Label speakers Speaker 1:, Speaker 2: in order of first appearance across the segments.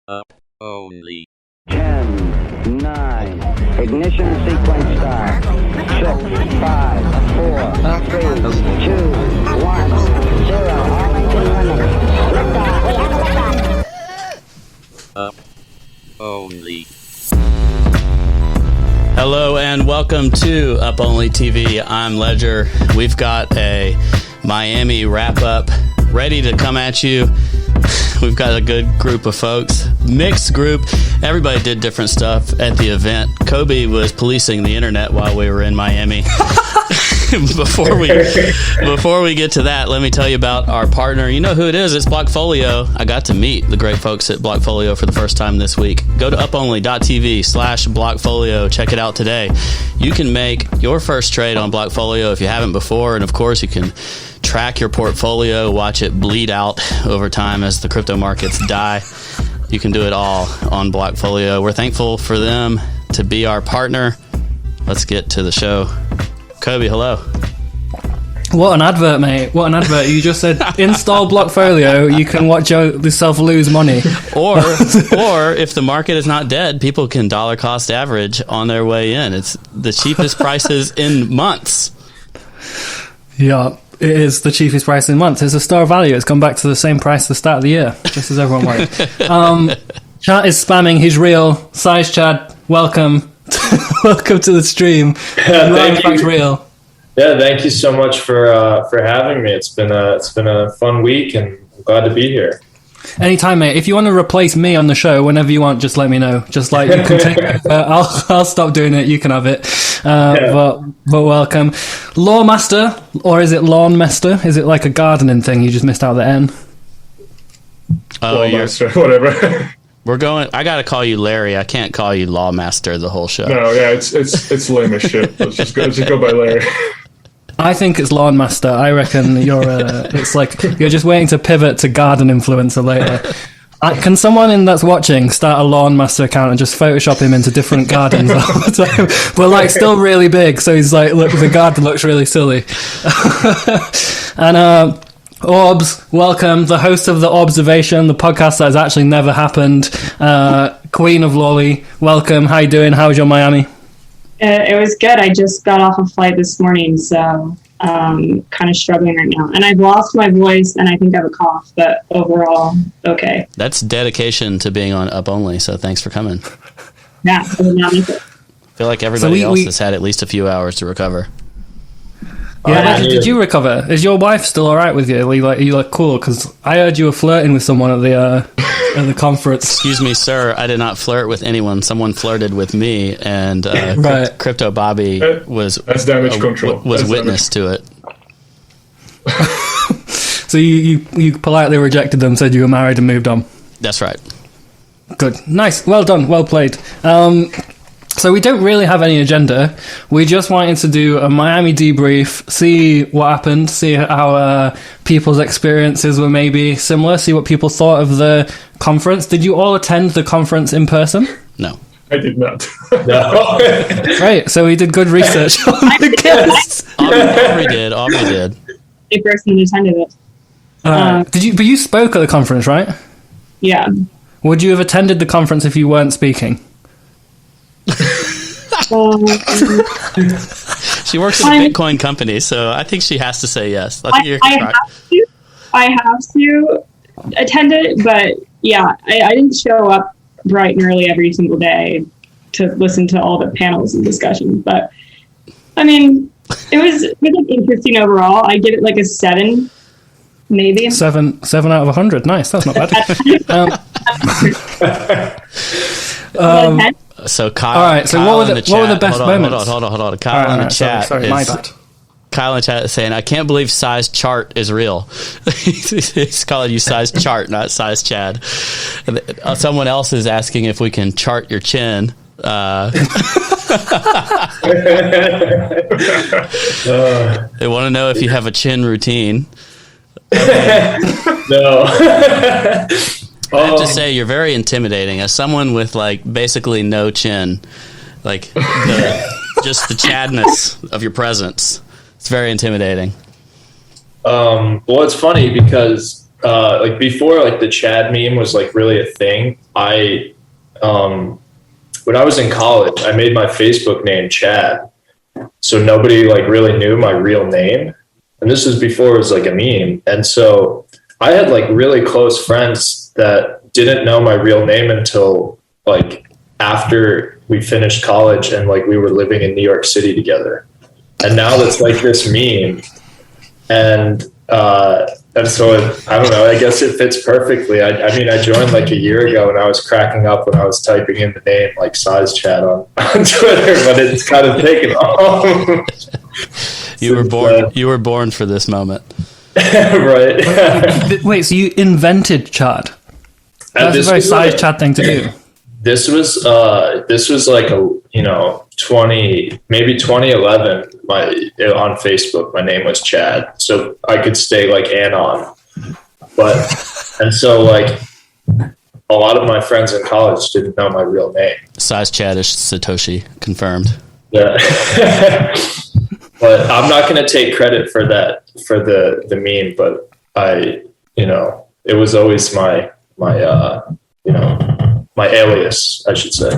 Speaker 1: Up only.
Speaker 2: 10, 9, ignition sequence start. 6, 5, 4, 3, 2, 1, 0. All engine running. Liftoff. We have a liftoff.
Speaker 1: Up only.
Speaker 3: Hello and welcome to Up Only TV. I'm Ledger. We've got a Miami wrap-up ready to come at you. We've got a good group of folks, mixed group. Everybody did different stuff at the event. Cobie was policing the internet while we were in Miami. Before we get to that, let me tell you about our partner. You know who it is. It's Blockfolio. I got to meet the great folks at Blockfolio for the first time this week. Go to uponly.tv/Blockfolio. Check it out today. You can make your first trade on Blockfolio if you haven't before, and of course you can track your portfolio, watch it bleed out over time as the crypto markets die. You can do it all on Blockfolio. We're thankful for them to be our partner. Let's get to the show. Cobie, hello.
Speaker 4: What an advert, mate. What an advert. You just said install Blockfolio, you can watch yourself lose money.
Speaker 3: Or if the market is not dead, people can dollar cost average on their way in. It's the cheapest prices in months.
Speaker 4: Yeah, it is the cheapest price in months. It's a store value. It's gone back to the same price at the start of the year, just as everyone wanted. Chat is spamming. He's real. SizeChad, welcome. Welcome to the stream.
Speaker 5: Thank you.
Speaker 4: Real.
Speaker 5: Yeah, thank you so much for having me. It's been a fun week, and I'm glad to be here.
Speaker 4: Anytime, mate. If you want to replace me on the show whenever you want, just let me know. Just like you can take it. I'll stop doing it. You can have it. But welcome, Lawmaster, or is it Lawmaster? Is it like a gardening thing? You just missed out the N.
Speaker 3: Oh,
Speaker 5: Lawmaster, whatever.
Speaker 3: We're going. I gotta call you Larry. I can't call you Lawmaster the whole show.
Speaker 5: No, yeah, it's lame as shit. Let's just go by Larry.
Speaker 4: I think it's Lawnmaster. I reckon it's like you're just waiting to pivot to garden influencer later. Can someone that's watching start a Lawnmaster account and just Photoshop him into different gardens all the time? But like still really big, so he's like, look, the garden looks really silly. And Orbs, welcome, the host of The Observation, the podcast that has actually never happened. Queen of Lolli, welcome. How you doing? How was your Miami?
Speaker 6: It was good. I just got off a flight this morning, so kind of struggling right now. And I've lost my voice, and I think I have a cough, but overall, okay.
Speaker 3: That's dedication to being on Up Only, so thanks for coming.
Speaker 6: Yeah, I
Speaker 3: feel like everybody else has had at least a few hours to recover.
Speaker 4: Yeah, did you recover? Is your wife still all right with you? Are you cool? Because I heard you were flirting with someone at the conference.
Speaker 3: Excuse me, sir. I did not flirt with anyone. Someone flirted with me, and
Speaker 4: right.
Speaker 3: Crypto Bobby was
Speaker 5: that's damage control.
Speaker 3: Was witness to it.
Speaker 4: So you politely rejected them, said you were married, and moved on.
Speaker 3: That's right.
Speaker 4: Good, nice, well done, well played. So we don't really have any agenda. We just wanted to do a Miami debrief, see what happened, see how people's experiences were maybe similar, see what people thought of the conference. Did you all attend the conference in person?
Speaker 3: No.
Speaker 5: I did not. No.
Speaker 4: Right, so we did good research on the guests.
Speaker 3: Aubrey did.
Speaker 6: I personally attended it.
Speaker 4: But you spoke at the conference, right?
Speaker 6: Yeah.
Speaker 4: Would you have attended the conference if you weren't speaking?
Speaker 3: She works at a Bitcoin company, so I think she has to say yes.
Speaker 6: I have to attend it, but yeah, I didn't show up bright and early every single day to listen to all the panels and discussions. But I mean, it was interesting overall. I give it like a 7, maybe 7
Speaker 4: out of 100. Nice, that's not bad.
Speaker 3: So Kyle,
Speaker 4: all right. So what were the best moments?
Speaker 3: Hold on. Kyle in the chat.
Speaker 4: Sorry, my bad.
Speaker 3: Kyle in the chat is saying, "I can't believe SizeChart is real." He's calling you SizeChart, not SizeChad. Someone else is asking if we can chart your chin. They want to know if you have a chin routine.
Speaker 5: No.
Speaker 3: I have to say, you're very intimidating. As someone with, basically no chin, just the chadness of your presence, it's very intimidating.
Speaker 5: Well, it's funny because like before like the Chad meme was like really a thing, when I was in college, I made my Facebook name Chad. So nobody like really knew my real name. And this was before it was like a meme. And so I had like really close friends that didn't know my real name until like after we finished college and like we were living in New York City together. And now that's like this meme. And so I don't know, I guess it fits perfectly. I mean, I joined like a year ago and I was cracking up when I was typing in the name like SizeChad on Twitter, but it's kind of taken off.
Speaker 3: You were born for this moment.
Speaker 5: Right.
Speaker 4: Wait, so you invented Chad? That's a very SizeChad thing to do.
Speaker 5: This was like a 2011. On Facebook, my name was Chad, so I could stay like anon. And so like a lot of my friends in college didn't know my real name.
Speaker 3: SizeChad is Satoshi, confirmed.
Speaker 5: Yeah. But I'm not going to take credit for that, for the meme, but it was always my alias, I should say.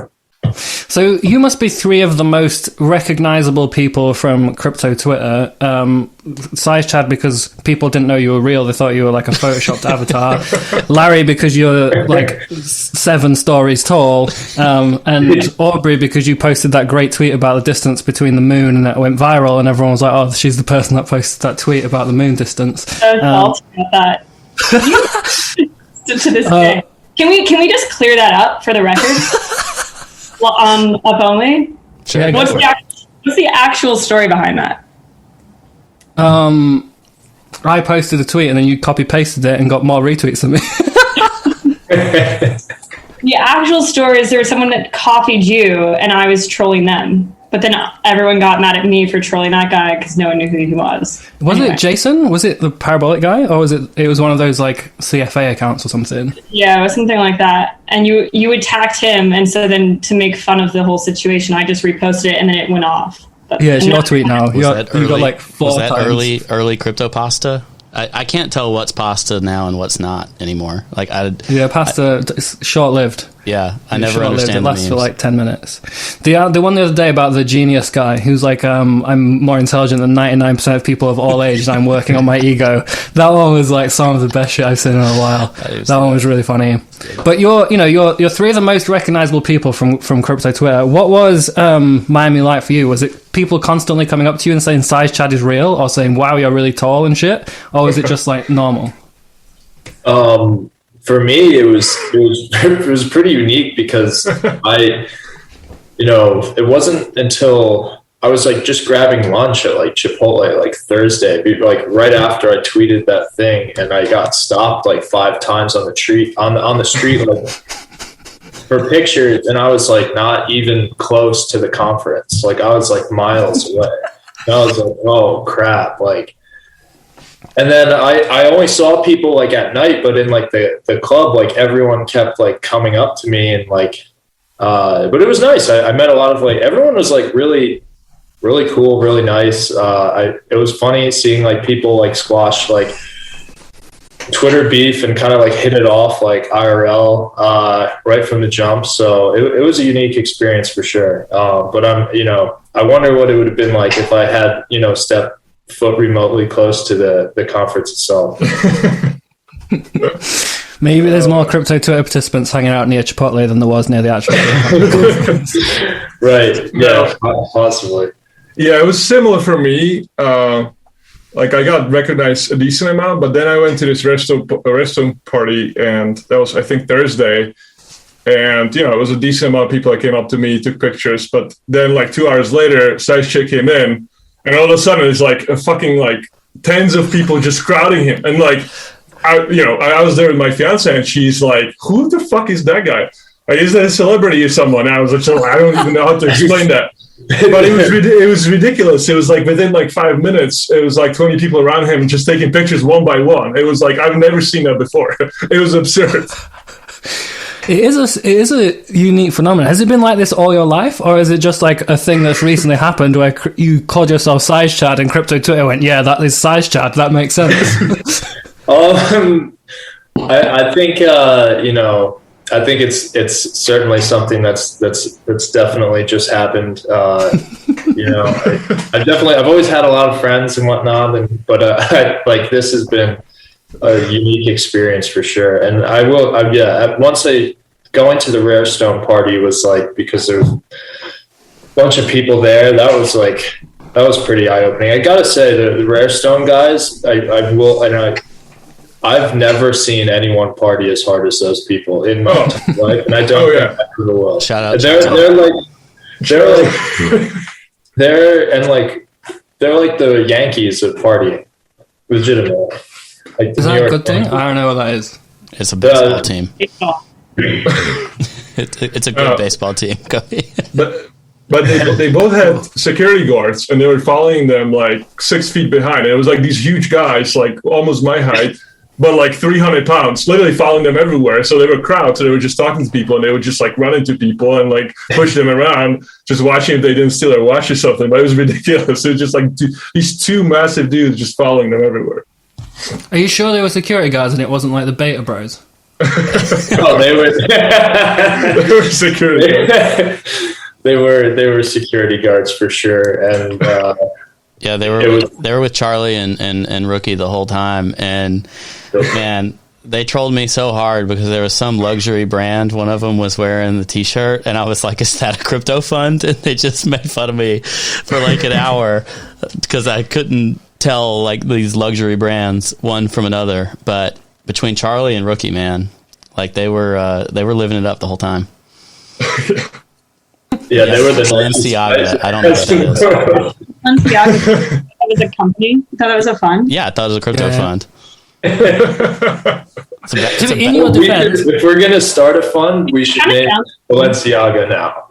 Speaker 4: So you must be three of the most recognizable people from crypto Twitter. SizeChad, because people didn't know you were real. They thought you were like a photoshopped avatar. Larry, because you're like 7 stories tall. And Aubrey, because you posted that great tweet about the distance between the moon and that went viral. And everyone was like, oh, she's the person that posted that tweet about the moon distance.
Speaker 6: I was about that. To this day. Can we just clear that up for the record? On Up Only?
Speaker 4: Sure.
Speaker 6: What's the actual story behind that?
Speaker 4: I posted a tweet and then you copy pasted it and got more retweets than me.
Speaker 6: The actual story is there was someone that copied you and I was trolling them. But then everyone got mad at me for trolling that guy because no one knew who he was.
Speaker 4: Wasn't it Jason? Was it the parabolic guy? Or was it was one of those like CFA accounts or something?
Speaker 6: Yeah, it was something like that. And you attacked him, and so then to make fun of the whole situation, I just reposted it and then it went off. But
Speaker 4: yeah, it's your tweet now. You got like 4
Speaker 3: Was that
Speaker 4: times.
Speaker 3: early crypto pasta? I can't tell what's pasta now and what's not anymore. Like
Speaker 4: pasta is short-lived.
Speaker 3: Yeah, I never understand.
Speaker 4: It lasts for like 10 minutes. The one the other day about the genius guy who's like, I'm more intelligent than 99% of people of all ages. I'm working on my ego. That one was like some of the best shit I've seen in a while. That one was really funny. But you're 3 of the most recognizable people from crypto Twitter. What was Miami like for you? Was it people constantly coming up to you and saying SizeChad is real, or saying wow you're really tall and shit, or was it just like normal?
Speaker 5: For me, it was pretty unique because it wasn't until I was like just grabbing lunch at like Chipotle like Thursday, like right after I tweeted that thing, and I got stopped like 5 times on the street like for pictures, and I was like not even close to the conference, like I was like miles away. And I was like, oh crap, like. And then I only saw people like at night, but in like the club, like everyone kept like coming up to me and like, but it was nice. I met a lot of like, everyone was like really, really cool, really nice. It was funny seeing like people like squash like Twitter beef and kind of like hit it off like IRL right from the jump. So it was a unique experience for sure. But I wonder what it would have been like if I had, stepped foot remotely close to the conference itself.
Speaker 4: Maybe there's more crypto Twitter participants hanging out near Chipotle than there was near the actual conference.
Speaker 5: Right. Yeah, possibly.
Speaker 7: Yeah, it was similar for me. Like I got recognized a decent amount, but then I went to this restaurant party, and that was, I think, Thursday. And, it was a decent amount of people that came up to me, took pictures. But then like 2 hours later, SizeChad came in, and all of a sudden it's like a fucking like tens of people just crowding him. And like, I was there with my fiance, and she's like, who the fuck is that guy? Like, is that a celebrity or someone? And I was like, I don't even know how to explain that. But it was ridiculous. It was like within like 5 minutes, it was like 20 people around him just taking pictures one by one. It was like, I've never seen that before. It was absurd.
Speaker 4: It is a unique phenomenon. Has it been like this all your life, or is it just like a thing that's recently happened where you called yourself SizeChad and crypto Twitter went, yeah, that is SizeChad, that makes sense?
Speaker 5: I think I think it's certainly something that's definitely just happened. I've always had a lot of friends and whatnot, but like this has been a unique experience for sure. And going to the Rare Stone party was like, because there's a bunch of people there. That was pretty eye opening. I gotta say, the Rare Stone guys, I've never seen anyone party as hard as those people in my life, and I don't think I ever will.
Speaker 3: Shout out!
Speaker 5: They're like the Yankees of partying, legitimately. Like
Speaker 4: is that a good thing? I don't know what that is.
Speaker 3: It's a baseball team. It's a good baseball team, Cobie.
Speaker 7: But they both had security guards, and they were following them like 6 feet behind. And it was like these huge guys, like almost my height, but like 300 pounds, literally following them everywhere. So they were crowds, so they were just talking to people, and they would just like run into people and like push them around, just watching if they didn't steal their watch or something. But it was ridiculous. It was just like these two massive dudes just following them everywhere.
Speaker 4: Are you sure they were security guards and it wasn't like the Beta Bros?
Speaker 5: Oh, they were.
Speaker 7: They were security guards.
Speaker 5: They were security guards for sure, and
Speaker 3: yeah, they were with Charlie and Rookie the whole time, and man, they trolled me so hard because there was some luxury brand. One of them was wearing the T-shirt, and I was like, "Is that a crypto fund?" And they just made fun of me for like an hour because I couldn't tell like these luxury brands one from another. But between Charlie and Rookie, man, like they were living it up the whole time.
Speaker 5: Yeah, they were the
Speaker 3: Balenciaga. I don't know what that is.
Speaker 6: Balenciaga. That was a company. You thought it was a fund?
Speaker 3: Yeah, I thought it was a crypto fund.
Speaker 4: In your defense,
Speaker 5: if we're going to start a fund, we should name Balenciaga now.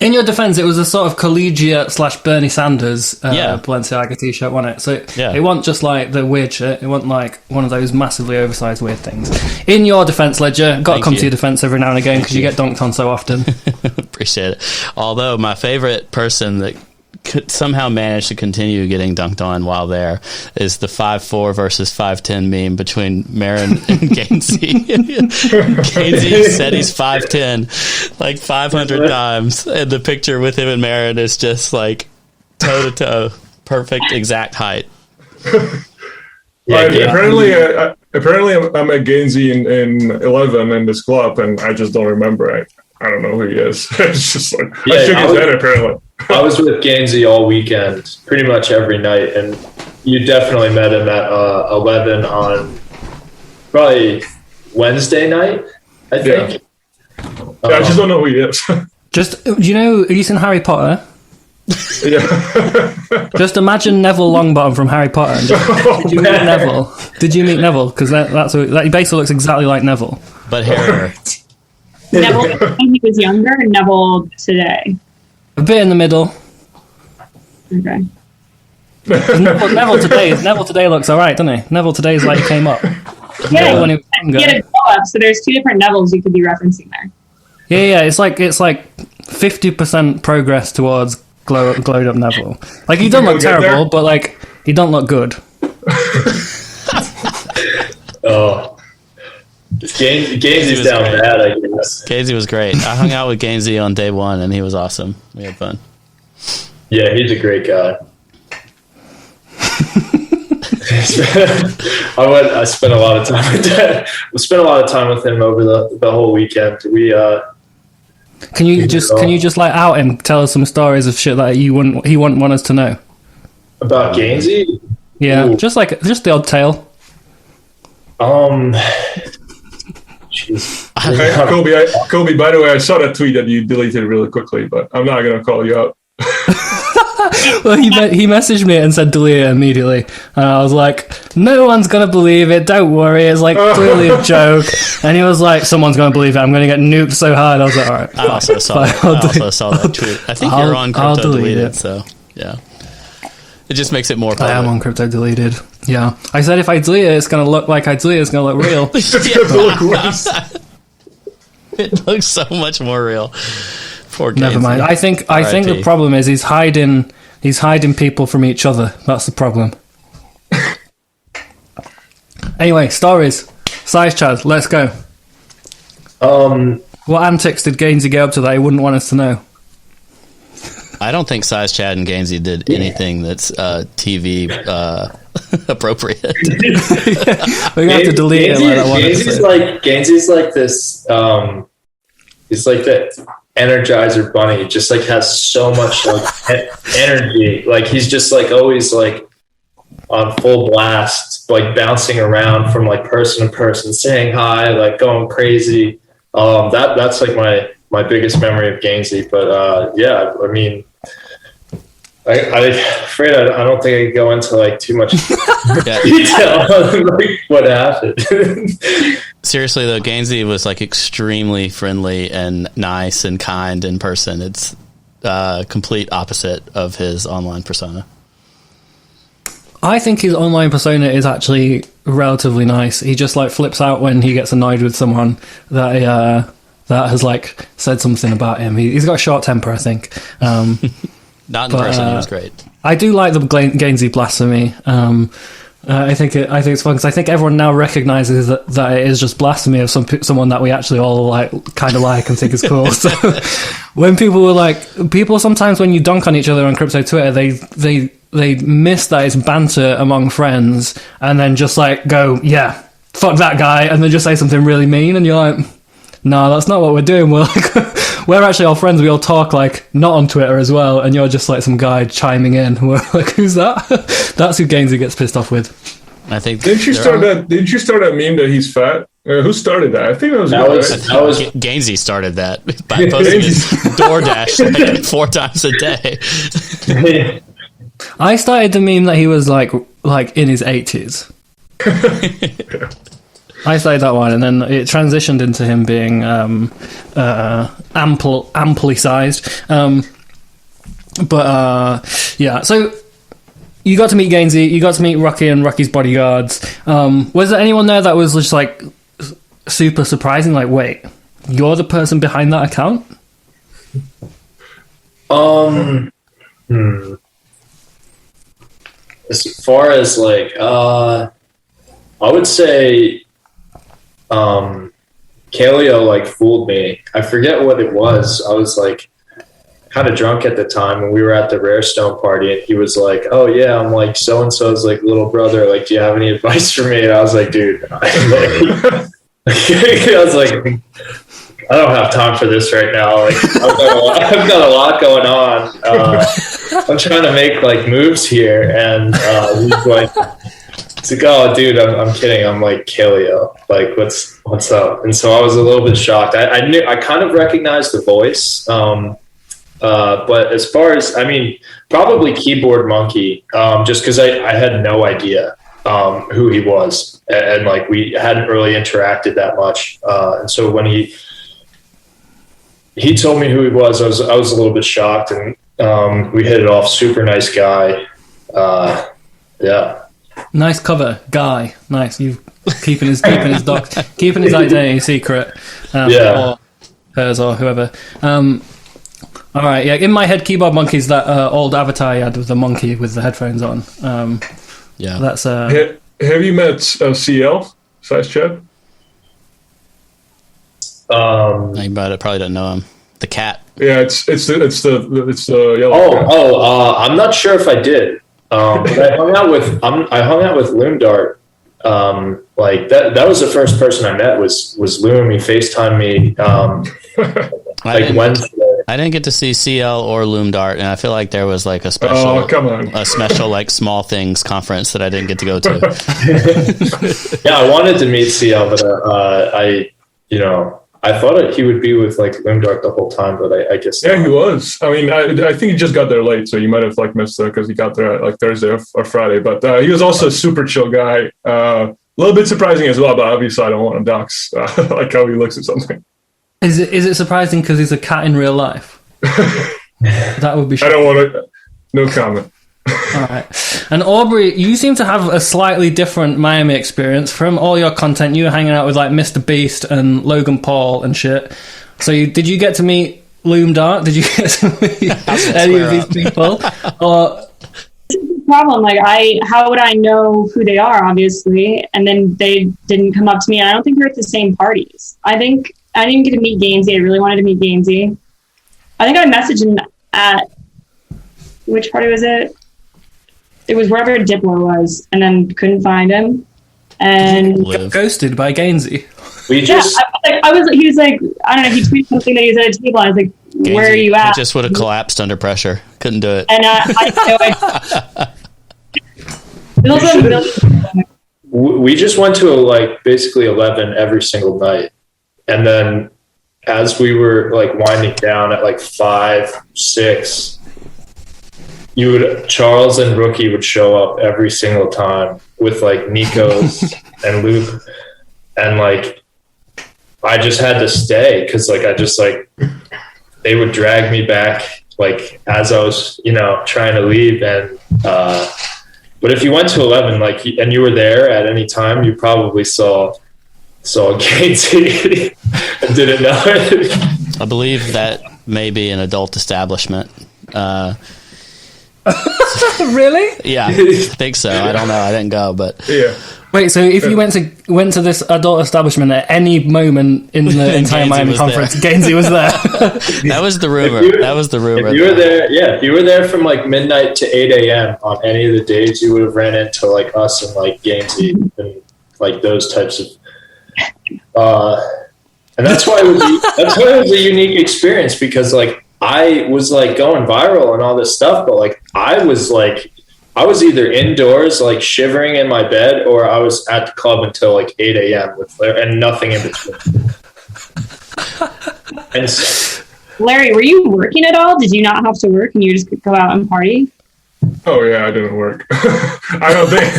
Speaker 4: In your defense, it was a sort of collegiate / Bernie Sanders Balenciaga t-shirt, wasn't it? So it wasn't just like the weird shit. It wasn't like one of those massively oversized weird things. In your defense, Ledger, got to come to your defense every now and again because you get dunked on so often.
Speaker 3: Appreciate it. Although my favorite person that could somehow manage to continue getting dunked on while there is the 5'4" versus 5'10" meme between Marin and Gainsey. Gainsey said he's 5'10" like 500 times, and the picture with him and Marin is just like toe to toe, perfect exact height.
Speaker 7: Apparently I'm at Gainsey in 11 in this club, and I just don't remember. I don't know who he is. It's just like I shook his head. Apparently,
Speaker 5: I was with Gainsey all weekend, pretty much every night, and you definitely met him at 11 on probably Wednesday night, I think.
Speaker 7: Yeah, I just don't know who he is.
Speaker 4: Just, do you know, have you seen Harry Potter?
Speaker 7: Yeah.
Speaker 4: Just imagine Neville Longbottom from Harry Potter. And did you meet Neville? Did you meet Neville? Because that basically looks exactly like Neville.
Speaker 3: But hair.
Speaker 6: Neville when he was younger, and Neville today.
Speaker 4: A bit in the middle.
Speaker 6: Okay.
Speaker 4: Neville today looks alright, doesn't he? Neville today is like he came up.
Speaker 6: Yeah,
Speaker 4: when he was younger.
Speaker 6: He had a glow up, so there's two different Nevilles you could be referencing there.
Speaker 4: Yeah, it's like 50% progress towards glowed up Neville. Like he don't look terrible, but like he don't look good.
Speaker 5: Oh. Gainsey's down bad, I guess.
Speaker 3: Gainsey was great. I hung out with Gainsey on day one, and he was awesome. We had fun.
Speaker 5: Yeah, he's a great guy. I spent a lot of time with that. We spent a lot of time with him over the whole weekend. Can you
Speaker 4: just like out him, tell us some stories of shit that he wouldn't want us to know
Speaker 5: about Gainsey?
Speaker 4: Yeah, ooh. just the odd tale.
Speaker 7: Cobie, by the way, I saw that tweet that you deleted really quickly, but I'm not going to call you out.
Speaker 4: Well, he messaged me and said delete it immediately, and I was like, no one's going to believe it, don't worry, it's like clearly a joke. And he was like, someone's going to believe it, I'm going to get nuked so hard. I was like, alright.
Speaker 3: I also saw that tweet. I think you're on Crypto Deleted, so yeah. It just makes it more public.
Speaker 4: I am on Crypto Deleted. Yeah. I said if I delete it, it's going to look like I delete it. It's going to look real.
Speaker 3: It looks so much more real. Poor Gainsey.
Speaker 4: Never mind. I think the problem is he's hiding people from each other. That's the problem. Anyway, stories. SizeChad, let's go. What antics did Gainsey get up to that he wouldn't want us to know?
Speaker 3: I don't think SizeChad and Gainsey did anything that's TV appropriate.
Speaker 4: We're gonna have to delete it.
Speaker 5: Gainsey's like this. He's like that Energizer bunny. He just like has so much like energy. Like he's just like always like on full blast, like bouncing around from like person to person, saying hi, like going crazy. That's like my biggest memory of Gainsey. But yeah, I mean, I'm afraid I don't think I could go into like too much detail on like what happened.
Speaker 3: Seriously though, Gainsey was like extremely friendly and nice and kind in person. It's complete opposite of his online persona.
Speaker 4: I think his online persona is actually relatively nice. He just like flips out when he gets annoyed with someone that has like said something about him. He's got a short temper, I think.
Speaker 3: Not in person, he was great.
Speaker 4: I do like the Gainsey blasphemy. I think it's fun because I think everyone now recognizes that it is just blasphemy of someone that we actually all like kind of like and think is cool. So when people sometimes when you dunk on each other on crypto Twitter, they miss that it's banter among friends and then just like go, yeah, fuck that guy, and then just say something really mean, and you're like, no, that's not what we're doing. We're like, we're actually all friends. We all talk like not on Twitter as well, and you're just like some guy chiming in. We're like, who's that? That's who Gainsey gets pissed off with.
Speaker 3: I think.
Speaker 7: Didn't you start that meme that he's fat? Who started that? I think that was
Speaker 3: Gainsey started that by posting his DoorDash like 4 times a day.
Speaker 4: I started the meme that he was like in his 80s. I started that one, and then it transitioned into him being amply sized. Yeah, so you got to meet Gainsey, you got to meet Rocky and Rocky's bodyguards. Was there anyone there that was just like super surprising? Like, wait, you're the person behind that account?
Speaker 5: As far as like, I would say, Kaleo like fooled me. I forget what it was. I was like kind of drunk at the time, and we were at the Rare Stone party, and he was like, "Oh yeah, I'm like so and so's like little brother. Like, do you have any advice for me?" And I was like, "Dude," I was like, "I don't have time for this right now. Like, I've got a lot going on. I'm trying to make like moves here." And he's like. It's like, "Oh, dude, I'm kidding. I'm like Kaleo. Like, what's up?" And so I was a little bit shocked. I kind of recognized the voice, but as far as probably Keyboard Monkey, just because I had no idea who he was, and like we hadn't really interacted that much. And so when he told me who he was, I was a little bit shocked, and we hit it off. Super nice guy. Yeah.
Speaker 4: Nice cover, guy. Nice. You keeping his identity secret. Or hers or whoever. All right. Yeah. In my head, Keyboard Monkey's that old avatar he had with the monkey with the headphones on.
Speaker 3: Yeah.
Speaker 4: That's.
Speaker 7: Have you met CL SizeChad?
Speaker 3: You probably don't know him. The cat.
Speaker 7: Yeah, it's the yellow.
Speaker 5: I'm not sure if I did. But I hung out with Loomdart. Like that was the first person I met was Loom. He FaceTimed me Wednesday.
Speaker 3: I didn't get to see CL or Loomdart, and I feel like there was like a special like small things conference that I didn't get to go to.
Speaker 5: Yeah, I wanted to meet CL, but I thought he would be with like Loomdart the whole time, but I guess
Speaker 7: yeah, he was. I mean, I think he just got there late, so you might have like missed it because he got there like Thursday or Friday. But he was also a super chill guy. A little bit surprising as well, but obviously I don't want to dox like how he looks or something.
Speaker 4: Is it surprising because he's a cat in real life? That would be.
Speaker 7: I don't want to. No comment.
Speaker 4: All right. And Aubrey, you seem to have a slightly different Miami experience from all your content. You were hanging out with like Mr. Beast and Logan Paul and shit. So did you get to meet Loomdart? Did you get to meet any of these people? Or
Speaker 6: problem. Like, how would I know who they are, obviously? And then they didn't come up to me. I don't think we're at the same parties. I think I didn't get to meet Gainsey. I really wanted to meet Gainsey. I think I messaged him at, which party was it? It was wherever Diplo was, and then couldn't find him. And
Speaker 4: ghosted by Gainsey.
Speaker 5: We just
Speaker 6: he was like, I don't know, he tweeted something that he was at a table. I was like,
Speaker 3: Gainsey,
Speaker 6: where are you at?
Speaker 3: He just would have collapsed under pressure. Couldn't do it.
Speaker 6: And
Speaker 5: we just went to like basically 11 every single night. And then as we were like winding down at like 5, 6, Charles and Rookie would show up every single time with like Nikos and Luke. And like, I just had to stay because like, they would drag me back like as I was, trying to leave. And, but if you went to 11, like, and you were there at any time, you probably saw Gainsey and didn't know it.
Speaker 3: I believe that may be an adult establishment.
Speaker 4: Really?
Speaker 3: Yeah, I think so. I don't know. I didn't go, but
Speaker 7: Yeah.
Speaker 4: Wait, so if you went to this adult establishment at any moment in the entire
Speaker 3: Gainsey
Speaker 4: Miami
Speaker 3: was
Speaker 4: conference,
Speaker 3: there.
Speaker 4: Gainsey was there.
Speaker 3: that was the rumor.
Speaker 5: If you were there, if you were there from like midnight to 8 a.m. on any of the days, you would have ran into like us and like Gainsey and like those types of. And that's why it was a unique experience because like I was like going viral and all this stuff, but like I was either indoors like shivering in my bed or I was at the club until like 8 a.m. with Larry and nothing in between. And
Speaker 6: Larry, were you working at all? Did you not have to work and you just could go out and party?
Speaker 7: Oh yeah, I didn't work. I don't think.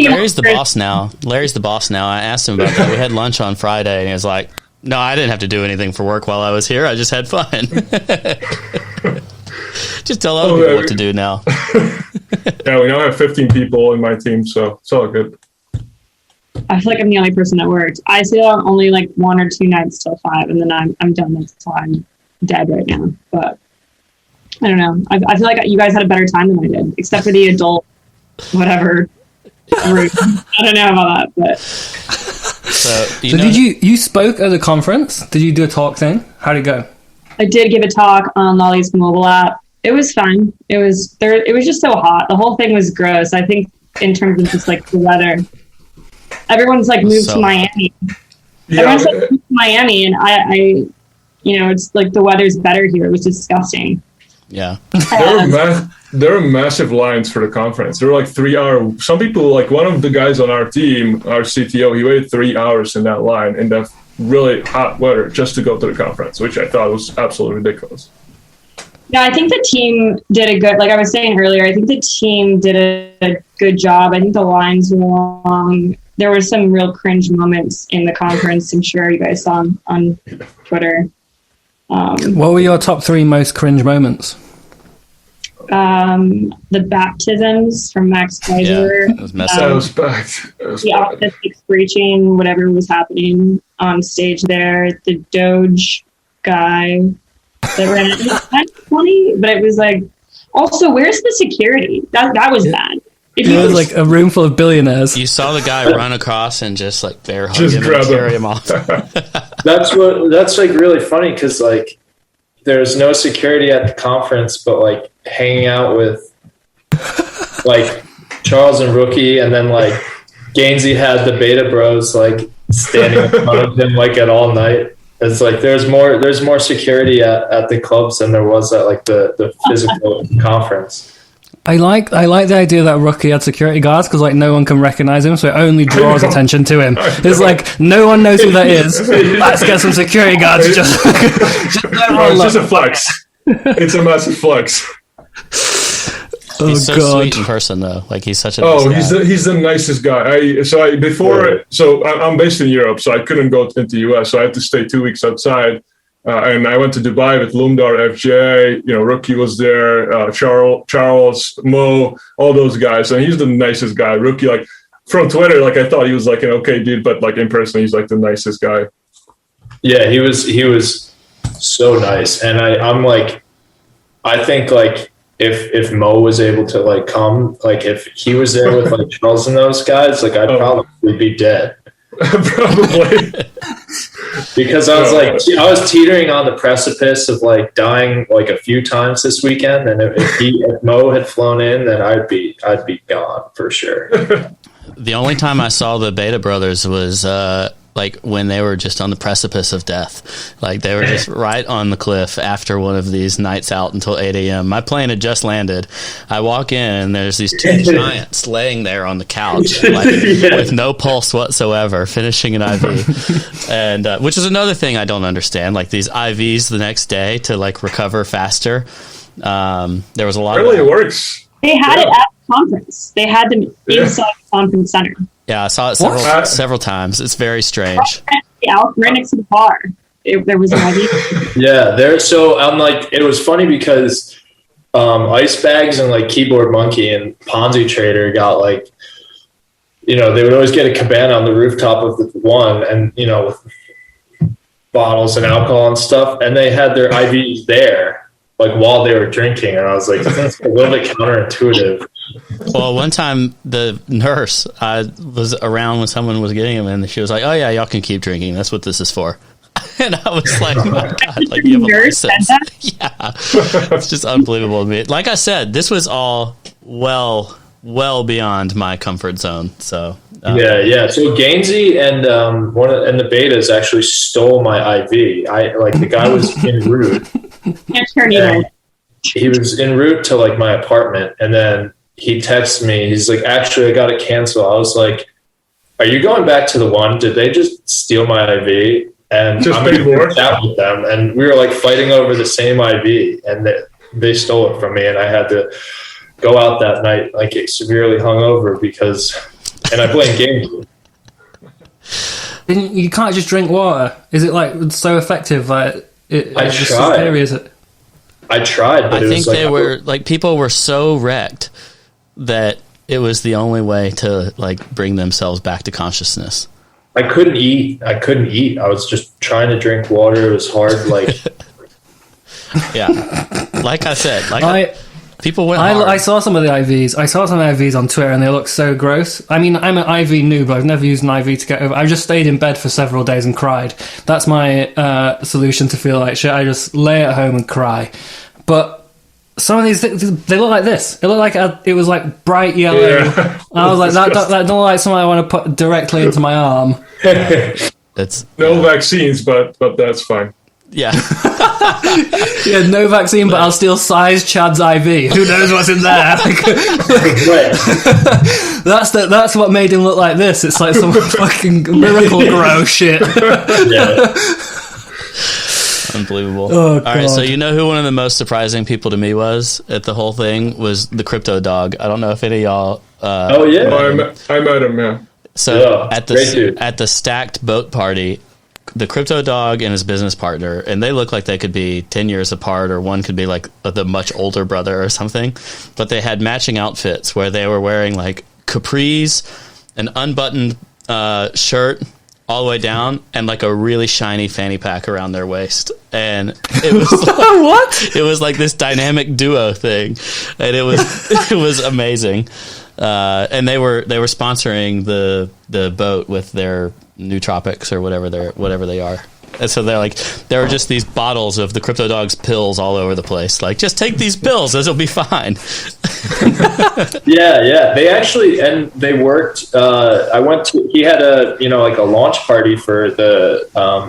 Speaker 3: Larry's the boss now. Larry's the boss now. I asked him about that. We had lunch on Friday, and he was like, "No, I didn't have to do anything for work while I was here. I just had fun." Just tell other people what to do now.
Speaker 7: Yeah, we now have 15 people in my team, so it's all good.
Speaker 6: I feel like I'm the only person that worked. I stayed out only like 1 or 2 nights till 5, and then I'm done. That's why I'm dead right now. But I don't know. I feel like you guys had a better time than I did, except for the adult, whatever. I don't know about that, but.
Speaker 3: So
Speaker 4: did you spoke at the conference? Did you do a talk thing? How did it go?
Speaker 6: I did give a talk on Lolli's mobile app. It was fun. It was just so hot. The whole thing was gross. I think in terms of just like the weather, everyone's like moved to Miami.
Speaker 7: Yeah.
Speaker 6: Everyone's like moved to Miami, and I it's like the weather's better here. It was disgusting.
Speaker 3: Yeah.
Speaker 7: There were massive lines for the conference. There were like 3 hour. Some people, like one of the guys on our team, our CTO, he waited 3 hours in that line in that really hot weather just to go to the conference, which I thought was absolutely ridiculous.
Speaker 6: Yeah, I think the team did a good, like I was saying earlier, I think the team did a good job. I think the lines were long. There were some real cringe moments in the conference. I'm sure you guys saw on Twitter.
Speaker 4: What were your top 3 most cringe moments?
Speaker 6: The baptisms from Max Kaiser.
Speaker 3: Yeah, it was messy.
Speaker 7: That was bad.
Speaker 6: The autistic screeching, whatever was happening on stage there. The Doge guy that ran it was kind of funny, but it was like, also, where's the security? That was bad.
Speaker 4: It was like a room full of billionaires.
Speaker 3: You saw the guy run across and just like bear hug
Speaker 7: Just
Speaker 3: him
Speaker 7: grab
Speaker 3: and carry
Speaker 7: him.
Speaker 3: him off.
Speaker 5: that's like really funny because like there's no security at the conference, but like hanging out with like Charles and Rookie, and then like Gainsey had the Beta Bros like standing in front of him like at all night. It's like there's more security at the clubs than there was at like the physical conference.
Speaker 4: I like the idea that Rookie had security guards because like no one can recognize him, so it only draws attention to him. It's like no one knows who that is. Let's get some security guards. Just
Speaker 7: It's just a flex. It's a massive flex.
Speaker 3: He's so sweet in person, though. Like he's such a nice guy.
Speaker 7: He's the nicest guy. I'm based in Europe, so I couldn't go into the US, so I had to stay 2 weeks outside. And I went to Dubai with Loomdart, FJ. Rookie was there. Charles, Mo, all those guys, and he's the nicest guy. Rookie, like from Twitter, like I thought he was like an okay dude, but like in person, he's like the nicest guy.
Speaker 5: Yeah, he was so nice, and I'm like, I think like if Mo was able to like come, like if he was there with like Charles and those guys, like I'd probably be dead.
Speaker 7: Probably.
Speaker 5: Because I was teetering on the precipice of like dying like a few times this weekend, and if Mo had flown in, then I'd be gone for sure.
Speaker 3: The only time I saw the Beta Brothers was like when they were just on the precipice of death. Like they were just right on the cliff after one of these nights out until 8 a.m. My plane had just landed. I walk in and there's these two giants laying there on the couch, like, with no pulse whatsoever, finishing an IV. And which is another thing I don't understand. Like these IVs the next day to like recover faster. There was a lot.
Speaker 7: Really, it works.
Speaker 6: They had it at the conference. They had them inside the conference center.
Speaker 3: Yeah, I saw it several times. It's very strange.
Speaker 6: Right next to the bar. There was an IV.
Speaker 5: Yeah, so I'm like, it was funny because Ice Bags and like Keyboard Monkey and Ponzi Trader got like, they would always get a cabana on the rooftop of the one, and with bottles and alcohol and stuff, and they had their IVs there like while they were drinking, and I was like, that's a little bit counterintuitive.
Speaker 3: Well, one time the nurse was around when someone was getting him, and she was like, "Oh yeah, y'all can keep drinking. That's what this is for." And I was like, "Oh my God, like you have a license." Yeah, it's just unbelievable to me. Like I said, this was all well beyond my comfort zone. So
Speaker 5: yeah. So Gainsey and and the Betas actually stole my IV. The guy was en route. He was en route to like my apartment, and then he texts me. He's like, "Actually, I got to cancel." I was like, "Are you going back to the one? Did they just steal my IV?" And
Speaker 7: just
Speaker 5: I'm going to chat with them. And we were like fighting over the same IV, and they stole it from me. And I had to go out that night like severely hungover and I blame games.
Speaker 4: You can't just drink water. Is it like so effective? Like
Speaker 5: I tried.
Speaker 4: Is it?
Speaker 5: I tried, but
Speaker 3: I think they were like, people were so wrecked that it was the only way to like bring themselves back to consciousness.
Speaker 5: I couldn't eat. I was just trying to drink water. It was hard. Like,
Speaker 3: yeah, like I said, people went hard.
Speaker 4: I saw some of the IVs. I saw some IVs on Twitter, and they look so gross. I mean, I'm an IV noob. I've never used an IV to get over. I just stayed in bed for several days and cried. That's my solution to feel like shit. I just lay at home and cry. But some of these, they look like this. It looked like it was like bright yellow. Yeah. I was like, that don't look like something I want to put directly into my arm.
Speaker 3: It's
Speaker 7: no vaccines, but that's fine.
Speaker 3: Yeah.
Speaker 4: Yeah, no vaccine, but I'll steal SizeChad's IV. Who knows what's in there? That's what made him look like this. It's like some fucking Miracle Grow shit.
Speaker 5: Yeah.
Speaker 3: Unbelievable.
Speaker 4: Oh,
Speaker 3: all right, so you know who one of the most surprising people to me was at the whole thing was the Crypto Dog. I don't know if any of y'all
Speaker 5: oh yeah,
Speaker 7: I met him. Yeah.
Speaker 3: So at the stacked boat party, the Crypto Dog and his business partner, and they look like they could be 10 years apart, or one could be like the much older brother or something, but they had matching outfits where they were wearing like capris, an unbuttoned shirt all the way down, and like a really shiny fanny pack around their waist. And it was like,
Speaker 4: what?
Speaker 3: It was like this dynamic duo thing, and it was amazing. And they were sponsoring the boat with their nootropics or whatever they are. And so there were just these bottles of the Crypto Dog's pills all over the place. Like, just take these pills, this will be fine.
Speaker 5: Yeah. They actually, and they worked. He had a launch party for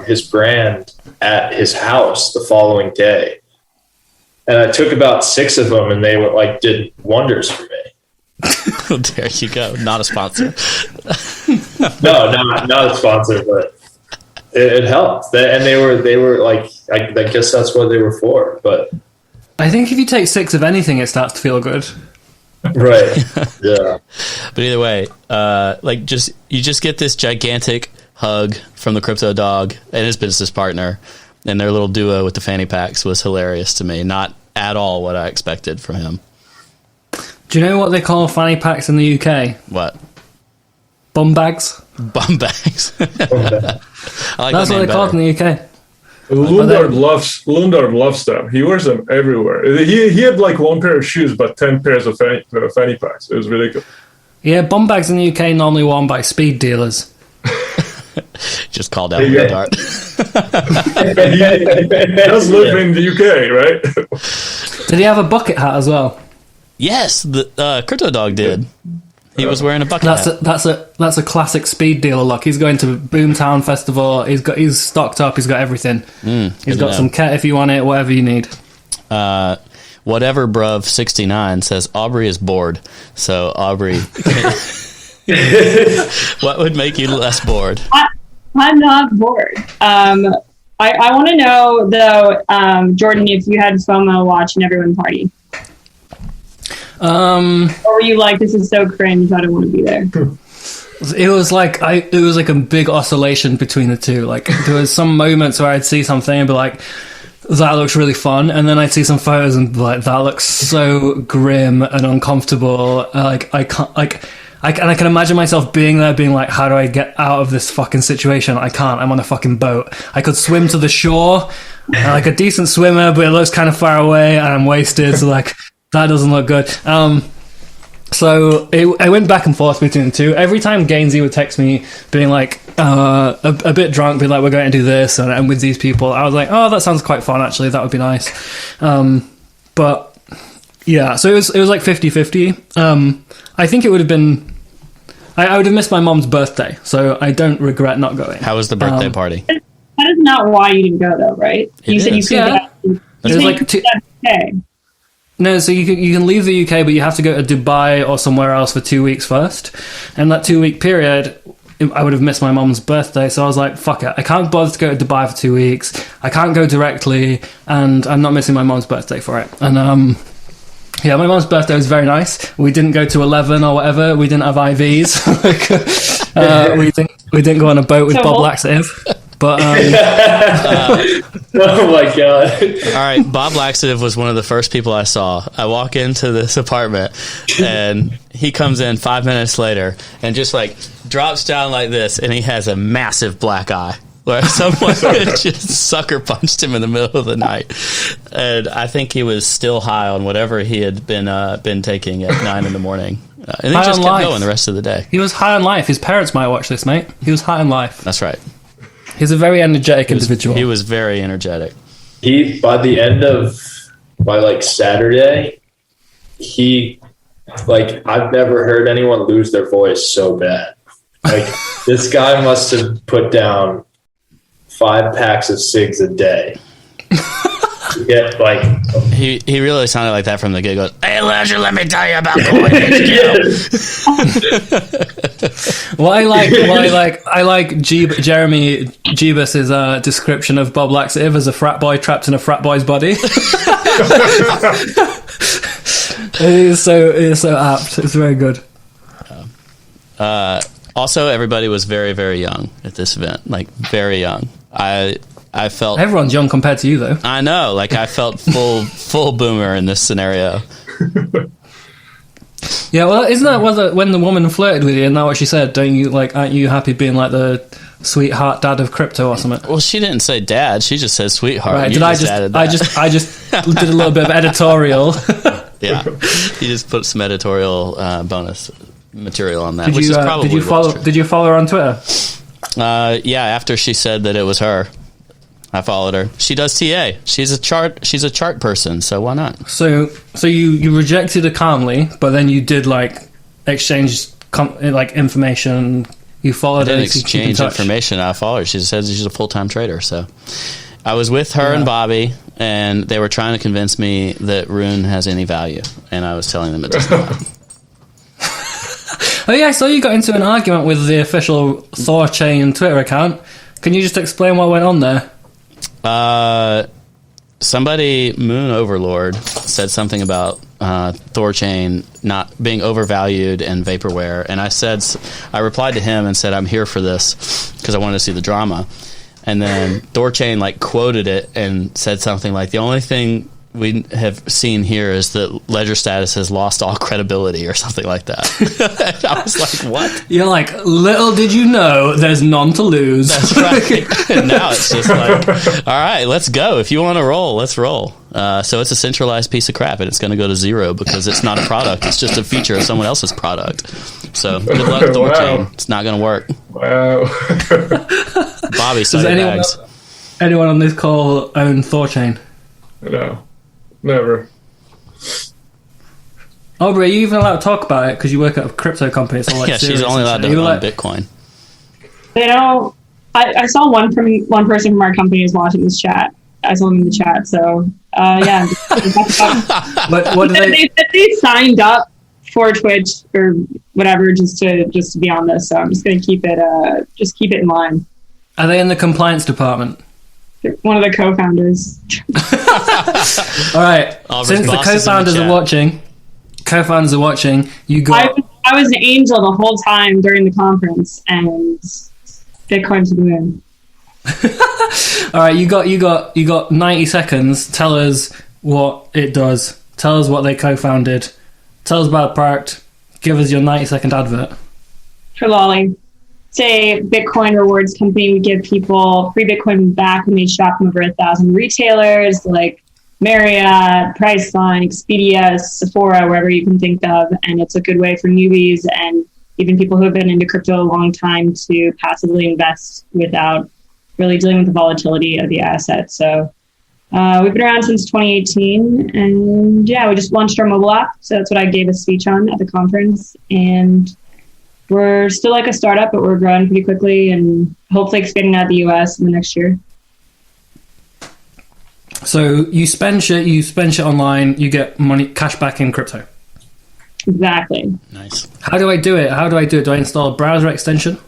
Speaker 5: his brand at his house the following day. And I took about 6 of them, and they did wonders for me.
Speaker 3: There you go. Not a sponsor.
Speaker 5: No, not a sponsor, but it helped. And they were like, I guess that's what they were for. But
Speaker 4: I think if you take 6 of anything, it starts to feel good.
Speaker 5: Right. Yeah.
Speaker 3: But either way, you just get this gigantic hug from the Crypto Dog and his business partner, and their little duo with the fanny packs was hilarious to me. Not at all what I expected from him.
Speaker 4: Do you know what they call fanny packs in the UK?
Speaker 3: What?
Speaker 4: Bum bags.
Speaker 3: Bum bags.
Speaker 5: Okay.
Speaker 3: I like
Speaker 4: That's what they call it in the UK.
Speaker 7: Loomdart loves them. He wears them everywhere. He had like one pair of shoes, but 10 pairs of fanny packs. It was ridiculous.
Speaker 4: Yeah, bum bags in the UK normally worn by speed dealers.
Speaker 3: Just called out Loomdart.
Speaker 7: He does live in the UK, right?
Speaker 4: Did he have a bucket hat as well?
Speaker 3: Yes, the Crypto Dog did. He was wearing a bucket hat.
Speaker 4: That's a classic speed dealer look. He's going to Boomtown Festival. He's stocked up. He's got everything. He's got some ket if you want it, whatever you need.
Speaker 3: Whatever bruv 69 says Aubrey is bored. So Aubrey, what would make you less bored?
Speaker 6: I'm not bored. I want to know though, Jordan, if you had FOMO watching everyone party. Or were you like, this is so cringe, I don't want to be there?
Speaker 4: It was like a big oscillation between the two. Like there was some moments where I'd see something and be like, that looks really fun, and then I'd see some photos and be like, that looks so grim and uncomfortable. I can imagine myself being there, being like, how do I get out of this fucking situation? I can't. I'm on a fucking boat. I could swim to the shore, like a decent swimmer, but it looks kind of far away, and I'm wasted. So like. That doesn't look good. So I went back and forth between the two. Every time Gainsey would text me being like, a bit drunk, being like, we're going to do this and with these people, I was like, oh, that sounds quite fun, actually. That would be nice. But yeah, so it was like 50-50. I think it would have been... I would have missed my mom's birthday, so I don't regret not going.
Speaker 3: How was the birthday party?
Speaker 6: That is not why you didn't go, though, right? You said you could.
Speaker 4: It was like
Speaker 6: okay.
Speaker 4: No, so you can leave the UK, but you have to go to Dubai or somewhere else for 2 weeks first. And that 2 week period, I would have missed my mom's birthday. So I was like, fuck it. I can't bother to go to Dubai for 2 weeks. I can't go directly, and I'm not missing my mom's birthday for it. And yeah, my mom's birthday was very nice. We didn't go to 11 or whatever. We didn't have IVs. we didn't go on a boat with Bob Laxative. But
Speaker 5: oh my god!
Speaker 3: All right, Bob Laxative was one of the first people I saw. I walk into this apartment, and he comes in 5 minutes later, and just like drops down like this, and he has a massive black eye, where someone just sucker punched him in the middle of the night. And I think he was still high on whatever he had been taking at 9 in the morning, and he just kept going the rest of the day.
Speaker 4: He was high on life. His parents might watch this, mate. He was high on life.
Speaker 3: That's right.
Speaker 4: He's a very energetic individual.
Speaker 3: He was very energetic.
Speaker 5: By like Saturday, I've never heard anyone lose their voice so bad. Like, this guy must have put down 5 packs of cigs a day. Yeah, like
Speaker 3: he really sounded like that from the get-go. Hey, Ledger, let me tell you about Cobie Ledger.
Speaker 4: I like Jeremy Jeebus's description of Bob Laxative as a frat boy trapped in a frat boy's body. It is so apt. It's very good.
Speaker 3: Also, everybody was very, very young at this event. Like, very young. I felt
Speaker 4: everyone's young compared to you, though.
Speaker 3: I know, like I felt full boomer in this scenario.
Speaker 4: Yeah, well, isn't that when the woman flirted with you? Isn't that what she said? Aren't you happy being like the sweetheart dad of crypto or something?
Speaker 3: Well, she didn't say dad. She just said sweetheart.
Speaker 4: Right? I just did a little bit of editorial.
Speaker 3: Yeah, you just put some editorial bonus material on that.
Speaker 4: Did you follow her on Twitter?
Speaker 3: Yeah, after she said that it was her, I followed her. She does TA. She's a chart person, so why not?
Speaker 4: So you rejected her calmly, but then you did like exchange information. You followed her.
Speaker 3: I didn't exchange information. I followed her. She says she's a full-time trader. So I was with her and Bobby, and they were trying to convince me that Rune has any value, and I was telling them it does not.
Speaker 4: Oh yeah, I saw you got into an argument with the official Thorchain Twitter account. Can you just explain what went on there?
Speaker 3: Somebody, Moon Overlord, said something about Thorchain not being overvalued and vaporware, and I replied to him and said I'm here for this because I wanted to see the drama. And then Thorchain like quoted it and said something like the only thing we have seen here is that Ledger Status has lost all credibility or something like that. I was like, what?
Speaker 4: You're like, little did you know, there's none to lose.
Speaker 3: That's right. And now it's just like, all right, let's go. If you want to roll, let's roll. So it's a centralized piece of crap, and it's going to go to zero because it's not a product. It's just a feature of someone else's product. So good luck, Thorchain.
Speaker 7: Wow.
Speaker 3: It's not going to work.
Speaker 7: Wow.
Speaker 3: Bobby,
Speaker 4: Does
Speaker 3: sorry, bags.
Speaker 4: anyone on this call own Thorchain?
Speaker 7: No, never.
Speaker 4: Aubrey, are you even allowed to talk about it because you work at a crypto company? It's all like
Speaker 3: Yeah, she's
Speaker 4: serious
Speaker 3: only
Speaker 4: and
Speaker 3: allowed
Speaker 4: shit.
Speaker 3: to
Speaker 4: You
Speaker 3: own
Speaker 4: like-
Speaker 3: Bitcoin.
Speaker 6: They don't. I saw one person from our company is watching this chat. I saw them in the chat. So yeah.
Speaker 4: what do
Speaker 6: they
Speaker 4: they?
Speaker 6: said they signed up for Twitch or whatever just to be on this. So I'm just gonna keep it in line.
Speaker 4: Are they in the compliance department?
Speaker 6: One of the co-founders.
Speaker 4: All right.
Speaker 3: Aubrey's
Speaker 4: Since the
Speaker 3: boss is in the
Speaker 4: co-founders are watching, you got.
Speaker 6: I was an angel the whole time during the conference, and Bitcoin to the moon.
Speaker 4: All right, you got 90 seconds. Tell us what it does. Tell us what they co-founded. Tell us about the product. Give us your 90-second advert.
Speaker 6: For Lolli. It's a Bitcoin rewards company. We give people free Bitcoin back when they shop from over 1,000 retailers like Marriott, Priceline, Expedia, Sephora, wherever you can think of. And it's a good way for newbies and even people who have been into crypto a long time to passively invest without really dealing with the volatility of the asset. So we've been around since 2018. And yeah, we just launched our mobile app. So that's what I gave a speech on at the conference. And we're still like a startup, but we're growing pretty quickly and hopefully expanding out the US in the next year.
Speaker 4: So you spend shit online, you get money, cash back in crypto.
Speaker 6: Exactly.
Speaker 3: Nice.
Speaker 4: How do I do it? Do I install a browser extension?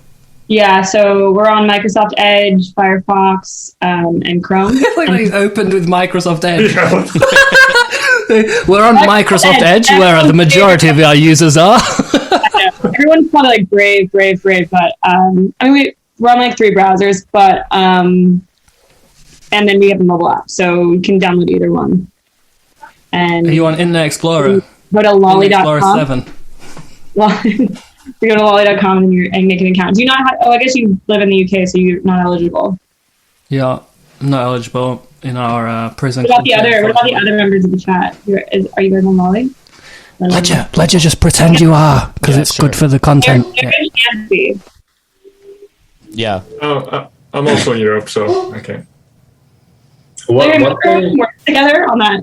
Speaker 6: Yeah, so we're on Microsoft Edge, Firefox, and Chrome.
Speaker 4: Like they opened with Microsoft Edge.
Speaker 7: Yeah.
Speaker 4: We're on Microsoft Edge, where the majority of our users are.
Speaker 6: Everyone's probably like Brave, but I mean we're on like 3 browsers, but and then we have the mobile app, so you can download either one. And
Speaker 4: Are you on Internet Explorer?
Speaker 6: go to
Speaker 4: Internet Explorer
Speaker 6: lolli.com.
Speaker 4: 7.
Speaker 6: You go to lolli.com and make an account. Do you not have, I guess you live in the UK, so you're not eligible.
Speaker 4: Yeah, I'm not eligible in our prison.
Speaker 6: What about the other members of the chat? Are you guys on Lolli?
Speaker 4: Ledger, just pretend you are, because it's
Speaker 3: sure.
Speaker 4: good for the content.
Speaker 6: They're good and be.
Speaker 3: Yeah.
Speaker 7: I'm also in Europe, so okay.
Speaker 6: What thing? Work together on that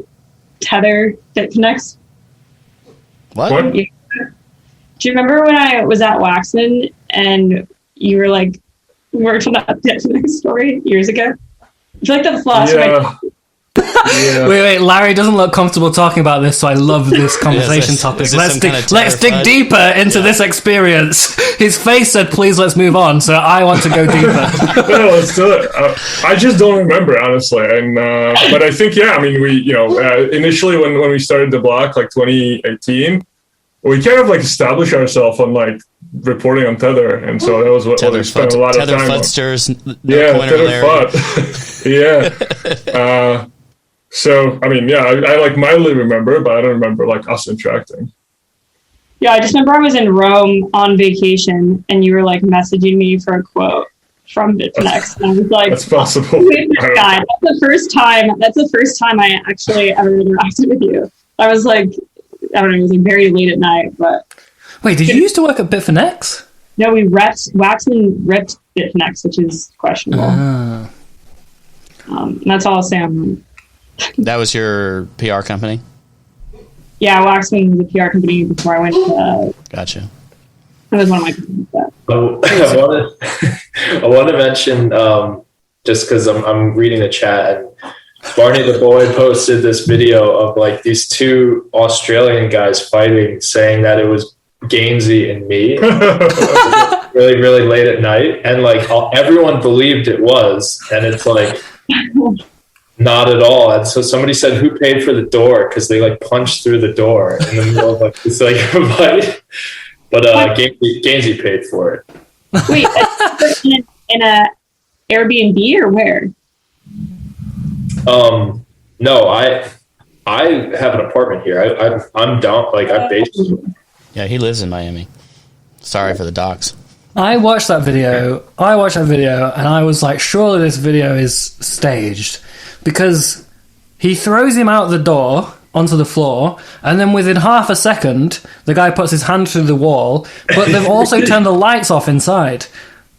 Speaker 6: Tether that connects.
Speaker 3: What?
Speaker 6: Yeah. Do you remember when I was at Waxman and you were like worked on that Bitfinex story years ago? I feel like that's the last
Speaker 7: Yeah. Yeah.
Speaker 4: Wait, Larry doesn't look comfortable talking about this, so I love this conversation topic.
Speaker 3: is this
Speaker 4: Let's
Speaker 3: some
Speaker 4: dig,
Speaker 3: kind of
Speaker 4: let's dig
Speaker 3: terrified-
Speaker 4: deeper into this experience. His face said, please let's move on, so I want to go deeper.
Speaker 7: No, let's do it. I just don't remember, honestly. And but I think, yeah, I mean, we, initially when we started the block, like 2018, we kind of like established ourselves on like reporting on Tether, and so that was what we spent a lot of
Speaker 3: Tether
Speaker 7: time on.
Speaker 3: Fudsters.
Speaker 7: Yeah,
Speaker 3: Pointer
Speaker 7: Tether
Speaker 3: Larry.
Speaker 7: FUD. Yeah. So, I mean, yeah, I like mildly remember, but I don't remember like us interacting.
Speaker 6: Yeah, I just remember I was in Rome on vacation and you were like messaging me for a quote from Bitfinex. And I was like,
Speaker 7: That's possible.
Speaker 6: who is this guy? That's the first time I actually ever interacted with you. I was like, I don't know, it was like very late at night, but
Speaker 4: Wait, did you used to work at Bitfinex?
Speaker 6: no, Waxman ripped Bitfinex, which is questionable. And that's all I'll say on that.
Speaker 3: That was your PR company?
Speaker 6: Yeah, Waxman was a PR company before I went to,
Speaker 3: Gotcha.
Speaker 6: it was one of my companies.
Speaker 5: I want to mention, just because I'm reading the chat, and Barney the Boy posted this video of like these 2 Australian guys fighting, saying that it was Gainsey and me. really, really late at night, and like everyone believed it was, and it's like not at all. And so somebody said, "Who paid for the door?" Because they like punched through the door in the middle of like this like a fight. But Gainsey paid for it.
Speaker 6: Wait, in a Airbnb or where?
Speaker 5: No, I have an apartment here. I'm down. Like I'm based.
Speaker 3: Yeah, he lives in Miami. Sorry for the docs.
Speaker 4: I watched that video, and I was like, surely this video is staged. Because he throws him out the door onto the floor, and then within half a second, the guy puts his hand through the wall, but they've also turned the lights off inside.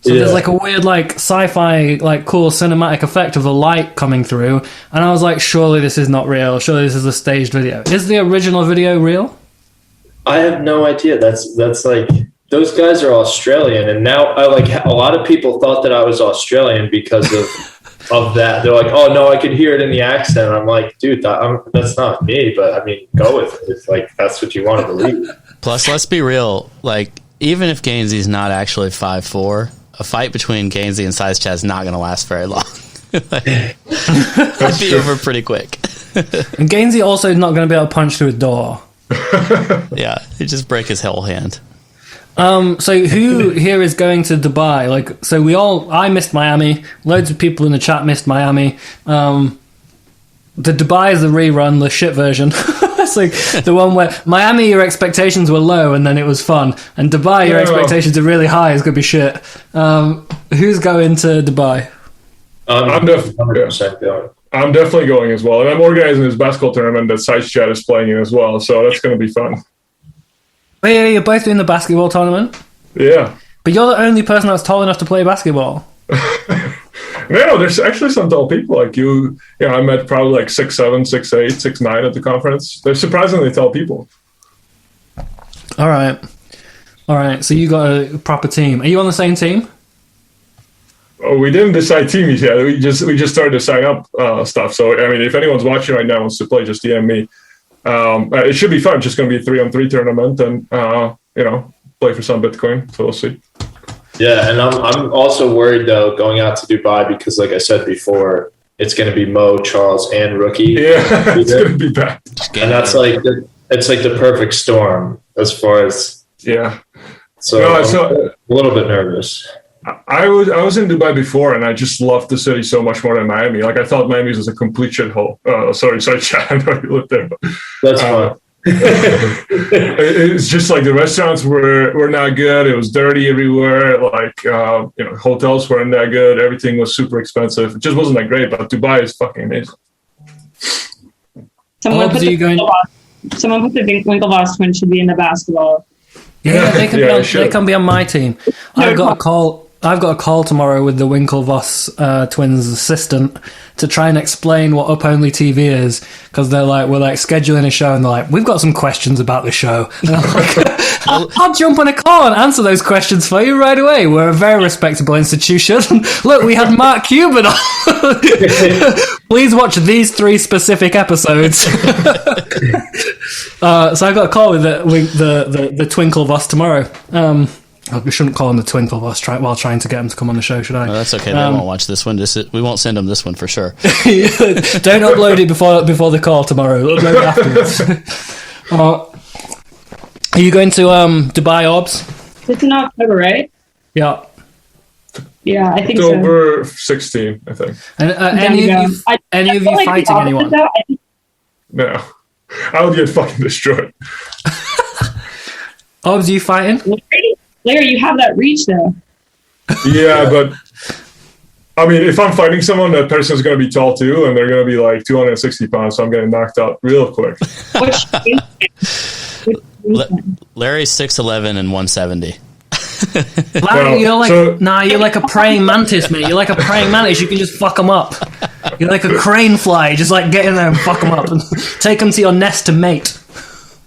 Speaker 4: So there's like a weird, like, sci-fi, like, cool cinematic effect of the light coming through, and I was like, surely this is not real, surely this is a staged video. Is the original video real?
Speaker 5: I have no idea. That's like, those guys are Australian, and now a lot of people thought that I was Australian because of that. They're like, oh no, I could hear it in the accent. I'm like, dude, that's not me, but I mean, go with it. It's like, that's what you want to believe.
Speaker 3: Plus, let's be real, like, even if Gainsey's not actually 5'4", a fight between Gainsey and SizeChad is not going to last very long. It'd be over pretty quick.
Speaker 4: And Gainsey also is not going to be able to punch through a door.
Speaker 3: Yeah, he'd just break his whole hand.
Speaker 4: So who here is going to Dubai? Like, so I missed Miami. Loads of people in the chat missed Miami. The Dubai is the rerun, the shit version. It's like the one where Miami, your expectations were low and then it was fun. And Dubai, your expectations are really high. It's going to be shit. Who's going to Dubai?
Speaker 5: I'm definitely going.
Speaker 7: I'm definitely going as well. And I'm organizing this basketball tournament that SizeChad is playing in as well. So that's going to be fun.
Speaker 4: Oh, yeah, you're both doing the basketball tournament?
Speaker 7: Yeah.
Speaker 4: But you're the only person that's tall enough to play basketball.
Speaker 7: No, there's actually some tall people like you. Yeah, I met probably like 6'7", 6'8", 6'9" at the conference. They're surprisingly tall people.
Speaker 4: All right. So you got a proper team. Are you on the same team?
Speaker 7: Oh, we didn't decide teams yet. We just started to sign up stuff. So I mean, if anyone's watching right now and wants to play, just DM me. It should be fun. It's just going to be a 3-on-3 tournament, and play for some Bitcoin. So we'll see.
Speaker 5: Yeah, and I'm also worried though going out to Dubai because, like I said before, it's going to be Mo, Charles, and Rookie.
Speaker 7: Yeah, it's going to be bad.
Speaker 5: And that's like it's like the perfect storm as far as So I'm a little bit nervous.
Speaker 7: I was in Dubai before, and I just loved the city so much more than Miami. Like I thought Miami was a complete shithole. Sorry, Chad, I know you lived there. But,
Speaker 5: that's fine.
Speaker 7: It's just like the restaurants were not good. It was dirty everywhere. Like hotels weren't that good. Everything was super expensive. It just wasn't that great. But Dubai is fucking amazing.
Speaker 6: Someone put the Winklevoss twins should be in the basketball.
Speaker 4: Yeah, they can be on my team. I've got a call tomorrow with the Winklevoss twins' assistant to try and explain what Up Only TV is, because we're scheduling a show and they're like, we've got some questions about the show. And I'm like, I'll jump on a call and answer those questions for you right away. We're a very respectable institution. Look, we had Mark Cuban on. Please watch these 3 specific episodes. So I've got a call with the Twinklevoss tomorrow. I shouldn't call him the Twinklevoss while trying to get him to come on the show, should I?
Speaker 3: No, that's okay. They won't watch this one. We won't send them this one for sure.
Speaker 4: Don't upload it before the call tomorrow. Upload it afterwards. Are you going to Dubai, Orbs?
Speaker 6: It's in October, right?
Speaker 4: Yeah.
Speaker 6: Yeah, I think
Speaker 7: October 16, I think.
Speaker 4: And any of you fighting anyone?
Speaker 7: No. I would get fucking destroyed.
Speaker 4: Orbs, are you fighting?
Speaker 6: Larry, you have that reach though.
Speaker 7: Yeah, but I mean, if I'm fighting someone, that person's going to be tall too, and they're going to be like 260 pounds, so I'm getting knocked out real quick.
Speaker 3: Larry's 6'11" and 170.
Speaker 4: Larry, you're like a praying mantis, mate. You're like a praying mantis. You can just fuck them up. You're like a crane fly. Just like get in there and fuck them up and take them to your nest to mate.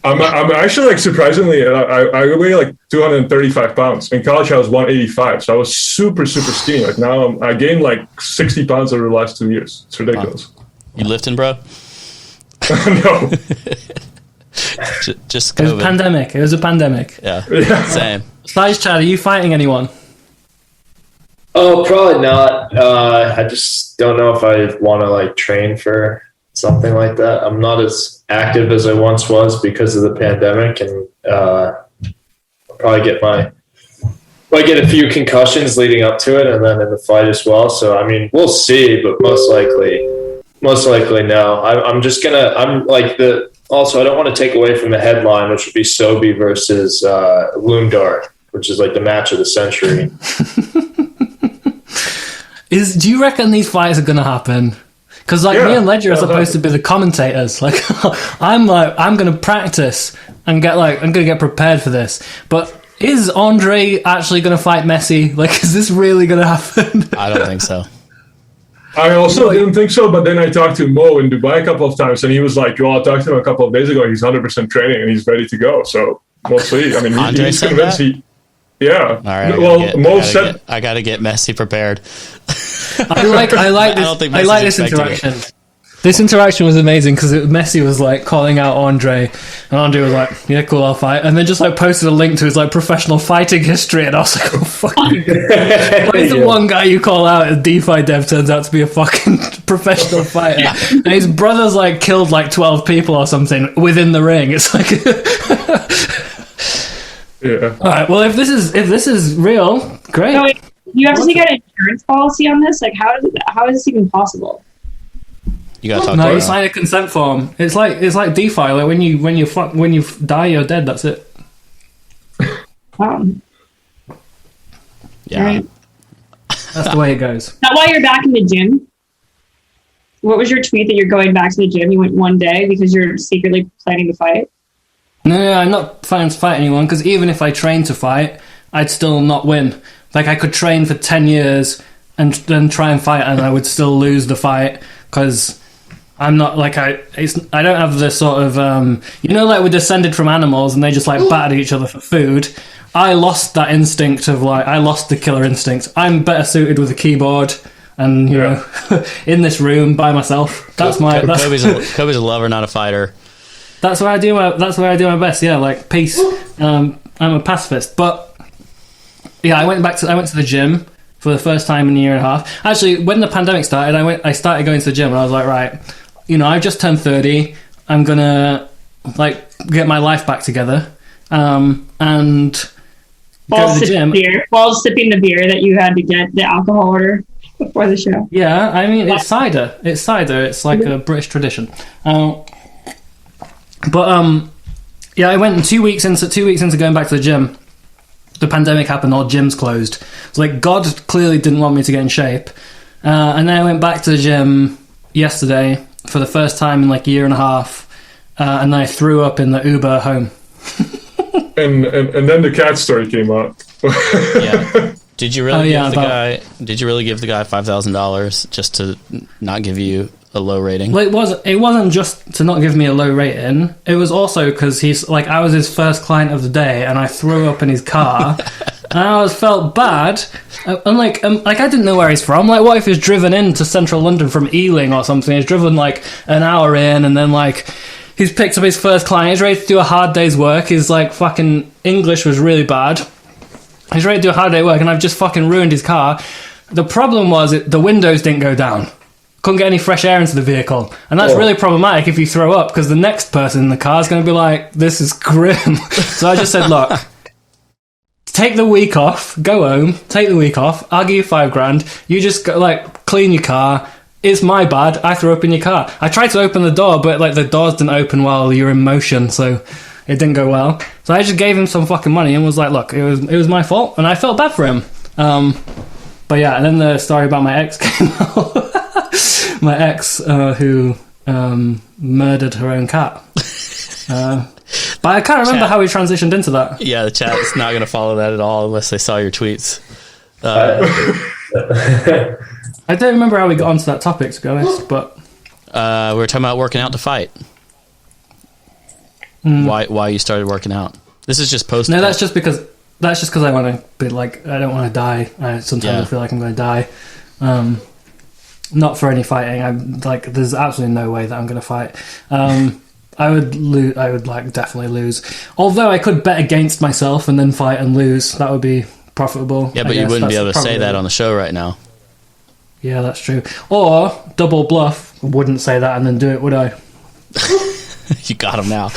Speaker 7: I'm actually like surprisingly, I weigh like 235 pounds. In college, I was 185, so I was super skinny. Like now, I gained like 60 pounds over the last 2 years. It's ridiculous.
Speaker 3: You lifting, bro?
Speaker 7: No.
Speaker 3: Just
Speaker 4: COVID. It was a pandemic.
Speaker 3: Yeah. Same.
Speaker 4: SizeChad, are you fighting anyone?
Speaker 5: Oh, probably not. I just don't know if I want to like train for something like that. I'm not as active as I once was because of the pandemic, and I'll probably get a few concussions leading up to it, and then in the fight as well. So I mean, we'll see, but most likely Most likely, no. I'm just gonna. I'm like the. Also, I don't want to take away from the headline, which would be Cobie versus Loomdart, which is like the match of the century.
Speaker 4: Do you reckon these fights are gonna happen? Because me and Ledger are supposed to be the commentators. Like, I'm gonna practice and I'm gonna get prepared for this. But is Andre actually gonna fight Messi? Like, is this really gonna happen?
Speaker 3: I don't think so.
Speaker 7: I also didn't think so, but then I talked to Mo in Dubai a couple of times, and he was like, well, I talked to him a couple of days ago, he's 100% training, and he's ready to go, so we'll see. I mean, he's convinced yeah.
Speaker 3: All right, I gotta get Messi prepared.
Speaker 4: I like this interaction. This interaction was amazing because Messi was like calling out Andre, and Andre was like, "Yeah, cool, I'll fight," and then just like posted a link to his like professional fighting history, and I was like, "Oh fuck!" Why is the one guy you call out a DeFi dev turns out to be a fucking professional fighter, and his brother's like killed like 12 people or something within the ring? It's like,
Speaker 7: yeah.
Speaker 4: All right, well, if this is real, great.
Speaker 6: No, you have to get an insurance policy on this. Like, how is this even possible?
Speaker 3: You gotta talk to
Speaker 4: you sign a consent form. It's like DeFi. Like when you die, you're dead. That's it.
Speaker 6: Wow.
Speaker 3: Yeah.
Speaker 6: Right.
Speaker 4: That's the way it goes.
Speaker 6: Is that why you're back in the gym? What was your tweet that you're going back to the gym? You went one day because you're secretly planning to fight?
Speaker 4: No, I'm not planning to fight anyone because even if I trained to fight, I'd still not win. Like I could train for 10 years and then try and fight, and I would still lose the fight because I'm not like I don't have this sort of like we're descended from animals and they just like battered each other for food. I lost that instinct of I lost the killer instinct. I'm better suited with a keyboard and you know in this room by myself. Cobie's
Speaker 3: a lover, not a fighter.
Speaker 4: That's where I do my best. Yeah, like peace. I'm a pacifist, but yeah, I went to the gym for the first time in a year and a half. Actually, when the pandemic started, I started going to the gym and I was like, right, I've just turned 30. I'm gonna get my life back together, and go to the gym.
Speaker 6: While sipping the beer that you had to get the alcohol order before the show.
Speaker 4: Yeah, I mean it's cider. It's like a British tradition. Yeah, I went 2 weeks into going back to the gym. The pandemic happened, all gyms closed. It's like God clearly didn't want me to get in shape. And then I went back to the gym yesterday for the first time in like a year and a half, and I threw up in the Uber home.
Speaker 7: and then the cat story came out.
Speaker 3: Yeah. Did you really give the guy $5,000 just to not give you a low rating?
Speaker 4: Well, it wasn't just to not give me a low rating. It was also because I was his first client of the day, and I threw up in his car, and I felt bad. And I didn't know where he's from. Like, what if he's driven into central London from Ealing or something? He's driven like an hour in, and then he's picked up his first client. He's ready to do a hard day's work. His fucking English was really bad. He's ready to do a hard day work, and I've just fucking ruined his car. The problem was the windows didn't go down. Couldn't get any fresh air into the vehicle. And that's really problematic if you throw up, because the next person in the car is going to be like, this is grim. So I just said, look, take the week off, go home, take the week off, I'll give you $5,000. You just go, clean your car. It's my bad. I threw up in your car. I tried to open the door, but the doors didn't open while you're in motion, so it didn't go well. So I just gave him some fucking money and was like, look, it was my fault, and I felt bad for him. But yeah, and then the story about my ex came out. My ex, who murdered her own cat. But I can't remember how we transitioned into that.
Speaker 3: Yeah, the chat's not going to follow that at all unless they saw your tweets.
Speaker 4: I don't remember how we got onto that topic, to be honest, but...
Speaker 3: we were talking about working out to fight. Why you started working out. This is just post.
Speaker 4: No, that's just because I want to be I don't want to die. Sometimes I feel like I'm going to die. Not for any fighting. I'm there's absolutely no way that I'm going to fight. I would lose. I would definitely lose. Although I could bet against myself and then fight and lose. That would be profitable.
Speaker 3: Yeah, but you wouldn't be able to say that on the show right now.
Speaker 4: Yeah, that's true. Or double bluff. Wouldn't say that and then do it, would I?
Speaker 3: You got him now.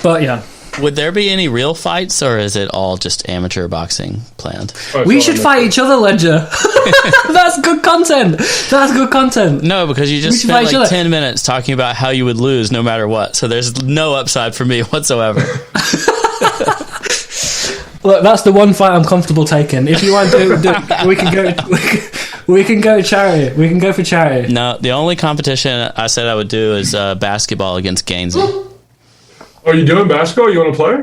Speaker 4: But yeah.
Speaker 3: Would there be any real fights, or is it all just amateur boxing planned?
Speaker 4: We should fight each other, Ledger. That's good content. That's good content.
Speaker 3: No, because you just spent like 10 minutes talking about how you would lose no matter what. So there's no upside for me whatsoever.
Speaker 4: Look, that's the one fight I'm comfortable taking. If you want to, we can go. We can go charity. We can go for charity.
Speaker 3: No, the only competition I said I would do is basketball against Gainsey.
Speaker 7: Are you doing basketball? You want to play?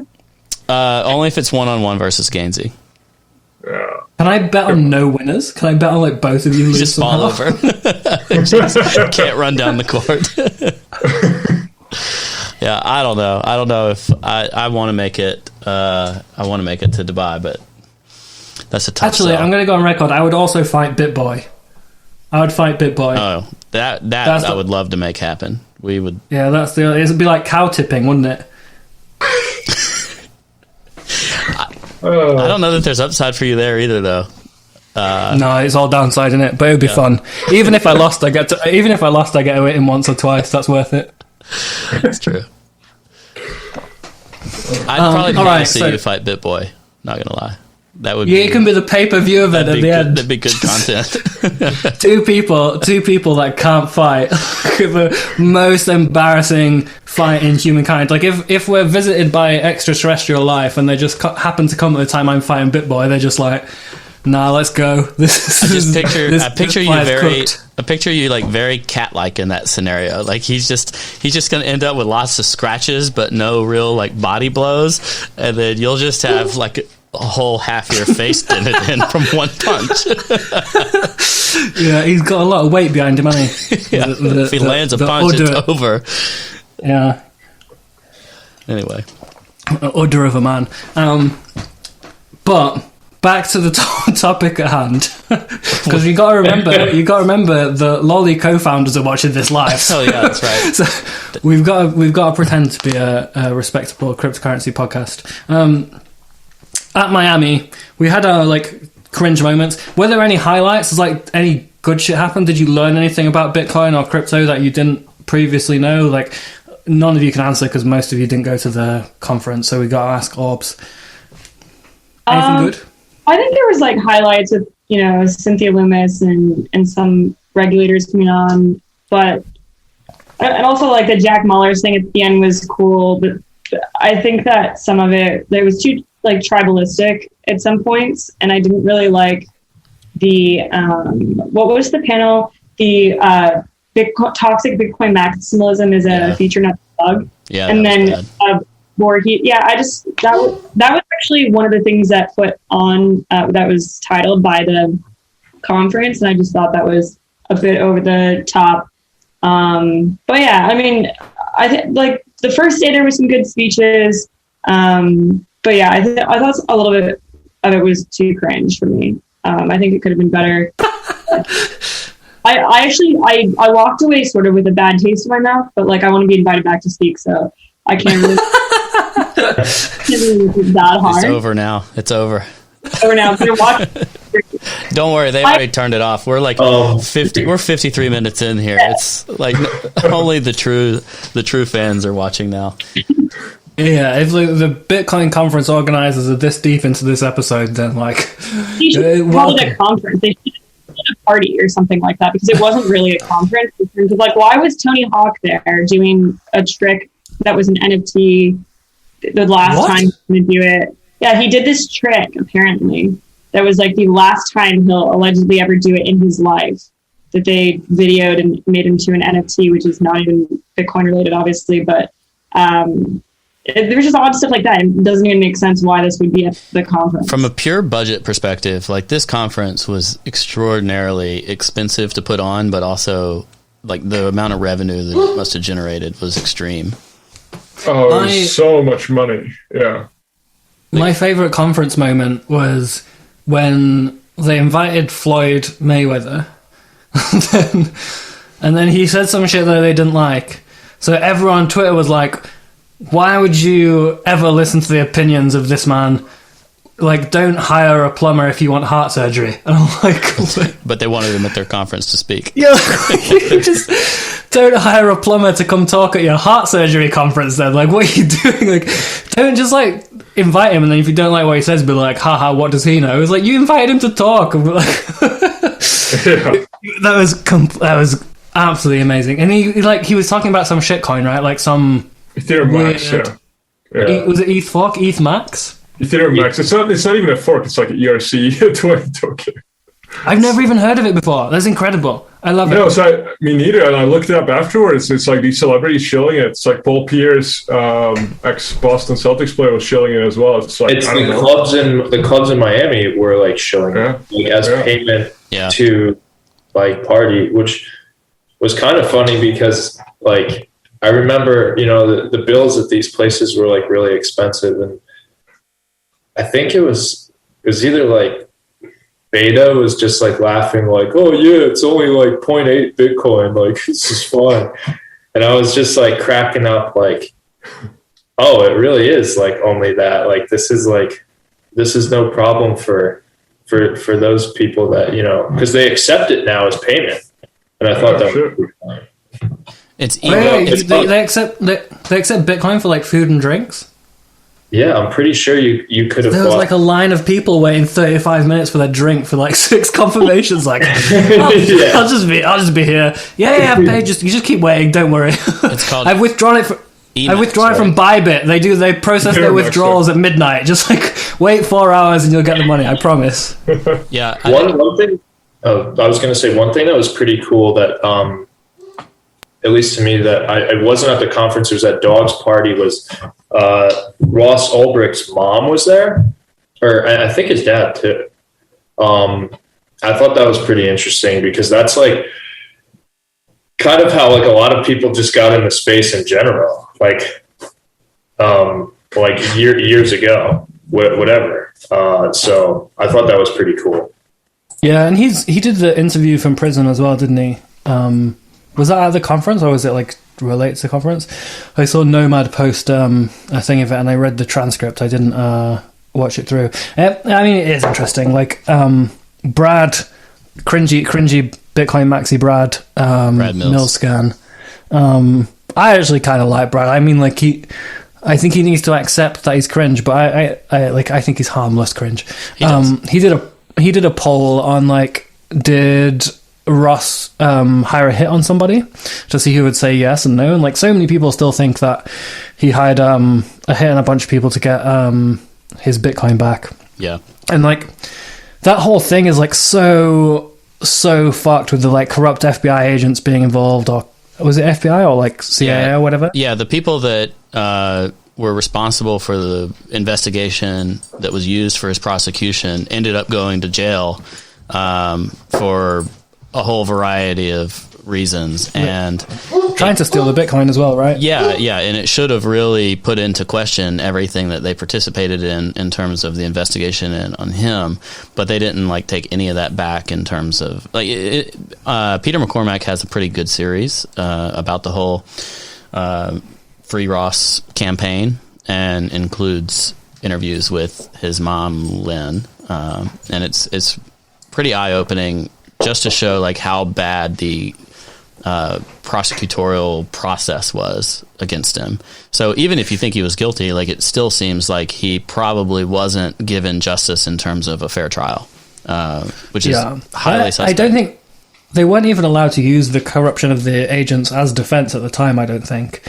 Speaker 3: Only if it's 1-on-1 versus Gainsey.
Speaker 7: Yeah.
Speaker 4: Can I bet on no winners? Can I bet on like both of you lose?
Speaker 3: Just fall over. Just can't run down the court. Yeah, I don't know. I don't know if I want to make it. I want to make it to Dubai, but that's a tough.
Speaker 4: Actually,
Speaker 3: sell.
Speaker 4: I'm going to go on record. I would also fight BitBoy. I would fight BitBoy.
Speaker 3: Oh, that I would love to make happen. We would.
Speaker 4: Yeah, that's the. It'd be like cow tipping, wouldn't it?
Speaker 3: I don't know that there's upside for you there either, though.
Speaker 4: No, it's all downside in it, but it would be fun. Even if I lost, I get to hit him once or twice. That's worth it.
Speaker 3: That's true. I'd probably pay to see you fight BitBoy. Not gonna lie, that would. Yeah,
Speaker 4: it can be the pay-per-view event at the end.
Speaker 3: That'd be good content.
Speaker 4: two people that can't fight. The most embarrassing fight in humankind. Like if we're visited by extraterrestrial life and they just happen to come at the time I'm fighting BitBoy, they're just like, nah, let's go.
Speaker 3: I picture you like very cat-like in that scenario. Like he's just going to end up with lots of scratches, but no real like body blows, and then you'll just have like a whole half your face dented in from one punch.
Speaker 4: Yeah, he's got a lot of weight behind him, hasn't he?
Speaker 3: Yeah, if he lands a punch, it's over.
Speaker 4: Yeah.
Speaker 3: Anyway,
Speaker 4: Udder of a man. But back to the topic at hand, because you got to remember the Lolli co-founders are watching this live.
Speaker 3: Oh yeah, that's right.
Speaker 4: So we've got to pretend to be a respectable cryptocurrency podcast. At Miami, we had our like cringe moments. Were there any highlights? Was like any good shit happened? Did you learn anything about Bitcoin or crypto that you didn't previously know? Like none of you can answer because most of you didn't go to the conference, so we got to ask Orbs. Anything good?
Speaker 6: I think there was like highlights of, Cynthia Loomis and some regulators coming on, but and also like the Jack Mullers thing at the end was cool, but I think that some of it, there was too like tribalistic at some points, and I didn't really like the what was the panel? The toxic Bitcoin maximalism is a feature, not a bug.
Speaker 3: Yeah,
Speaker 6: and then Borghi. Yeah, that was actually one of the things that put on that was titled by the conference, and I just thought that was a bit over the top. But yeah, I mean, I think like the first day there was some good speeches, but yeah, I thought a little bit of it was too cringe for me. I think it could have been better. I walked away sort of with a bad taste in my mouth, but like I want to be invited back to speak, so I can't really. That hard.
Speaker 3: It's over now. It's over.
Speaker 6: Over now.
Speaker 3: Don't worry, they already turned it off. We're like 50. We're 53 minutes in here. It's like only the true fans are watching now.
Speaker 4: Yeah, if the Bitcoin conference organizers are this deep into this episode, then like
Speaker 6: you should call it a conference. They should call it a party or something like that, because it wasn't really a conference. In terms of like, why was Tony Hawk there doing a trick that was an NFT? The last time to do it. Yeah, he did this trick, apparently. That was like the last time he'll allegedly ever do it in his life. That they videoed and made him to an NFT, which is not even Bitcoin related, obviously. But there's just odd stuff like that. It doesn't even make sense why this would be at the conference.
Speaker 3: From a pure budget perspective, like this conference was extraordinarily expensive to put on, but also like the amount of revenue that it must have generated was extreme.
Speaker 7: Oh, it was so much money. Yeah.
Speaker 4: My favorite conference moment was when they invited Floyd Mayweather and then he said some shit that they didn't like. So everyone on Twitter was like, why would you ever listen to the opinions of this man? like, don't hire a plumber if you want heart surgery. And I'm like,
Speaker 3: But they wanted him at their conference to speak.
Speaker 4: yeah, you just don't hire a plumber to come talk at your heart surgery conference then. Like, what are you doing? Like, don't just, like, invite him, and then if you don't like what he says, be like, haha, what does he know? It's like, you invited him to talk. And like, that was absolutely amazing. And he was talking about some shitcoin, right? Like some
Speaker 7: Ethereum Max, yeah.
Speaker 4: Was it ETH fork? ETH Max?
Speaker 7: Ethereum Max. It's not even a fork. It's like an ERC 20 token.
Speaker 4: I've never even heard of it before. That's incredible. I love it.
Speaker 7: No, so me neither. And I looked it up afterwards. It's like these celebrities shilling it. It's like Paul Pierce, ex-Boston Celtics player, was shilling it as well. It's like
Speaker 5: the clubs in Miami were like shilling it like, as payment to like party, which was kind of funny because like I remember, you know, the bills at these places were like really expensive, and I think it was either like Beta was just like laughing like, oh yeah, it's only like 0.8 Bitcoin, like this is fun. And I was just like cracking up like, oh, it really is like only that. Like this is no problem for those people that, you know, because they accept it now as payment. And I thought that was pretty fun.
Speaker 4: They accept Bitcoin for like food and drinks?
Speaker 5: Yeah, I'm pretty sure you could have.
Speaker 4: There was like a line of people waiting 35 minutes for their drink for like 6 confirmations. Like, I'll just be here. Yeah, pay. You just keep waiting. Don't worry.
Speaker 3: It's called.
Speaker 4: I've withdrawn it. From Bybit. They process their withdrawals at midnight. Just like wait 4 hours and you'll get the money. I promise.
Speaker 3: Yeah.
Speaker 5: One thing. Oh, I was going to say one thing that was pretty cool that, at least to me, that I wasn't at the conference. It was at Dog's party. Was Ross Ulbricht's mom was there, or I think his dad too. I thought that was pretty interesting because that's like kind of how like a lot of people just got into space in general, like years ago, whatever. So I thought that was pretty cool.
Speaker 4: Yeah, and he did the interview from prison as well, didn't he? Was that at the conference, or was it like related to the conference? I saw Nomad post a thing of it, and I read the transcript. I didn't watch it through. I mean, it is interesting. Like Brad, cringy Bitcoin maxi Brad Millscan. I actually kind of like Brad. I mean, like I think he needs to accept that he's cringe, but I think he's harmless cringe. He did a poll on like, did Ross hire a hit on somebody to see who would say yes and no, and like so many people still think that he hired a hit on a bunch of people to get his Bitcoin back.
Speaker 3: Yeah,
Speaker 4: and like that whole thing is like so fucked with the like corrupt FBI agents being involved, or was it FBI or like CIA or whatever? Yeah,
Speaker 3: the people that were responsible for the investigation that was used for his prosecution ended up going to jail for a whole variety of reasons, and
Speaker 4: trying to steal the Bitcoin as well, right?
Speaker 3: Yeah, and it should have really put into question everything that they participated in terms of the investigation on him, but they didn't like take any of that back in terms of like Peter McCormack has a pretty good series about the whole Free Ross campaign, and includes interviews with his mom Lynn, and it's pretty eye-opening just to show like how bad the prosecutorial process was against him. So even if you think he was guilty, like it still seems like he probably wasn't given justice in terms of a fair trial, which is highly suspect.
Speaker 4: I don't think they weren't even allowed to use the corruption of the agents as defense at the time, I don't think.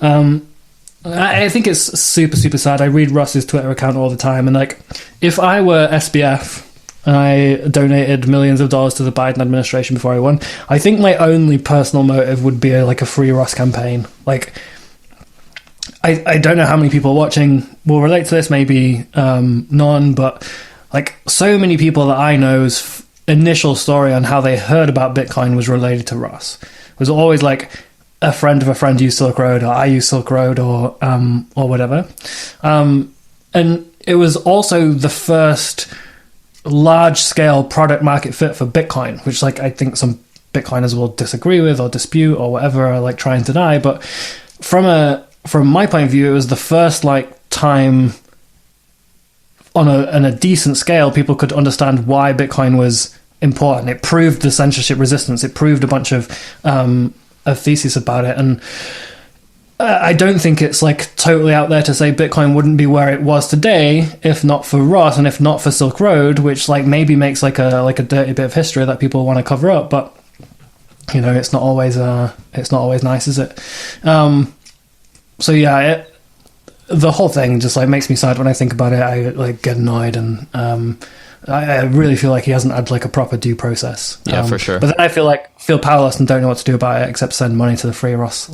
Speaker 4: I think it's super, super sad. I read Ross's Twitter account all the time, and like if I were SBF and I donated millions of dollars to the Biden administration before I won, I think my only personal motive would be like a Free Ross campaign. Like, I don't know how many people watching will relate to this, maybe none, but like so many people that I know's initial story on how they heard about Bitcoin was related to Ross. It was always like a friend of a friend used Silk Road, or I used Silk Road, or whatever. And it was also the first large-scale product market fit for Bitcoin, which like I think some Bitcoiners will disagree with or dispute or whatever, or like try and deny. But from my point of view, it was the first like time on a decent scale, people could understand why Bitcoin was important. It proved the censorship resistance. It proved a bunch of theses about it. And I don't think it's like totally out there to say Bitcoin wouldn't be where it was today if not for Ross and if not for Silk Road, which like maybe makes like a dirty bit of history that people want to cover up. But you know, it's not always nice, is it? So yeah, the whole thing just like makes me sad when I think about it. I like get annoyed, and I really feel like he hasn't had like a proper due process.
Speaker 3: Yeah, for sure.
Speaker 4: But then I feel powerless and don't know what to do about it except send money to the Free Ross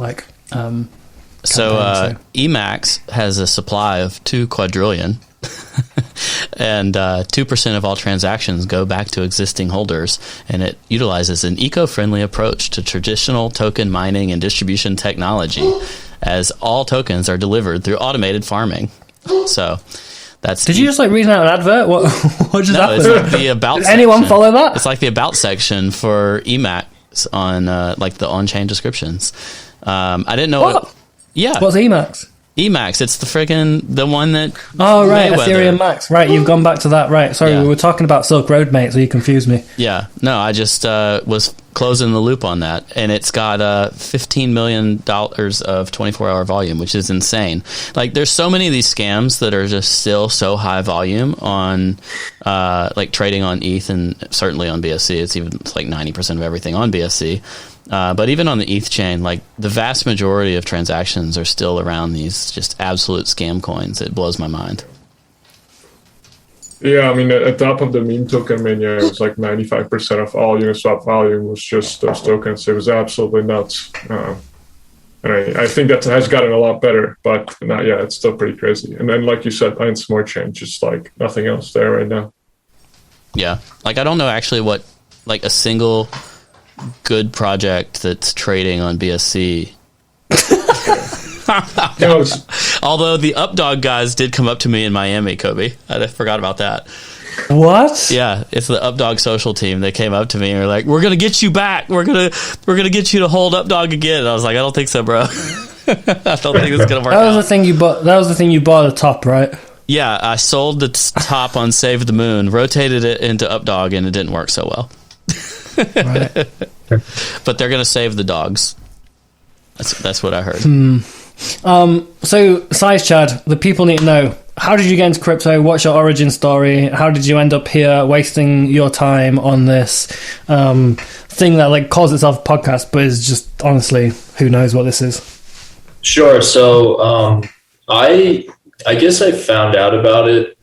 Speaker 3: So Emacs has a supply of 2 quadrillion, and 2% of all transactions go back to existing holders, and it utilizes an eco-friendly approach to traditional token mining and distribution technology, as all tokens are delivered through automated farming. So that's...
Speaker 4: Did you just like read out an advert? What just happened?
Speaker 3: It's like the about
Speaker 4: Did
Speaker 3: section.
Speaker 4: anyone follow that?
Speaker 3: It's like the about section for Emacs on like the on-chain descriptions. I didn't know
Speaker 4: What?
Speaker 3: Yeah.
Speaker 4: What's Emacs?
Speaker 3: Emacs, it's the one that...
Speaker 4: Oh, right,
Speaker 3: Mayweather.
Speaker 4: Ethereum Max. Right, you've gone back to that. Right, sorry,
Speaker 3: Yeah.
Speaker 4: we were talking about Silk Road, mate, so you confused me.
Speaker 3: Yeah. No, I just was closing the loop on that. And it's got $15 million of 24-hour volume, which is insane. Like, there's so many of these scams that are just still so high volume on, like, trading on ETH and certainly on BSC. It's like 90% of everything on BSC. But even on the ETH chain, like the vast majority of transactions are still around these just absolute scam coins. It blows my mind.
Speaker 7: Yeah, I mean, at top of the meme token mania, it was like 95% of all Uniswap volume was just those tokens. It was absolutely nuts. And I think that has gotten a lot better, but yeah, it's still pretty crazy. And then, like you said, Iron Smart Chain, just like nothing else there right now.
Speaker 3: Yeah. Like, I don't know actually what, like, a single good project that's trading on BSC. Although the Updog guys did come up to me in Miami, Cobie. I forgot about that.
Speaker 4: What?
Speaker 3: Yeah, it's the Updog social team. They came up to me and were like, "We're gonna get you back. We're gonna get you to hold Updog again." And I was like, "I don't think so, bro. I don't think it's gonna work."
Speaker 4: That was the thing you bought. That was the thing you bought at the top, right?
Speaker 3: Yeah, I sold the top on Save the Moon, rotated it into Updog, and it didn't work so well.
Speaker 4: Right.
Speaker 3: But they're gonna save the dogs. That's what I heard.
Speaker 4: So, SizeChad, the people need to know, how did you get into crypto? What's your origin story? How did you end up here wasting your time on this thing that like calls itself a podcast, but is just honestly, who knows what this is?
Speaker 5: Sure. So I guess I found out about it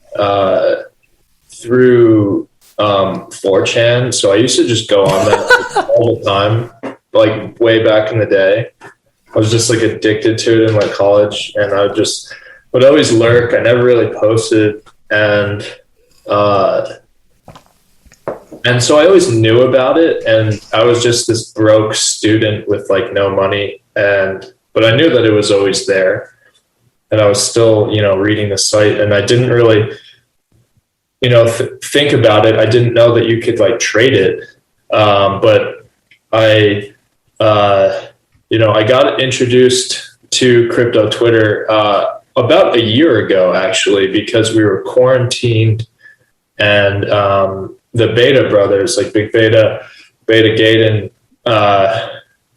Speaker 5: through 4chan. So I used to just go on that all the time, like way back in the day. I was just like addicted to it in like college, and I would always lurk. I never really posted, and so I always knew about it, and I was just this broke student with like no money, but I knew that it was always there, and I was still, reading the site, and I didn't really, think about it. I didn't know that you could like trade it, but I got introduced to crypto Twitter about a year ago, actually, because we were quarantined, and the Beta brothers, like Big Beta, Beta Gaten,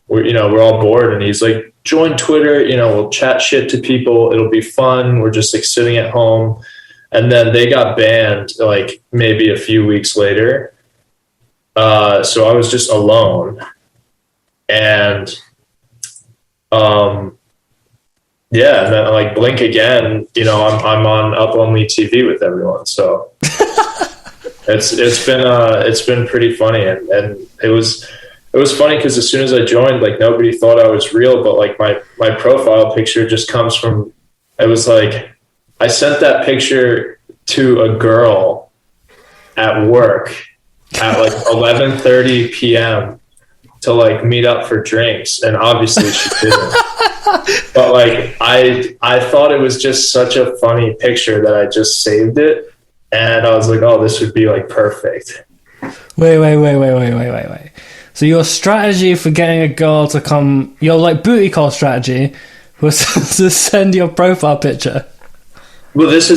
Speaker 5: we're all bored, and he's like, join Twitter, we'll chat shit to people, it'll be fun. We're just like sitting at home, and then they got banned like maybe a few weeks later. So I was just alone, and and then like blink again, I'm on Up Only TV with everyone. So it's been pretty funny, and it was funny because as soon as I joined, like nobody thought I was real, but like my profile picture just comes from, it was like I sent that picture to a girl at work at like 11:30 p.m. to like meet up for drinks, and obviously she didn't. But like I thought it was just such a funny picture that I just saved it, and I was like, oh, this would be like perfect.
Speaker 4: Wait. So your strategy for getting a girl to come, your like booty call strategy was to send your profile picture.
Speaker 5: Well, this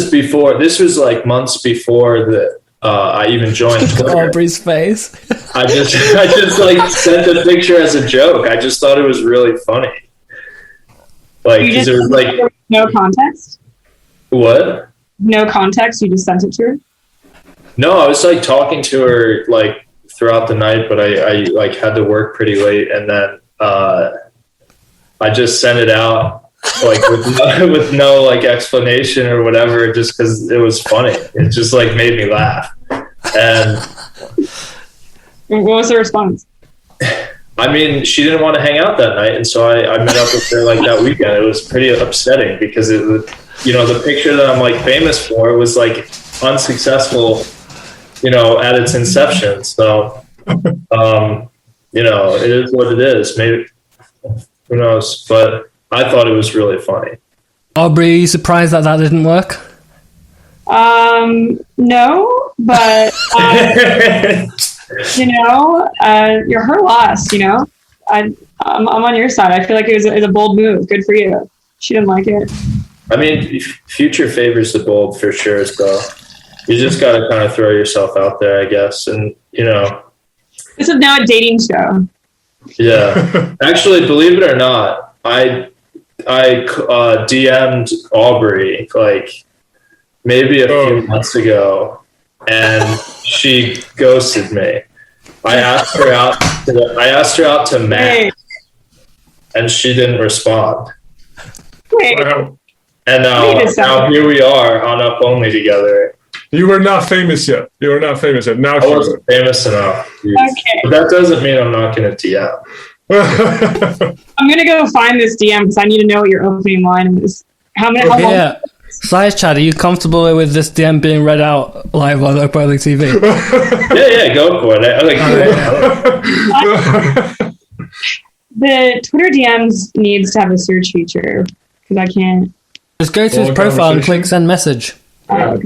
Speaker 5: was like months before that I even joined Twitter.
Speaker 4: Aubrey's face.
Speaker 5: I just like sent the picture as a joke. I just thought it was really funny. Like,
Speaker 6: You just
Speaker 5: there was like,
Speaker 6: no context?
Speaker 5: what?
Speaker 6: No context, you just sent it to her?
Speaker 5: No, I was like talking to her like throughout the night, but I like had to work pretty late, and then I just sent it out like with no like explanation or whatever, just because it was funny. It just like made me laugh. And
Speaker 6: What was the response?
Speaker 5: I mean, she didn't want to hang out that night, and so I met up with her like that weekend. It was pretty upsetting because it was, the picture that I'm like famous for was like unsuccessful, at its inception. So, it is what it is. Maybe, who knows? But I thought it was really funny.
Speaker 4: Aubrey, are you surprised that didn't work?
Speaker 6: No, but you're her loss. I'm on your side. I feel like it was a bold move. Good for you. She didn't like it.
Speaker 5: I mean, future favors the bold for sure. So you just got to kind of throw yourself out there, I guess. And
Speaker 6: This is now a dating show.
Speaker 5: Yeah, actually, believe it or not, I DM'd Aubrey like maybe a few months ago, and she ghosted me. I asked her out to match, and she didn't respond.
Speaker 6: Wait.
Speaker 7: Wow.
Speaker 5: And now here we are on Up Only together.
Speaker 7: You were not famous yet. Now
Speaker 5: I wasn't famous enough.
Speaker 6: Okay.
Speaker 5: But that doesn't mean I'm not going to DM.
Speaker 6: I'm going to go find this DM because I need to know what your opening line is. How long?
Speaker 4: Yeah. SizeChad, are you comfortable with this DM being read out live on Up Only TV?
Speaker 5: Yeah, go for it.
Speaker 6: The Twitter DMs needs to have a search feature because I can't.
Speaker 4: Just go to his profile and click send message.
Speaker 3: All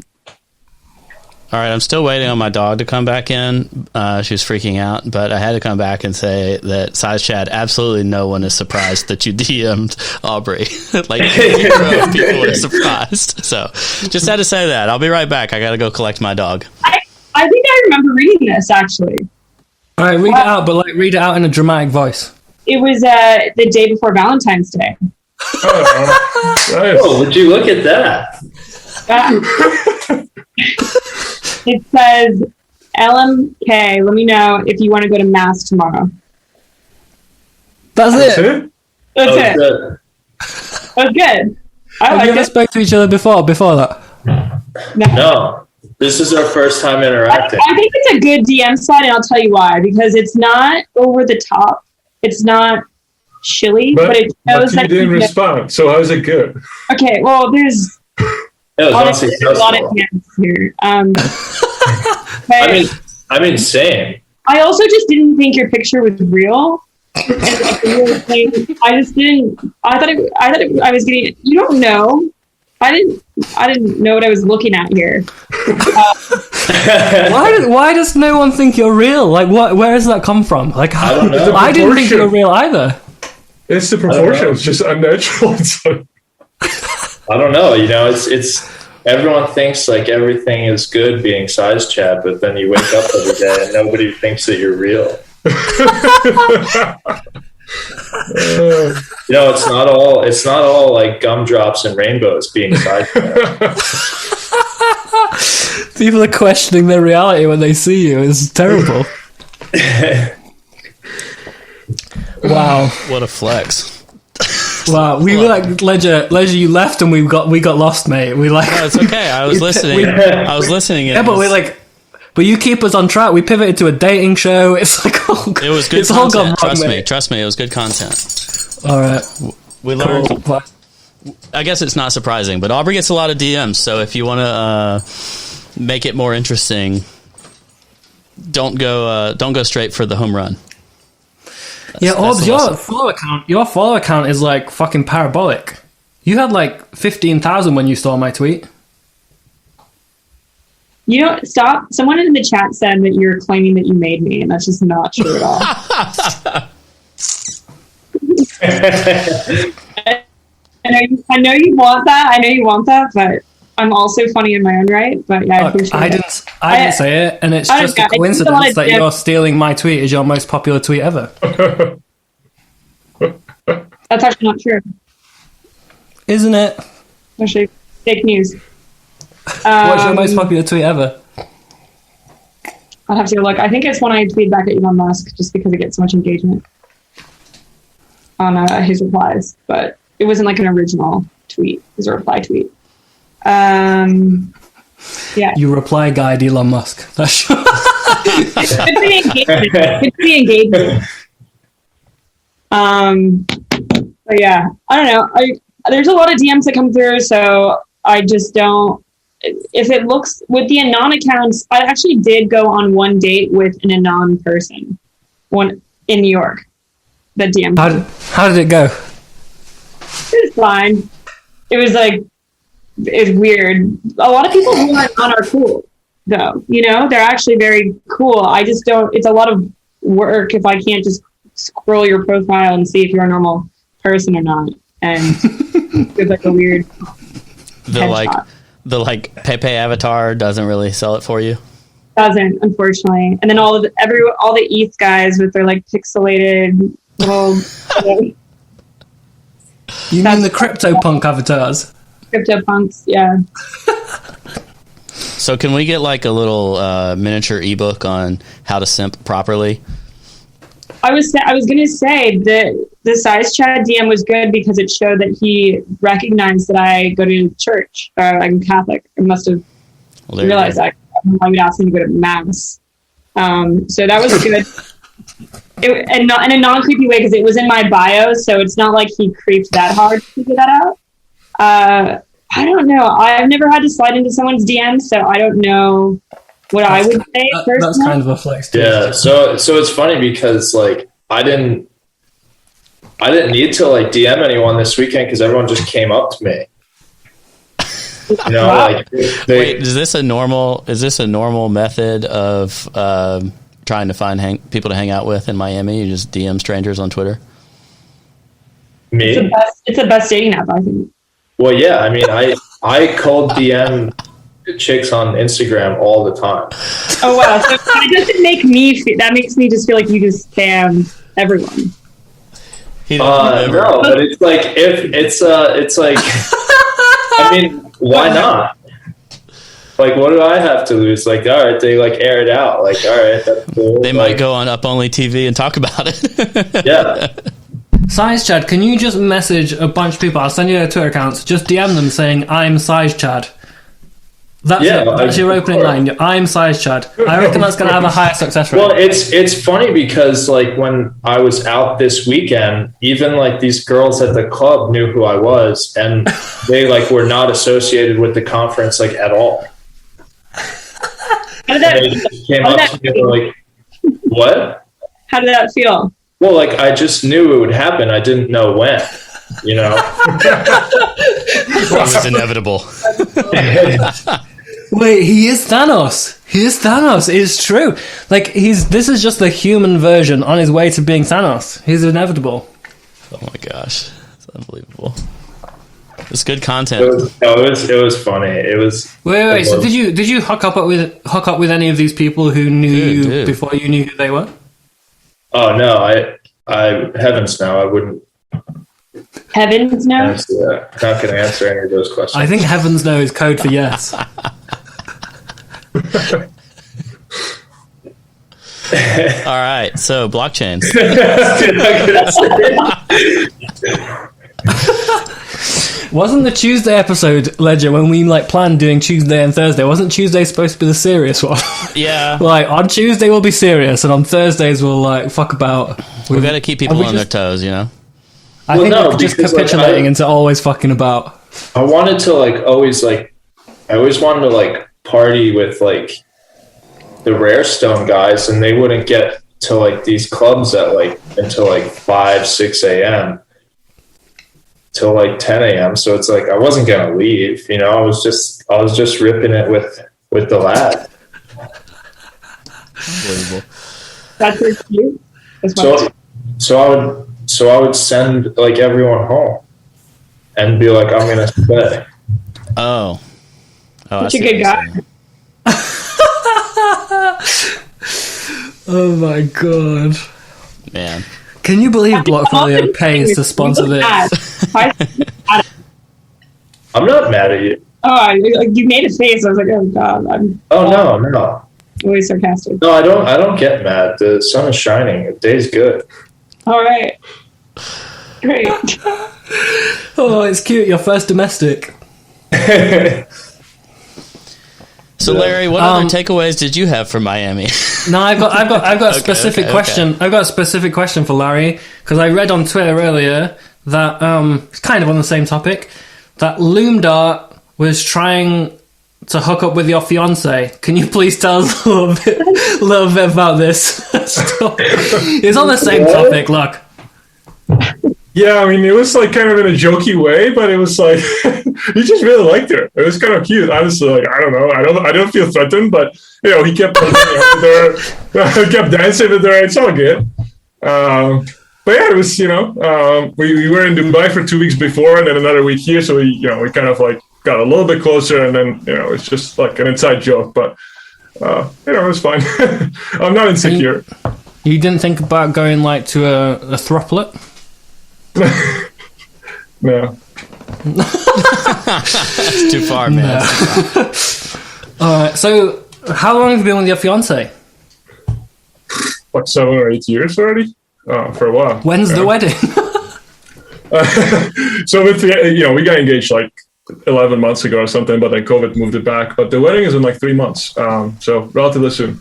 Speaker 3: right, I'm still waiting on my dog to come back in. She was freaking out, but I had to come back and say that SizeChad, absolutely no one is surprised that you DM'd Aubrey. Like, 0 people are surprised. So, just had to say that. I'll be right back. I got to go collect my dog.
Speaker 6: I think I remember reading this, actually.
Speaker 4: All right, read it out, but read it out in a dramatic voice.
Speaker 6: It was the day before Valentine's Day.
Speaker 7: Oh, nice.
Speaker 5: Oh, would you look at that?
Speaker 6: It says, LMK, let me know if you want to go to Mass tomorrow.
Speaker 4: That's it.
Speaker 6: That's
Speaker 5: Oh,
Speaker 6: it.
Speaker 5: good.
Speaker 6: That's good. I
Speaker 4: Have
Speaker 6: like
Speaker 4: you ever
Speaker 6: it.
Speaker 4: spoke to each other before that?
Speaker 5: No, this is our first time interacting.
Speaker 6: I think it's a good DM site, and I'll tell you why. Because it's not over the top. It's not chilly, but it shows
Speaker 7: you
Speaker 6: that
Speaker 7: didn't respond. So how is it good?
Speaker 6: Okay, well, there's
Speaker 5: It was
Speaker 6: honestly there's a lot of
Speaker 5: unsuccessful.
Speaker 6: DMs here. But
Speaker 5: I mean, same.
Speaker 6: I also just didn't think your picture was real. And like, the real thing, I just didn't. I thought I was getting. You don't know. I didn't know what I was looking at here.
Speaker 4: Why does no one think you're real? Like, where does that come from? Like,
Speaker 5: I don't know.
Speaker 4: I didn't think you were real either.
Speaker 7: It's the proportion. It's just unnatural.
Speaker 5: I don't know. It's everyone thinks like everything is good being SizeChad, but then you wake up every day and nobody thinks that you're real. It's not all like gumdrops and rainbows being SizeChad.
Speaker 4: People are questioning their reality when they see you. It's terrible. Wow.
Speaker 3: What a flex.
Speaker 4: Wow, we were like Ledger. You left and we got lost, mate. We like.
Speaker 3: No, it's okay. I was listening.
Speaker 4: Yeah, but we're like, but you keep us on track. We pivoted to a dating show. It's like,
Speaker 3: it was good
Speaker 4: it's all gone
Speaker 3: content.
Speaker 4: wrong,
Speaker 3: Trust me, it was good content.
Speaker 4: All right,
Speaker 3: We learned.
Speaker 4: cool.
Speaker 3: I guess it's not surprising, but Aubrey gets a lot of DMs. So if you want to make it more interesting, don't go straight for the home run.
Speaker 4: Orbs, your follow account is like fucking parabolic. You had like 15,000 when you saw my tweet.
Speaker 6: Stop. Someone in the chat said that you're claiming that you made me, and that's just not true at all. I know you want that. But I'm also funny in my own right, but yeah, I
Speaker 4: Look,
Speaker 6: appreciate
Speaker 4: I
Speaker 6: it.
Speaker 4: didn't say it, and it's
Speaker 6: I don't
Speaker 4: just a
Speaker 6: know, I think
Speaker 4: coincidence that
Speaker 6: DMs
Speaker 4: you're stealing my tweet as your most popular tweet ever.
Speaker 6: That's actually not true.
Speaker 4: Isn't it?
Speaker 6: Actually, fake news.
Speaker 4: What's your most popular tweet ever?
Speaker 6: I'll have to look. I think it's when I tweet back at Elon Musk just because it gets so much engagement on his replies. But it wasn't like an original tweet. It was a reply tweet. Yeah.
Speaker 4: You reply guide Elon Musk. That's
Speaker 6: It could be engagement. It could be engagement. But yeah, I don't know. There's a lot of DMs that come through, so I just don't. If it looks with the anon accounts, I actually did go on one date with an anon person, one in New York. That DM.
Speaker 4: How did it go?
Speaker 6: It was fine. It was weird. A lot of people who are anon are cool, though. You know, they're actually very cool. I just don't. It's a lot of work if I can't just scroll your profile and see if you're a normal person or not. And it's like a weird.
Speaker 3: The Pepe avatar doesn't really sell it for you.
Speaker 6: Doesn't, unfortunately. And then all the ETH guys with their like pixelated little.
Speaker 4: You mean the CryptoPunk avatars?
Speaker 6: CryptoPunks, yeah.
Speaker 3: So can we get like a little miniature ebook on how to simp properly?
Speaker 6: I was gonna say that the SizeChad DM was good because it showed that he recognized that I go to church. I'm Catholic. I must have realized that. I would ask him to go to mass. So that was good. In a non-creepy way because it was in my bio, so it's not like he creeped that hard to figure that out. I don't know. I've never had to slide into someone's DM, so I don't know what I would say.
Speaker 4: That's kind of a flex too.
Speaker 5: Yeah, so it's funny because like I didn't need to like DM anyone this weekend because everyone just came up to me. You know, like
Speaker 3: wait, is this a normal method of trying to find people to hang out with in Miami? You just DM strangers on Twitter?
Speaker 5: Me?
Speaker 6: It's the best dating app, I think.
Speaker 5: Well, yeah. I mean, I cold DM chicks on Instagram all the time.
Speaker 6: Oh wow! So that doesn't make me feel. That makes me just feel like you just spam everyone.
Speaker 5: No, but it's like it's like. I mean, why not? Like, what do I have to lose? Like, all right, they like air it out. Like, all right, that's cool.
Speaker 3: They might go on Up Only TV and talk about it.
Speaker 5: Yeah.
Speaker 4: SizeChad, can you just message a bunch of people? I'll send you their Twitter accounts. Just DM them saying, I'm SizeChad. That's your opening line. I'm SizeChad. I reckon that's going to have a higher success rate.
Speaker 5: Well, it's funny because like when I was out this weekend, even like these girls at the club knew who I was, and they like were not associated with the conference like at all.
Speaker 6: How did that?
Speaker 5: They just came up to me and were like, "What?"
Speaker 6: How did that feel?
Speaker 5: Well, like I just knew it would happen. I didn't know when. You know,
Speaker 3: It was inevitable.
Speaker 4: Wait, he is Thanos. It's true. Like this is just the human version on his way to being Thanos. He's inevitable.
Speaker 3: Oh my gosh, it's unbelievable. It's good content.
Speaker 5: it was funny. It was.
Speaker 4: Wait. So did you hook up with any of these people who knew you before you knew who they were?
Speaker 5: Oh no, I heavens no, I wouldn't.
Speaker 6: Heavens no.
Speaker 5: Not going to answer any of those questions.
Speaker 4: I think heavens no is code for yes.
Speaker 3: All right, so blockchains.
Speaker 4: Wasn't the Tuesday episode, Ledger, when we like planned doing Tuesday and Thursday? Wasn't Tuesday supposed to be the serious one?
Speaker 3: Yeah.
Speaker 4: Like on Tuesday we'll be serious, and on Thursdays we'll like fuck about.
Speaker 3: We've got to keep people on their toes, you know.
Speaker 4: I think we're just capitulating into always fucking about.
Speaker 5: I wanted to I always wanted to like party with like the Rare Stone guys, and they wouldn't get to like these clubs at like until like 5-6 a.m. till like 10 a.m. So it's like I wasn't gonna leave, you know. I was just ripping it with the lad.
Speaker 3: Unbelievable.
Speaker 6: That's your cute.
Speaker 5: So I would send like everyone home and be like, I'm gonna stay.
Speaker 3: Oh. I
Speaker 6: Such a
Speaker 3: see
Speaker 6: good
Speaker 3: what
Speaker 6: guy.
Speaker 3: you're saying.
Speaker 4: Oh my god.
Speaker 3: Man.
Speaker 4: Can you believe Blockfolio pays to sponsor this?
Speaker 5: I'm not mad at you.
Speaker 6: Oh, you made a face. I was like, oh god. I'm
Speaker 5: No.
Speaker 6: always sarcastic.
Speaker 5: No, I don't get mad. The sun is shining. The day's good.
Speaker 6: All right. Great.
Speaker 4: Oh, it's cute. Your first domestic.
Speaker 3: So Larry, what other takeaways did you have from Miami?
Speaker 4: No, I've got a specific question.
Speaker 3: okay.
Speaker 4: I've got a specific question for Larry because I read on Twitter earlier that it's kind of on the same topic that Loomdart was trying to hook up with your fiance. Can you please tell us a little bit about this? It's on the same topic. Look.
Speaker 7: Yeah, I mean, it was like kind of in a jokey way, but it was like he just really liked her. It was kind of cute. Honestly, like I don't know, I don't feel threatened, but you know, he kept with her, kept dancing with her. It's all good. But yeah, it was we were in Dubai for 2 weeks before, and then another week here, so we kind of like got a little bit closer, and then it's just like an inside joke, but it was fine. I'm not insecure.
Speaker 4: You didn't think about going like to a throuple?
Speaker 7: No.
Speaker 3: It's too far, man.
Speaker 4: Alright, so how long have you been with your fiance?
Speaker 7: Like 7 or 8 years already? For a while.
Speaker 4: When's the wedding?
Speaker 7: So with we got engaged like 11 months ago or something, but then COVID moved it back. But the wedding is in like 3 months, so relatively soon.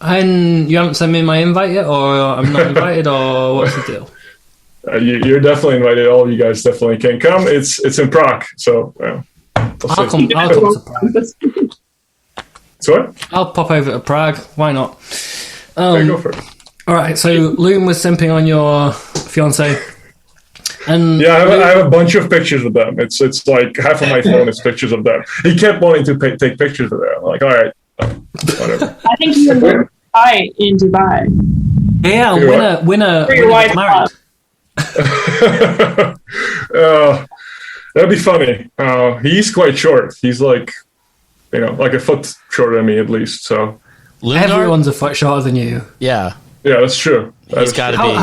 Speaker 4: And you haven't sent me my invite yet, or I'm not invited, or what's the deal?
Speaker 7: You're definitely invited. All of you guys definitely can come. It's in Prague, so
Speaker 4: I'll come to Prague.
Speaker 7: Sorry?
Speaker 4: I'll pop over to Prague. Why not?
Speaker 7: Go for it.
Speaker 4: All right. So Loom was simping on your fiance, and
Speaker 7: Yeah, I have a bunch of pictures of them. It's like half of my phone is pictures of them. He kept wanting to take pictures of them. I'm like, all right, whatever.
Speaker 6: I think you were in Dubai.
Speaker 4: yeah, winner.
Speaker 6: For your wife.
Speaker 7: That'd be funny. He's quite short. He's like, like a foot shorter than me at least. So
Speaker 3: Loomdart?
Speaker 4: Everyone's a foot shorter than you.
Speaker 3: Yeah.
Speaker 7: yeah, that's true.
Speaker 3: He's got to be.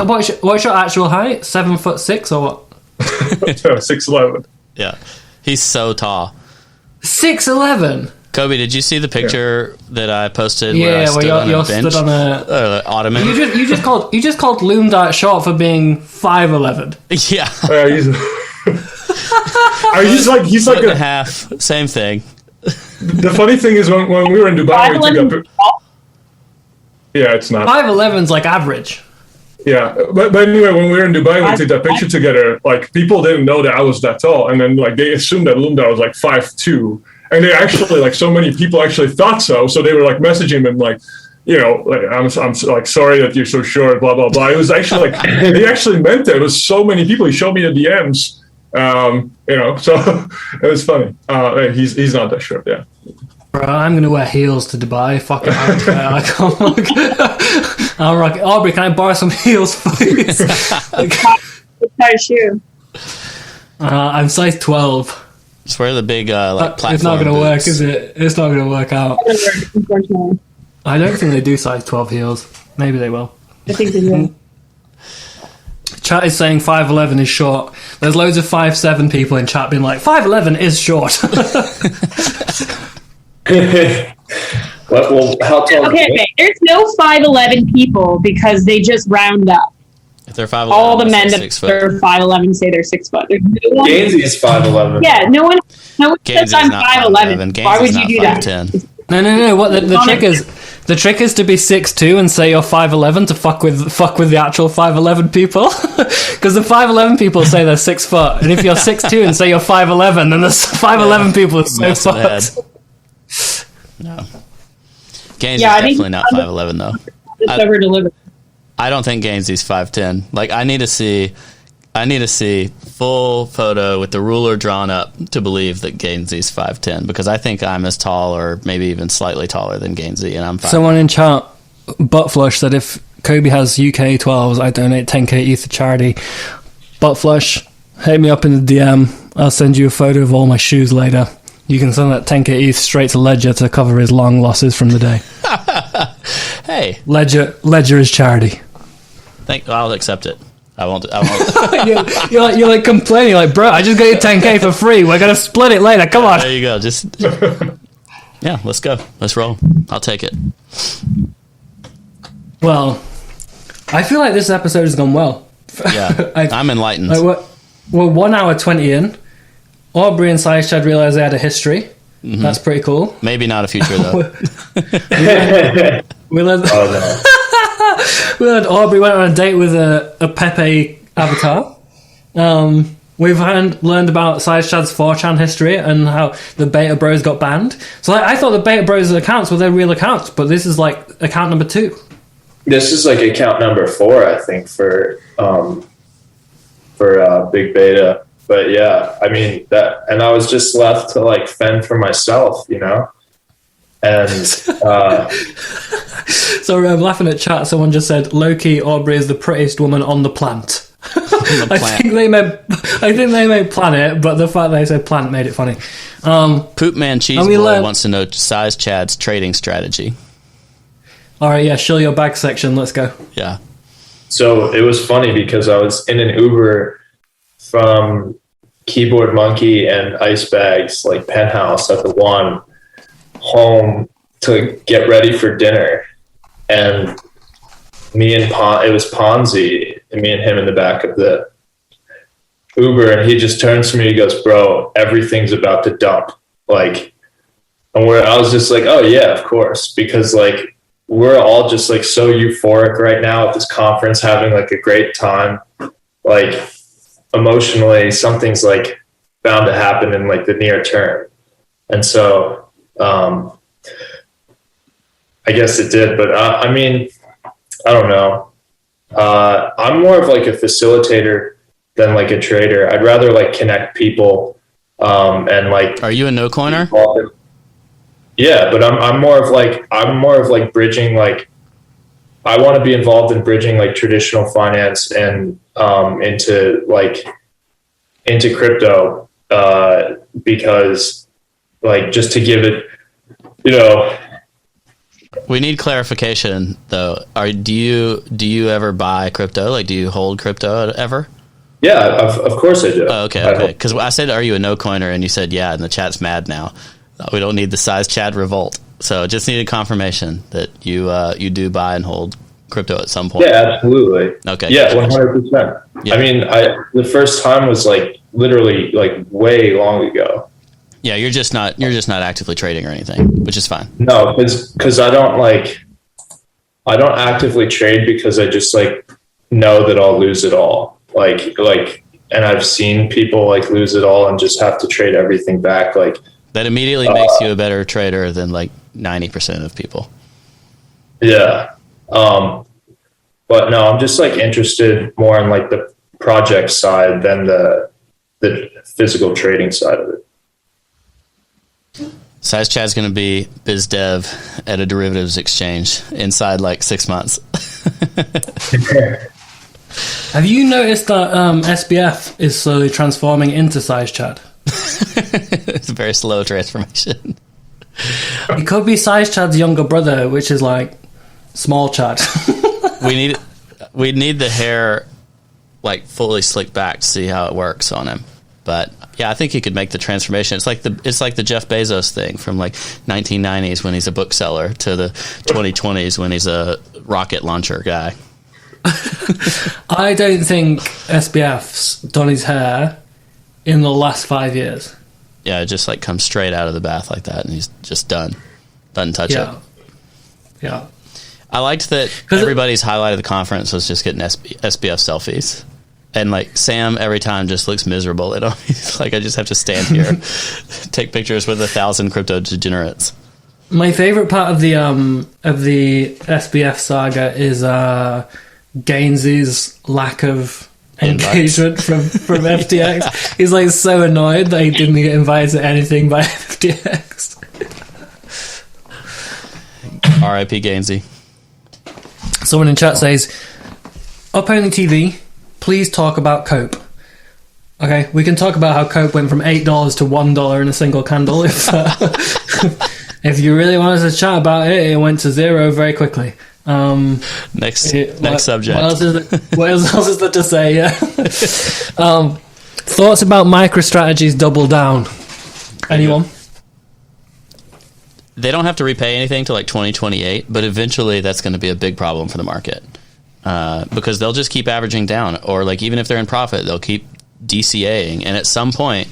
Speaker 4: What's your actual height? 7'6" or what?
Speaker 7: 6'11".
Speaker 3: Yeah. He's so tall.
Speaker 4: 6'11".
Speaker 3: Cobie, did you see the picture that I posted where I
Speaker 4: Yeah,
Speaker 3: stood
Speaker 4: where
Speaker 3: on
Speaker 4: you're
Speaker 3: a bench?
Speaker 4: stood on a.
Speaker 3: Ottoman.
Speaker 4: You just called Loomdart short for being 5'11".
Speaker 3: Yeah.
Speaker 7: He's like
Speaker 3: Foot and a half. Same thing.
Speaker 7: The funny thing is when we were in Dubai, we took a yeah, it's not.
Speaker 4: 5'11's like average.
Speaker 7: Yeah, but anyway, when we were in Dubai, we took that picture together. Like people didn't know that I was that tall, and then like they assumed that Loomdart was like 5'2", and they actually like so many people actually thought so. So they were like messaging him like, like I'm like sorry that you're so short, blah blah blah. It was actually like they actually meant it. It was so many people. He showed me the DMs. So it was funny. He's not that short. Yeah.
Speaker 4: Bro, I'm gonna wear heels to Dubai. Fuck it, I'll rock it. Aubrey, can I borrow some heels, please?
Speaker 6: Size shoe.
Speaker 4: I'm size 12.
Speaker 3: Just wear the big platform
Speaker 4: It's not gonna
Speaker 3: boots.
Speaker 4: work, is it? It's not gonna work out.
Speaker 6: Unfortunately,
Speaker 4: I don't think they do size 12 heels. Maybe they will.
Speaker 6: I think they do.
Speaker 4: Chat is saying 5'11 is short. There's loads of 5'7 people in chat being like, 5'11 is short.
Speaker 5: Well, how tall?
Speaker 6: Okay. There's no 5'11 people because they just round up.
Speaker 3: If they're 5'11",
Speaker 6: All the men
Speaker 3: they're
Speaker 6: that
Speaker 3: 6 foot.
Speaker 6: are 5'11 say they're 6 foot. There's no one-
Speaker 5: Gainsey is 5'11".
Speaker 6: Yeah, no one says
Speaker 3: Gainsey's
Speaker 6: I'm
Speaker 3: not
Speaker 6: 5'11. Why would you do that?
Speaker 3: 5'10".
Speaker 4: No. What the trick is? The trick is to be 6'2" and say you're 5'11" to fuck with the actual 5'11 people, because the 5'11 people say they're 6 foot, and if you're 6'2" and say you're 5'11", then the 5'11 people are so
Speaker 3: Mess with the head.
Speaker 4: fucked.
Speaker 3: No. Gainsey's
Speaker 6: Yeah, I think-
Speaker 3: definitely not 5'11", though.
Speaker 6: It's ever delivered.
Speaker 3: I don't think Gainsey's 5'10". Like, I need to see full photo with the ruler drawn up to believe that Gainsey's 5'10", because I think I'm as tall or maybe even slightly taller than Gainsey, and I'm 5'10".
Speaker 4: Someone in chat, Buttflush, said if Cobie has UK 12s, I donate 10k ETH to charity. Buttflush, hit me up in the DM. I'll send you a photo of all my shoes later. You can send that 10k ETH straight to Ledger to cover his long losses from the day.
Speaker 3: Hey,
Speaker 4: Ledger is charity.
Speaker 3: I'll accept it. I won't.
Speaker 4: you're like complaining, like, bro, I just got you 10k for free. We're gonna split it later. Come on.
Speaker 3: There you go. Just yeah, let's go. Let's roll. I'll take it.
Speaker 4: Well, I feel like this episode has gone well.
Speaker 3: Yeah, I'm enlightened.
Speaker 4: Like, we're 1 hour 20 in. Aubrey and SizeChad realized they had a history. Mm-hmm. That's pretty cool.
Speaker 3: Maybe not a future though.
Speaker 4: we learned Aubrey went on a date with a Pepe avatar. We've learned about SizeChad's 4chan history and how the Beta Bros got banned. So I thought the Beta Bros accounts were their real accounts, but this is like account number 2.
Speaker 5: This is like account number 4, I think, for Big Beta. But yeah, I mean that, and I was just left to like fend for myself, you know. And
Speaker 4: sorry, I'm laughing at chat. Someone just said, "Low-key, Aubrey is the prettiest woman on the plant." I think they meant planet, but the fact they said plant made it funny.
Speaker 3: Poop Man Cheese Boy wants to know SizeChad's trading strategy.
Speaker 4: All right, yeah, show your bag section. Let's go.
Speaker 3: Yeah.
Speaker 5: So it was funny because I was in an Uber from Keyboard Monkey and Ice Bags, like Penthouse at the one, home to get ready for dinner. And it was Ponzi, and me and him in the back of the Uber, and he just turns to me, he goes, "Bro, everything's about to dump." Like, and I was just like, "Oh yeah, of course," because like we're all just like so euphoric right now at this conference, having like a great time. Like emotionally, something's like bound to happen in like the near term. And so I guess it did, but I mean, I don't know. I'm more of like a facilitator than like a trader. I'd rather like connect people and like.
Speaker 3: Are you a no coiner?
Speaker 5: Yeah, but I'm more of like bridging, like I want to be involved in bridging like traditional finance and into crypto because like just to give it, you know.
Speaker 3: We need clarification though. Do you ever buy crypto? Like, do you hold crypto ever?
Speaker 5: Yeah, of course I do.
Speaker 3: Oh, okay. Because I said, "Are you a no coiner?" and you said, "Yeah," and the chat's mad now. We don't need the SizeChad revolt. So just needed confirmation that you do buy and hold crypto at some point.
Speaker 5: Yeah, absolutely.
Speaker 3: Okay.
Speaker 5: Yeah, 100%. Yeah. I mean, the first time was like literally like way long ago.
Speaker 3: Yeah, you're just not actively trading or anything, which is fine.
Speaker 5: No, because I don't actively trade because I just like know that I'll lose it all. Like, and I've seen people like lose it all and just have to trade everything back. Like
Speaker 3: that immediately makes you a better trader than like 90% of people.
Speaker 5: Yeah. But no, I'm just like interested more in like the project side than the physical trading side of it.
Speaker 3: SizeChad's going to be biz dev at a derivatives exchange inside like 6 months.
Speaker 4: Have you noticed that SBF is slowly transforming into SizeChad?
Speaker 3: It's a very slow transformation.
Speaker 4: It could be SizeChad's younger brother, which is like small Chad.
Speaker 3: we need the hair like fully slicked back to see how it works on him. But yeah, I think he could make the transformation. It's like the Jeff Bezos thing from like 1990s when he's a bookseller to the 2020s when he's a rocket launcher guy.
Speaker 4: I don't think SBF's done his hair in the last 5 years.
Speaker 3: Yeah, it just like comes straight out of the bath like that, and he's just done. Doesn't touch it.
Speaker 4: Yeah.
Speaker 3: I liked that everybody's highlight of the conference was just getting SBF selfies. And like Sam every time just looks miserable. He's like, I just have to stand here, take pictures with 1,000 crypto degenerates.
Speaker 4: My favorite part of the SBF saga is Gaines's lack of engagement from FTX. He's like so annoyed that he didn't get invited to anything by FTX.
Speaker 3: R.I.P. Gainesy.
Speaker 4: Someone in chat says, "Up Only TV, please talk about Cope." Okay, we can talk about how Coke went from $8 to $1 in a single candle. If you really wanted to chat about it, it went to zero very quickly.
Speaker 3: Next subject.
Speaker 4: What else is there to say? Yeah. Thoughts about MicroStrategy's double down? Anyone?
Speaker 3: They don't have to repay anything till like 2028, but eventually that's going to be a big problem for the market because they'll just keep averaging down, or like even if they're in profit, they'll keep DCAing, and at some point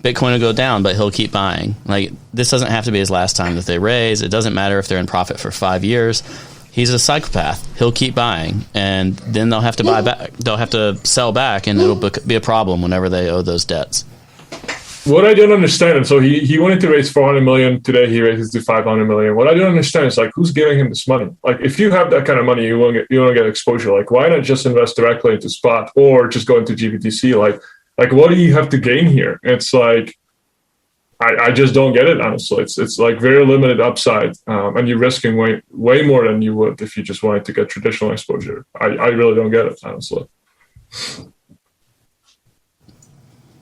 Speaker 3: Bitcoin will go down, but he'll keep buying. Like, this doesn't have to be his last time that they raise. It doesn't matter if they're in profit for 5 years. He's a psychopath. He'll keep buying, and then they'll have to buy back. They'll have to sell back, and it'll be a problem whenever they owe those debts.
Speaker 7: What I don't understand, and so he wanted to raise 400 million. Today he raises to 500 million. What I don't understand is, like, who's giving him this money? Like, if you have that kind of money, you want to get exposure. Like, why not just invest directly into spot or just go into GBTC? Like, what do you have to gain here? It's like, I just don't get it, honestly. It's like very limited upside, and you're risking way more than you would if you just wanted to get traditional exposure. I really don't get it, honestly.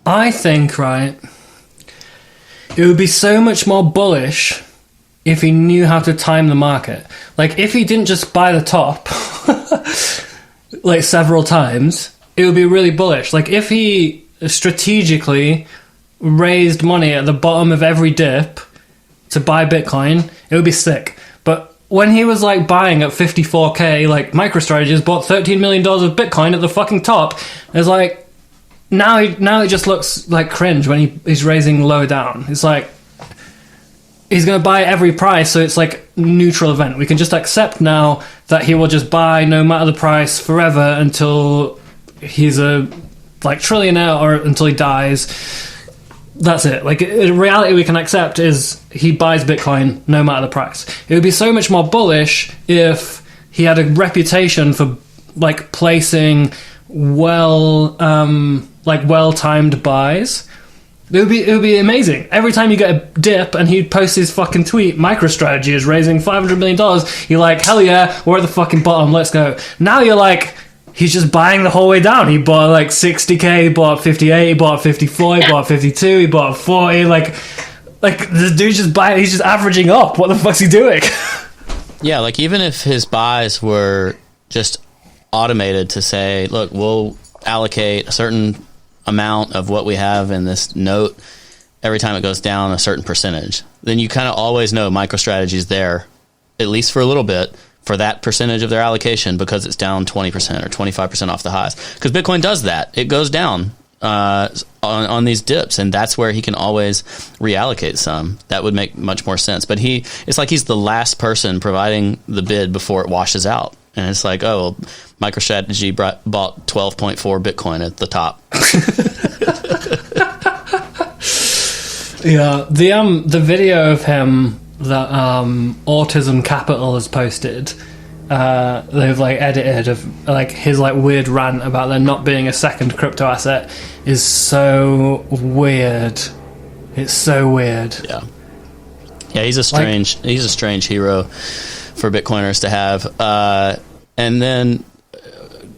Speaker 4: I think, right, it would be so much more bullish if he knew how to time the market. Like, if he didn't just buy the top like several times, it would be really bullish. Like, if he strategically raised money at the bottom of every dip to buy Bitcoin, it would be sick. But when he was like buying at 54k, like MicroStrategy has bought $13 million of Bitcoin at the fucking top, it's like now it just looks like cringe when he's raising low down. It's like he's going to buy every price, so it's like neutral event. We can just accept now that he will just buy no matter the price forever until he's a like trillionaire or until he dies. That's it. Like, in reality, we can accept is he buys Bitcoin no matter the price. It would be so much more bullish if he had a reputation for like placing well-timed buys. It would be amazing. Every time you get a dip and he'd post his fucking tweet, MicroStrategy is raising $500 million, you're like, hell yeah, we're at the fucking bottom, let's go. Now you're like, he's just buying the whole way down. He bought like 60k, he bought 58, he bought 54, he bought 52, he bought 40. Like this dude's just buying, he's just averaging up. What the fuck's he doing?
Speaker 3: Yeah, like even if his buys were just automated to say, look, we'll allocate a certain amount of what we have in this note every time it goes down a certain percentage, then you kind of always know MicroStrategy's there, at least for a little bit, for that percentage of their allocation because it's down 20% or 25% off the highs. Because Bitcoin does that. It goes down on these dips, and that's where he can always reallocate some. That would make much more sense. But it's like he's the last person providing the bid before it washes out. And it's like, oh, well, MicroStrategy bought 12.4 Bitcoin at the top.
Speaker 4: Yeah, the video of him that Autism Capital has posted, they've like edited of like his like weird rant about there not being a second crypto asset is so weird. It's so weird.
Speaker 3: Yeah, he's a strange hero for Bitcoiners to have. And then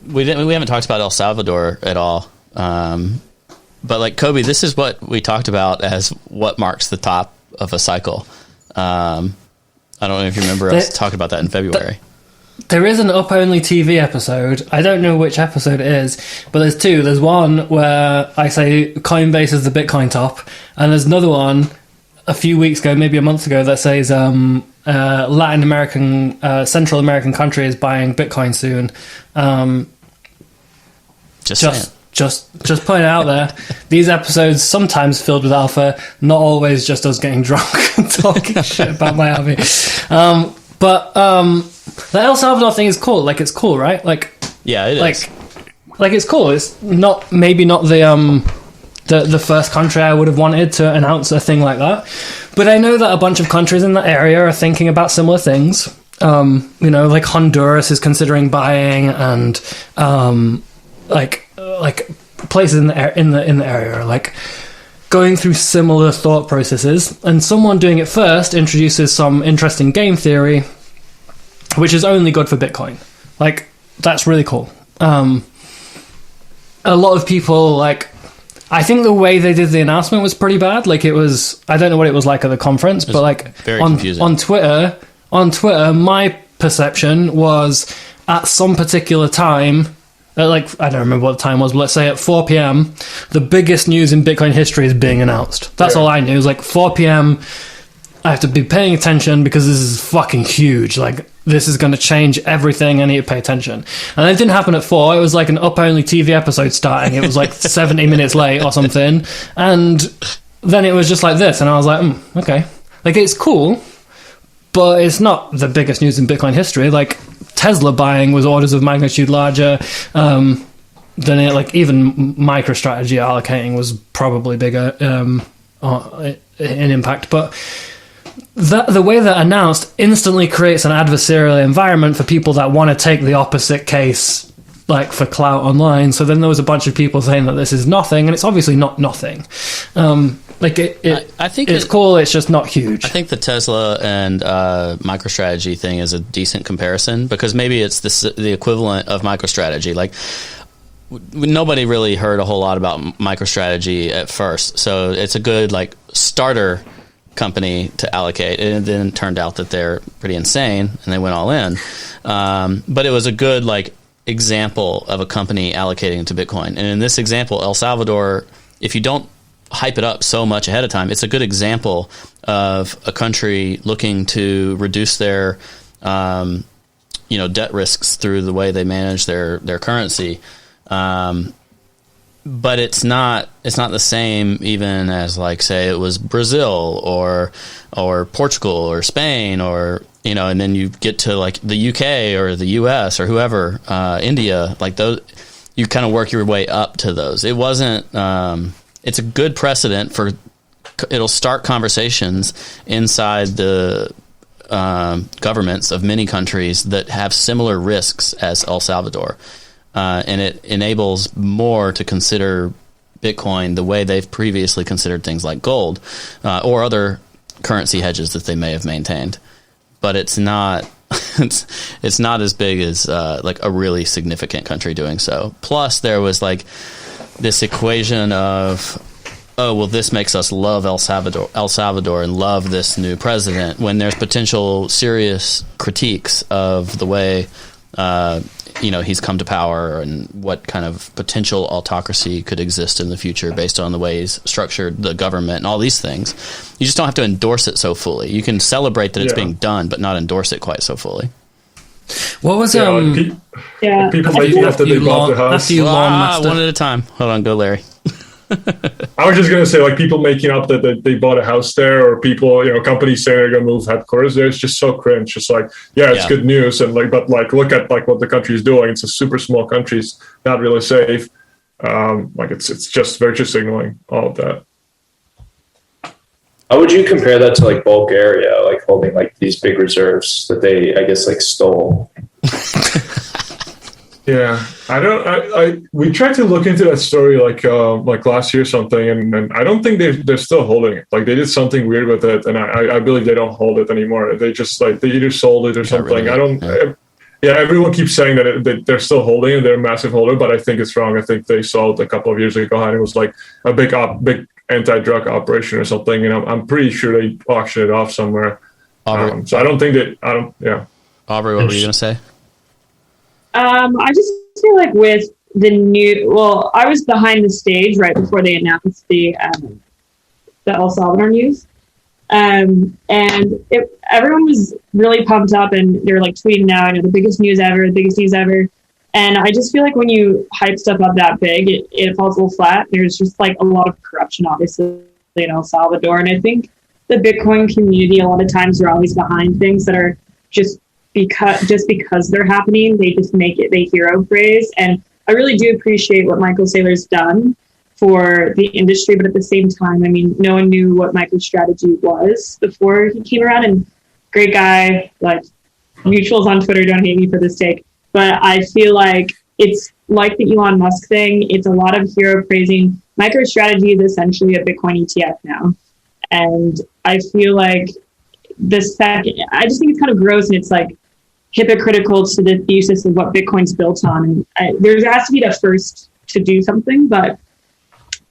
Speaker 3: we haven't talked about El Salvador at all. But like Cobie, this is what we talked about as what marks the top of a cycle. I don't know if you remember us talking about that in February.
Speaker 4: There is an Up Only TV episode. I don't know which episode it is, but there's two. There's one where I say Coinbase is the Bitcoin top, and there's another one a few weeks ago, maybe a month ago, that says Latin American, Central American country is buying Bitcoin soon. Just putting it out there. These episodes sometimes filled with alpha, not always just us getting drunk and talking shit about Miami. But the El Salvador thing is cool. Like, it's cool, right? Like,
Speaker 3: yeah, it is.
Speaker 4: Like it's cool. It's not the first country I would have wanted to announce a thing like that, but I know that a bunch of countries in that area are thinking about similar things. Like Honduras is considering buying, and like places in the area are like going through similar thought processes, and someone doing it first introduces some interesting game theory, which is only good for Bitcoin. Like, that's really cool. A lot of people like I think the way they did the announcement was pretty bad. Like it was, I don't know what it was like at the conference, but like
Speaker 3: very confusing.
Speaker 4: on Twitter, my perception was at some particular time, like I don't remember what the time was, but let's say at 4 p.m., the biggest news in Bitcoin history is being announced. That's all I knew. It was like 4 p.m. I have to be paying attention because this is fucking huge. Like, this is going to change everything. I need to pay attention. And it didn't happen at 4. It was like an up-only TV episode starting. It was like 70 minutes late or something. And then it was just like this. And I was like, okay. Like, it's cool, but it's not the biggest news in Bitcoin history. Like, Tesla buying was orders of magnitude larger than it. Like, even MicroStrategy allocating was probably bigger in impact. But the way that announced instantly creates an adversarial environment for people that want to take the opposite case, like for clout online. So then there was a bunch of people saying that this is nothing, and it's obviously not nothing. I think it's cool. It's just not huge.
Speaker 3: I think the Tesla and MicroStrategy thing is a decent comparison because maybe it's the equivalent of MicroStrategy. Like, nobody really heard a whole lot about MicroStrategy at first, so it's a good like starter company to allocate, and then it turned out that they're pretty insane and they went all in, but it was a good like example of a company allocating to Bitcoin. And in this example, El Salvador, if you don't hype it up so much ahead of time, it's a good example of a country looking to reduce their debt risks through the way they manage their currency. But it's not the same even as like say it was Brazil or Portugal or Spain or and then you get to like the UK or the US or whoever, India, like those, you kind of work your way up to those. It wasn't it's a good precedent for it'll start conversations inside the governments of many countries that have similar risks as El Salvador. And it enables more to consider Bitcoin the way they've previously considered things like gold or other currency hedges that they may have maintained. But it's not it's not as big as like a really significant country doing so. Plus, there was like this equation of, oh, well, this makes us love El Salvador and love this new president, when there's potential serious critiques of the way he's come to power and what kind of potential autocracy could exist in the future based on the way he's structured the government and all these things. You just don't have to endorse it so fully. You can celebrate that it's being done, but not endorse it quite so fully.
Speaker 4: What was
Speaker 7: people making after they bought the house?
Speaker 3: One at a time. Hold on, go Larry.
Speaker 7: I was just going to say, like, people making up that they bought a house there, or people, companies saying they're going to move headquarters there. It's just so cringe. It's like, it's good news. And but look at like what the country is doing. It's a super small country. It's not really safe. It's just virtue signaling, all of that.
Speaker 5: How would you compare that to like Bulgaria, like holding like these big reserves that they, I guess, like stole?
Speaker 7: Yeah, we tried to look into that story like last year or something, and I don't think they're still holding it. Like, they did something weird with it, and I believe they don't hold it anymore. They just they either sold it or something. Really, everyone keeps saying that they're still holding it. They're a massive holder, but I think it's wrong. I think they sold a couple of years ago, and it was like a big anti-drug operation or something. And I'm pretty sure they auctioned it off somewhere. So I don't think that.
Speaker 3: Aubrey, what were you going to say?
Speaker 6: I just feel like with the I was behind the stage right before they announced the El Salvador news. And everyone was really pumped up, and they were like tweeting out, the biggest news ever. And I just feel like when you hype stuff up that big, it falls a little flat. There's just like a lot of corruption, obviously, in El Salvador. And I think the Bitcoin community, a lot of times, are always behind things that are just because they're happening, they just make it the hero phrase. And I really do appreciate what Michael Saylor's done for the industry, but at the same time, I mean, no one knew what MicroStrategy was before he came around. And great guy, like, mutuals on Twitter, don't hate me for this take, but I feel like it's like the Elon Musk thing. It's a lot of hero praising. MicroStrategy is essentially a Bitcoin ETF now, and I feel like I just think it's kind of gross, and it's like hypocritical to the thesis of what Bitcoin's built on. And there has to be the first to do something, but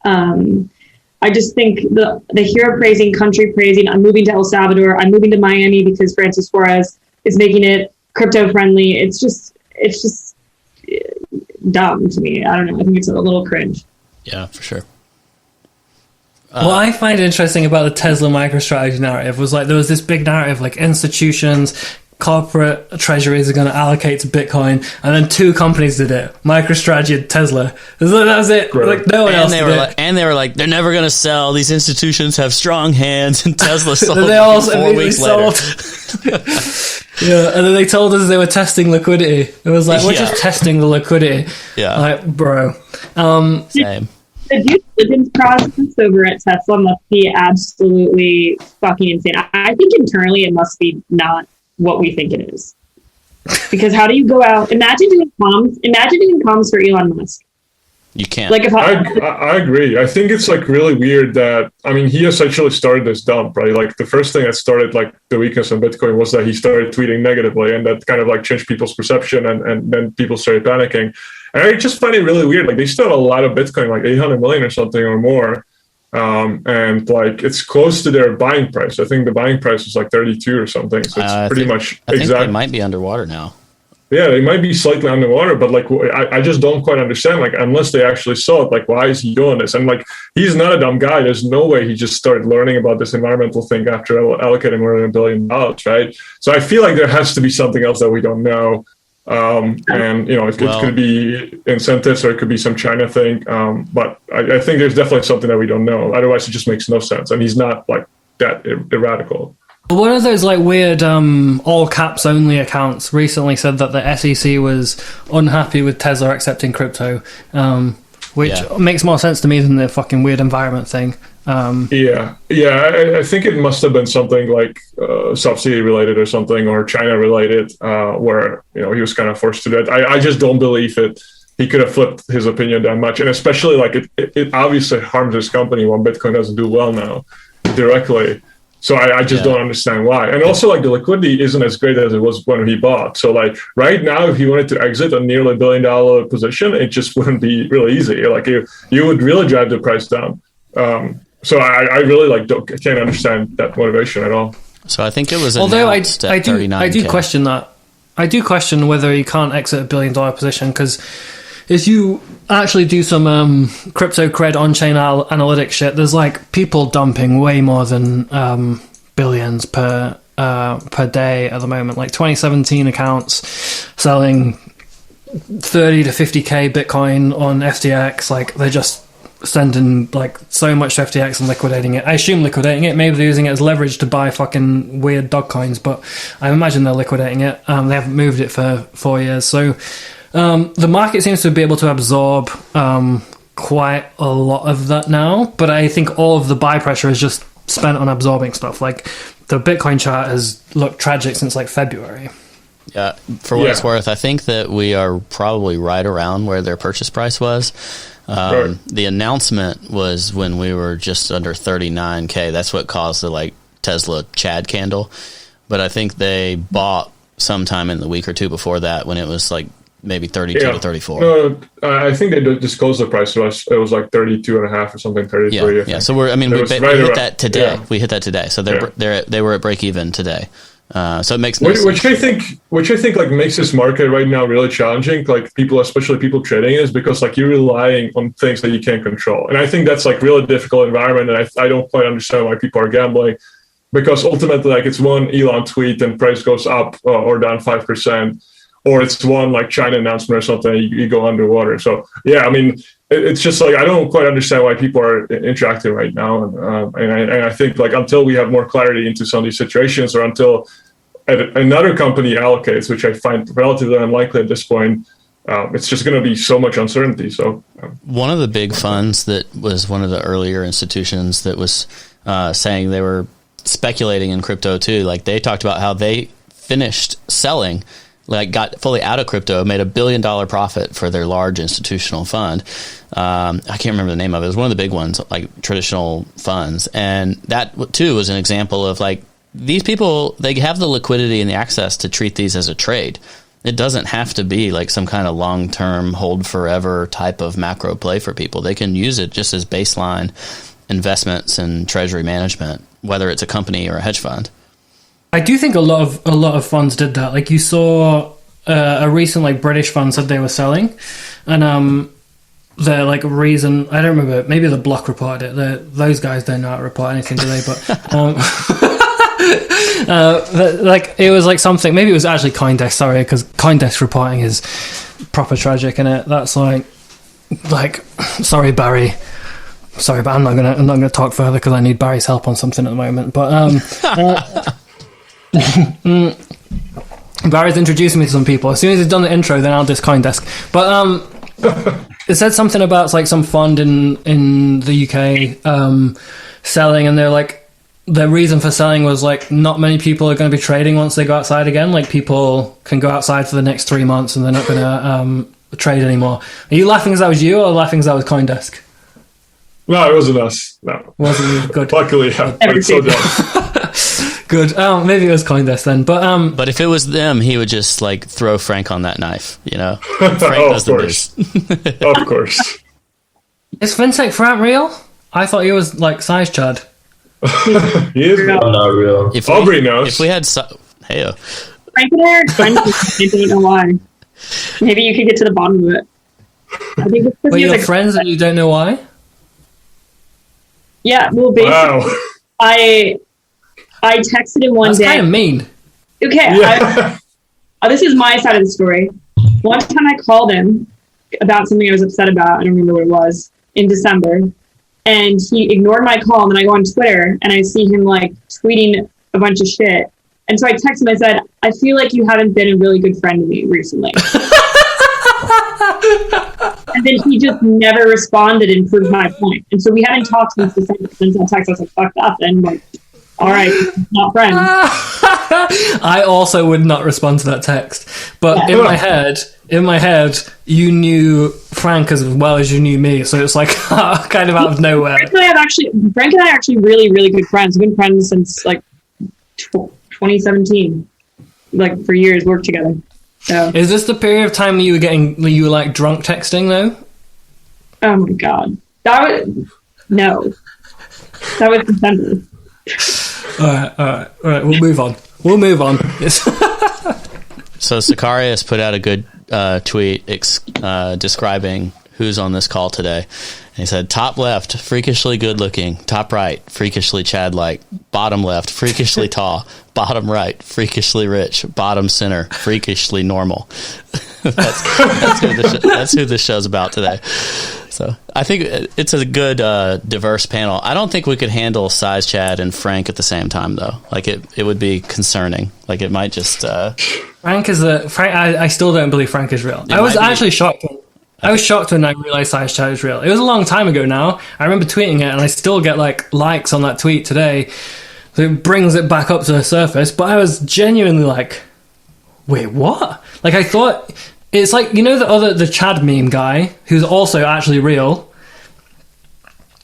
Speaker 6: I just think the hero praising, country praising, I'm moving to El Salvador, I'm moving to Miami because Francis Suarez is making it crypto friendly. It's just dumb to me. I don't know. I think it's a little cringe.
Speaker 3: Yeah, for sure.
Speaker 4: What I find interesting about the Tesla MicroStrategy narrative was like there was this big narrative like institutions, corporate treasuries are going to allocate to Bitcoin, and then two companies did it: MicroStrategy and Tesla. That was it.
Speaker 7: Right.
Speaker 4: Like no one else did it.
Speaker 3: And they were like, they're never going to sell. These institutions have strong hands, and Tesla sold
Speaker 4: They all
Speaker 3: 4 weeks later.
Speaker 4: Yeah, and then they told us they were testing liquidity. It was like, we're just testing the liquidity.
Speaker 3: Yeah.
Speaker 4: Like, bro.
Speaker 3: Same.
Speaker 6: The due diligence process over at Tesla must be absolutely fucking insane. I think internally it must be not what we think it is. Because how do you go out? Imagine doing comms for Elon Musk.
Speaker 3: You can't.
Speaker 6: Like if
Speaker 7: I agree. I think it's like really weird that, I mean, he essentially started this dump, right? Like the first thing that started like the weakness in Bitcoin was that he started tweeting negatively, and that kind of like changed people's perception, and then people started panicking. And I just find it really weird. Like they still have a lot of Bitcoin, like 800 million or something or more. And like it's close to their buying price. I think the buying price is like 32 or something. So it's pretty much
Speaker 3: I think
Speaker 7: exact.
Speaker 3: they might be underwater now.
Speaker 7: Yeah, they might be slightly underwater, but like I just don't quite understand. Like unless they actually saw it, like why is he doing this? And like he's not a dumb guy. There's no way he just started learning about this environmental thing after allocating more than $1 billion, right? So I feel like there has to be something else that we don't know. And you know, it could be incentives or it could be some China thing. But I think there's definitely something that we don't know. Otherwise, it just makes no sense. And he's not like that radical.
Speaker 4: One of those like weird all caps only accounts recently said that the SEC was unhappy with Tesla accepting crypto, which makes more sense to me than the fucking weird environment thing.
Speaker 7: I think it must have been something like subsidy related or something, or China related, where you know he was kind of forced to do it. I just don't believe it. He could have flipped his opinion that much, and especially like it obviously harms his company when Bitcoin doesn't do well now directly. So I just don't understand why. And also like the liquidity isn't as great as it was when he bought. So like right now, if he wanted to exit a nearly $1 billion position, it just wouldn't be really easy. Like you would really drive the price down. So I really like can't understand that motivation at all.
Speaker 3: So I think it was
Speaker 4: although I
Speaker 3: do
Speaker 4: question that. I do question whether you can't exit $1 billion position, because if you actually do some crypto cred on-chain analytics shit, there's like people dumping way more than billions per day at the moment. Like 2017 accounts selling 30 to 50k Bitcoin on FTX. Like they're just sending like so much to FTX and liquidating it. I assume liquidating it. Maybe they're using it as leverage to buy fucking weird dog coins, but I imagine they're liquidating it. They haven't moved it for 4 years, so. The market seems to be able to absorb quite a lot of that now, but I think all of the buy pressure is just spent on absorbing stuff. Like the Bitcoin chart has looked tragic since like February.
Speaker 3: Yeah, for what it's worth, I think that we are probably right around where their purchase price was. The announcement was when we were just under 39K. That's what caused the like Tesla Chad candle. But I think they bought sometime in the week or two before that when it was like maybe 32 to 34.
Speaker 7: No, I think they disclosed the price to us. It was like 32 and a half or something, 33.
Speaker 3: Yeah. So we hit that today. Yeah. We hit that today. So they were at break even today. So it makes no sense. Which I think like makes this market right now really challenging. Like people, especially people trading, is because like you're relying on things that you can't control, and I think that's like really difficult environment. And I don't quite understand why people are gambling, because ultimately like it's one Elon tweet and price goes up or down 5%. Or it's one like China announcement or something, you go underwater. So yeah, I mean, it's just like I don't quite understand why people are interacting right now, and I think like until we have more clarity into some of these situations, or until another company allocates, which I find relatively unlikely at this point, it's just going to be so much uncertainty. So one of the big funds that was one of the earlier institutions that was saying they were speculating in crypto too. Like they talked about how they finished selling. Like got fully out of crypto, made $1 billion profit for their large institutional fund. I can't remember the name of it. It was one of the big ones, like traditional funds. And that too was an example of like these people, they have the liquidity and the access to treat these as a trade. It doesn't have to be like some kind of long-term, hold forever type of macro play for people. They can use it just as baseline investments and treasury management, whether it's a company or a hedge fund.
Speaker 4: I do think a lot of funds did that. Like you saw a recent like British fund said they were selling, and the like reason, I don't remember, maybe the Block reported it. Those guys don't know how to report anything, do they? But like it was like something, maybe it was actually CoinDesk, sorry, because CoinDesk reporting is proper tragic, and that's like sorry Barry, sorry, but I'm not gonna talk further because I need Barry's help on something at the moment. But Barry's introducing me to some people. As soon as he's done the intro, then I'll diss CoinDesk. But it said something about like some fund in the UK selling, and they're like, the reason for selling was like not many people are going to be trading once they go outside again. Like people can go outside for the next 3 months and they're not going to trade anymore. Are you laughing as that was you, or laughing as that was CoinDesk?
Speaker 7: No, it wasn't us. No,
Speaker 4: wasn't you? Good.
Speaker 7: Luckily, yeah. Like, so
Speaker 4: good. Maybe it was CoinDesk then,
Speaker 3: but if it was them, he would just like throw Frank on that knife. You know, Frank
Speaker 7: of course, of course.
Speaker 4: Is FinTech Frank real? I thought he was like SizeChad.
Speaker 7: He is real.
Speaker 5: I'm not real.
Speaker 7: Aubrey knows.
Speaker 3: If we had, hey,
Speaker 6: Frank and I are friends. I don't know why. Maybe you could get to the bottom of it. I think it's
Speaker 4: But you're friends and you don't know why?
Speaker 6: Yeah, well, basically,
Speaker 7: Wow.
Speaker 6: I texted him one
Speaker 4: That's
Speaker 6: day.
Speaker 4: kind of mean.
Speaker 6: Okay,
Speaker 7: Yeah.
Speaker 6: this is my side of the story. One time I called him about something I was upset about. I don't remember what it was, in December. And he ignored my call. And then I go on Twitter and I see him like tweeting a bunch of shit. And so I texted him. I said, I feel like you haven't been a really good friend to me recently. And then he just never responded and proved my point. And so we haven't talked since December. Since that text, I was like, fuck that. Then like, all right, not friends.
Speaker 4: I also would not respond to that text. But
Speaker 6: Yeah.
Speaker 4: in my head, you knew Frank as well as you knew me. So it's like kind of out of nowhere.
Speaker 6: Frank and I are actually really, really good friends. We've been friends since like 2017. Like for years, worked together. So.
Speaker 4: Is this the period of time you were like drunk texting though?
Speaker 6: Oh my god, that was December.
Speaker 4: All right. We'll move on.
Speaker 3: So Sicarius put out a good tweet describing who's on this call today. And he said, top left, freakishly good looking. Top right, freakishly Chad-like. Bottom left, freakishly tall. Bottom right, freakishly rich. Bottom center, freakishly normal. That's who this show's about today. So I think it's a good diverse panel. I don't think we could handle SizeChad and Frank at the same time, though. Like it would be concerning. Like it might just.
Speaker 4: Frank is Frank. I still don't believe Frank is real. I was actually shocked. I was shocked when I realized SizeChad is real. It was a long time ago now. I remember tweeting it, and I still get like likes on that tweet today. So it brings it back up to the surface. But I was genuinely like, wait, what? Like I thought. It's like, you know, the Chad meme guy who's also actually real.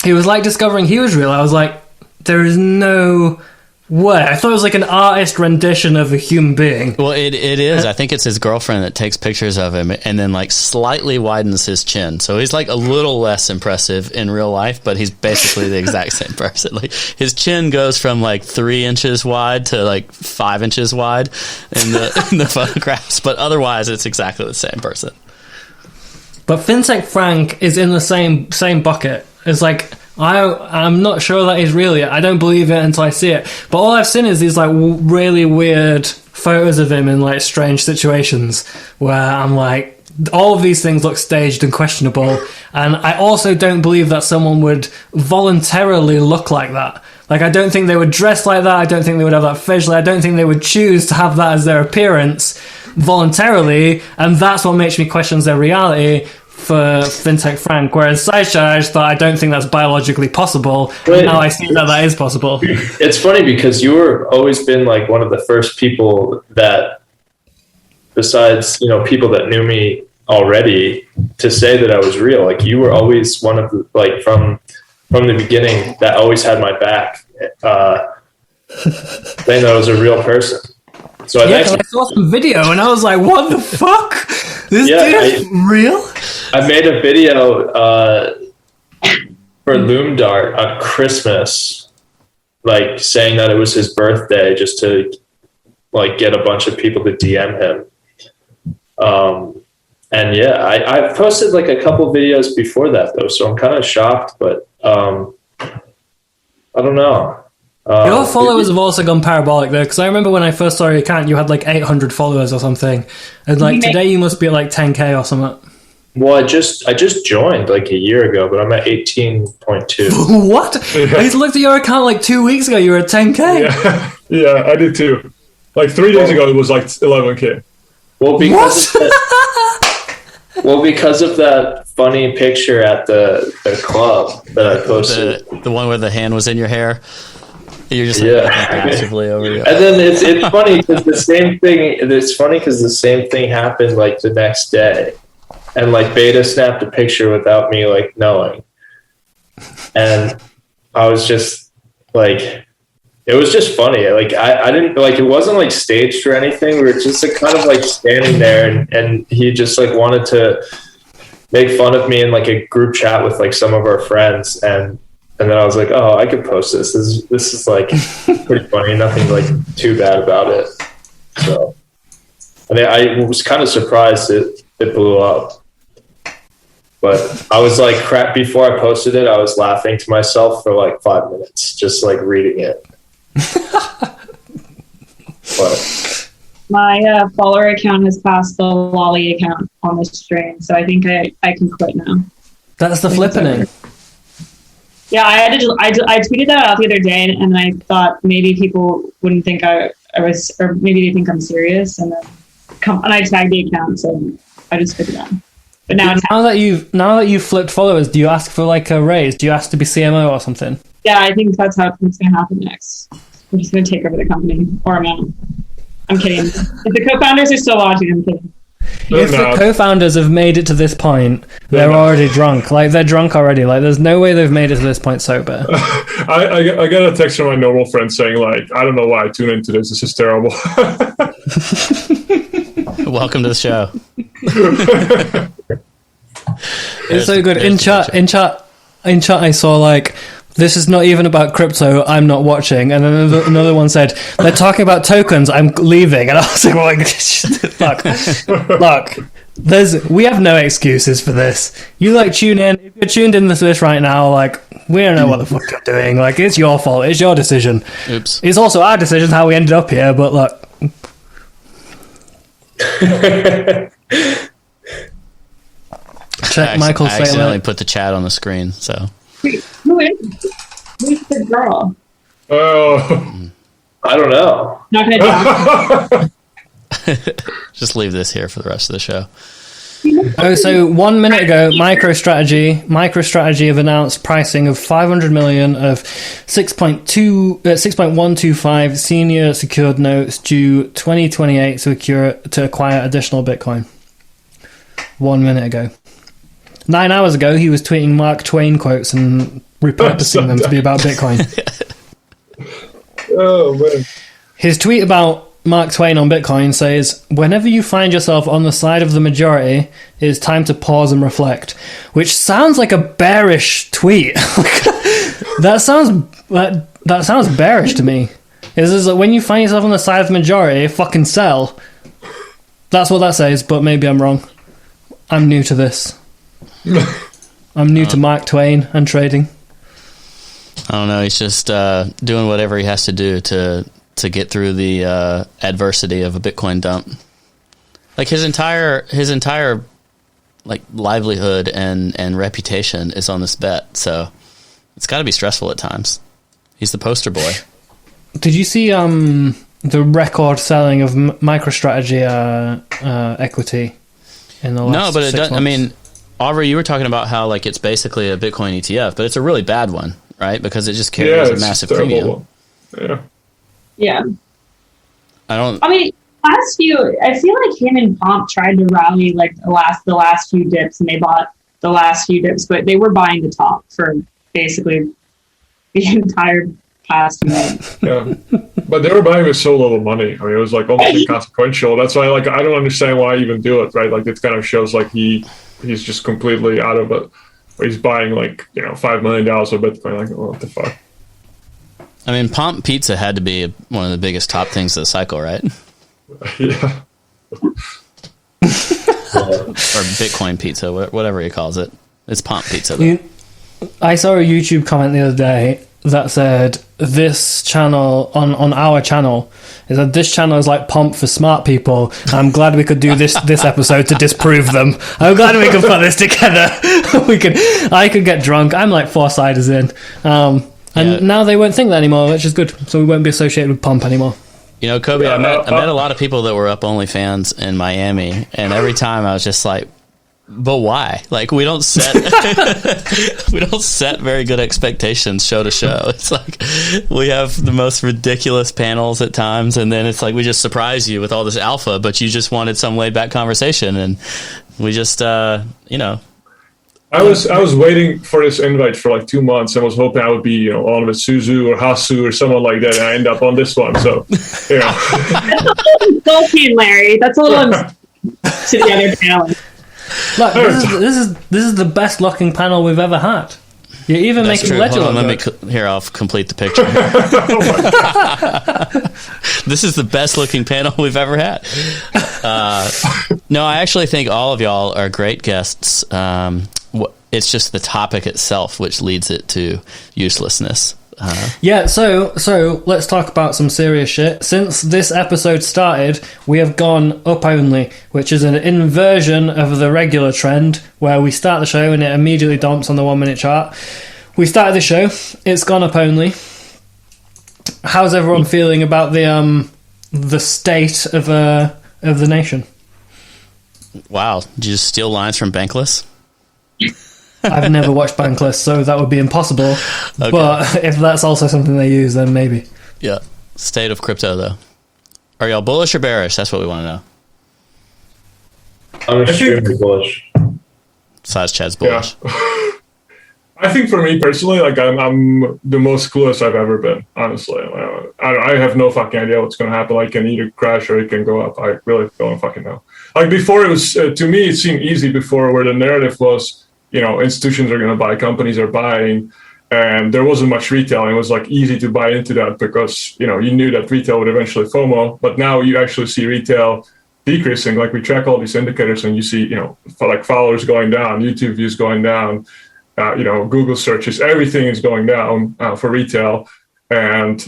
Speaker 4: He was like discovering he was real. I was like, there is no way. I thought it was like an artist rendition of a human being.
Speaker 3: Well, it is. I think it's his girlfriend that takes pictures of him and then like slightly widens his chin. So he's like a little less impressive in real life, but he's basically the exact same person. Like his chin goes from like 3 inches wide to like 5 inches wide in the photographs, but otherwise it's exactly the same person.
Speaker 4: But FinTech Frank is in the same bucket. It's like, I'm not sure that he's real yet. I don't believe it until I see it. But all I've seen is these like really weird photos of him in like strange situations where I'm like, all of these things look staged and questionable. And I also don't believe that someone would voluntarily look like that. Like, I don't think they would dress like that. I don't think they would have that facial. I don't think they would choose to have that as their appearance voluntarily. And that's what makes me question their reality for FinTech Frank, whereas SizeChad, I just thought, I don't think that's biologically possible.
Speaker 5: But
Speaker 4: now I see that is possible.
Speaker 5: It's funny because you were always been like one of the first people that, besides, you know, people that knew me already, to say that I was real. Like you were always one of the, like from the beginning, that always had my back, saying that I was a real person. So I
Speaker 4: Yeah, 'cause I saw some video and I was like, what the fuck? This dude is real?
Speaker 5: I made a video for Loomdart on Christmas, like saying that it was his birthday, just to like get a bunch of people to DM him. And yeah, I posted like a couple videos before that though, so I'm kind of shocked, but I don't know.
Speaker 4: Your followers have also gone parabolic though, because I remember when I first saw your account, you had like 800 followers or something, and like today you must be at like 10k or something.
Speaker 5: Well, I just joined like a year ago, but I'm at 18.2.
Speaker 4: What? I just looked at your account like 2 weeks ago. You were at 10k.
Speaker 7: Yeah, I did too. Like 3 days ago, it was like 11k.
Speaker 5: Well, because of that funny picture at the club that I posted,
Speaker 3: the one where the hand was in your hair. You're just aggressively over you.
Speaker 5: And then it's funny because the same thing. It's funny because the same thing happened like the next day, and like Beta snapped a picture without me like knowing, and I was just like, it was just funny. Like I didn't like, it wasn't like staged or anything. We were just like kind of like standing there, and he just like wanted to make fun of me in like a group chat with like some of our friends, and then I was like, oh, I could post this. This is like pretty funny. Nothing like too bad about it. So I mean, I was kind of surprised it blew up. But I was like, crap, before I posted it, I was laughing to myself for like 5 minutes, just like reading it. But
Speaker 6: my follower account has passed the Lolli account on this stream, so I think I can quit now.
Speaker 4: That's the flipping.
Speaker 6: Yeah, I tweeted that out the other day, and I thought maybe people wouldn't think I was, or maybe they think I'm serious, and then I tagged the account, so I just took it down. But now
Speaker 4: that you've flipped followers, do you ask for like a raise? Do you ask to be CMO or something?
Speaker 6: Yeah, I think that's how it's going to happen next. I'm just going to take over the company, or I'm out. I'm kidding. If the co-founders are still watching, I'm kidding.
Speaker 4: If the co-founders have made it to this point, they're already drunk. Like, they're drunk already. Like, there's no way they've made it to this point sober.
Speaker 7: I got a text from my normal friend saying, like, I don't know why I tune into this. This is terrible.
Speaker 3: Welcome to the show.
Speaker 4: It's so good. In chat, I saw, like, this is not even about crypto, I'm not watching. And then another one said, they're talking about tokens, I'm leaving. And I was like, look, we have no excuses for this. You like tune in, if you're tuned into this right now, like, we don't know what the fuck you're doing. Like, it's your fault, it's your decision.
Speaker 3: Oops.
Speaker 4: It's also our decision how we ended up here, but look. Check Michael
Speaker 3: I accidentally
Speaker 4: Saylor.
Speaker 3: put the chat on the screen, so.
Speaker 6: Wait, who's the girl?
Speaker 7: Oh.
Speaker 5: I don't know.
Speaker 6: Not going to
Speaker 3: Just leave this here for the rest of the show.
Speaker 4: Oh, so 1 minute ago, MicroStrategy have announced pricing of 500 million of 6.125 senior secured notes due 2028 to acquire additional Bitcoin. 1 minute ago. 9 hours ago, he was tweeting Mark Twain quotes and repurposing them to be about Bitcoin.
Speaker 7: Oh, man.
Speaker 4: His tweet about Mark Twain on Bitcoin says, whenever you find yourself on the side of the majority, it is time to pause and reflect. Which sounds like a bearish tweet. That sounds bearish to me. Is like, when you find yourself on the side of the majority, fucking sell. That's what that says, but maybe I'm wrong. I'm new to this. I'm new to Mark Twain and trading.
Speaker 3: I don't know. He's just doing whatever he has to do to get through the adversity of a Bitcoin dump. Like his entire like livelihood and reputation is on this bet, so it's got to be stressful at times. He's the poster boy. Did
Speaker 4: you see the record selling of MicroStrategy equity in the last?
Speaker 3: No, but it doesn't.
Speaker 4: Months?
Speaker 3: I mean, Aubrey, you were talking about how like it's basically a Bitcoin ETF, but it's a really bad one, right? Because it just carries a massive premium.
Speaker 6: Yeah.
Speaker 3: I
Speaker 6: mean, I feel like him and Pomp tried to rally like the last few dips, and they bought the last few dips, but they were buying the top for basically the entire past me.
Speaker 7: Yeah, but they were buying with so little money. I mean, it was like almost inconsequential. That's why, like, I don't understand why I even do it, right? Like, it kind of shows like he's just completely out of it. He's buying like $5 million of Bitcoin. Like, what the fuck?
Speaker 3: I mean, Pomp Pizza had to be one of the biggest top things of the cycle, right?
Speaker 7: Yeah.
Speaker 3: Or Bitcoin pizza, whatever he calls it. It's Pomp Pizza, though.
Speaker 4: I saw a YouTube comment the other day that said, this channel, on our channel, is that this channel is like Pomp for smart people. I'm glad we could do this episode to disprove them. I'm glad we could put this together. I could get drunk. I'm like 4 ciders in. And now they won't think that anymore, which is good. So we won't be associated with Pomp anymore.
Speaker 3: Cobie, I met a lot of people that were Up Only fans in Miami, and every time I was just like, but why? Like, we don't set very good expectations show to show. It's like we have the most ridiculous panels at times, and then it's like we just surprise you with all this alpha, but you just wanted some laid back conversation, and we just I
Speaker 7: was waiting for this invite for like 2 months and was hoping I would be on with Suzu or Hasu or someone like that, and I end up on this one. So
Speaker 6: That's a little insulting, Larry. That's a little to the other panel.
Speaker 4: Look, this is the best looking panel we've ever had. You're even
Speaker 3: That's
Speaker 4: making
Speaker 3: true.
Speaker 4: Ledger
Speaker 3: Hold on,
Speaker 4: look
Speaker 3: let me I'll complete the picture. This is the best looking panel we've ever had. No, I actually think all of y'all are great guests. It's just the topic itself which leads it to uselessness.
Speaker 4: Yeah, so let's talk about some serious shit. Since this episode started, we have gone up only, which is an inversion of the regular trend where we start the show and it immediately dumps on the 1 minute chart. We started the show, it's gone up only. How's everyone feeling about the state of the nation?
Speaker 3: Wow, did you just steal lines from Bankless?
Speaker 4: I've never watched Bankless, so that would be impossible. Okay. But if that's also something they use, then maybe.
Speaker 3: Yeah. State of crypto, though. Are y'all bullish or bearish? That's what we want to know.
Speaker 5: I'm extremely bullish.
Speaker 3: SizeChad's bullish.
Speaker 7: Yeah. I think for me personally, like I'm the most clueless I've ever been. Honestly, I have no fucking idea what's going to happen. Like, it can either crash or it can go up. I really don't fucking know. Like, before, it was to me it seemed easy before, where the narrative was, institutions are going to buy, companies are buying, and there wasn't much retail. And it was like easy to buy into that because, you knew that retail would eventually FOMO. But now you actually see retail decreasing. Like, we track all these indicators and you see, like followers going down, YouTube views going down, Google searches, everything is going down for retail. And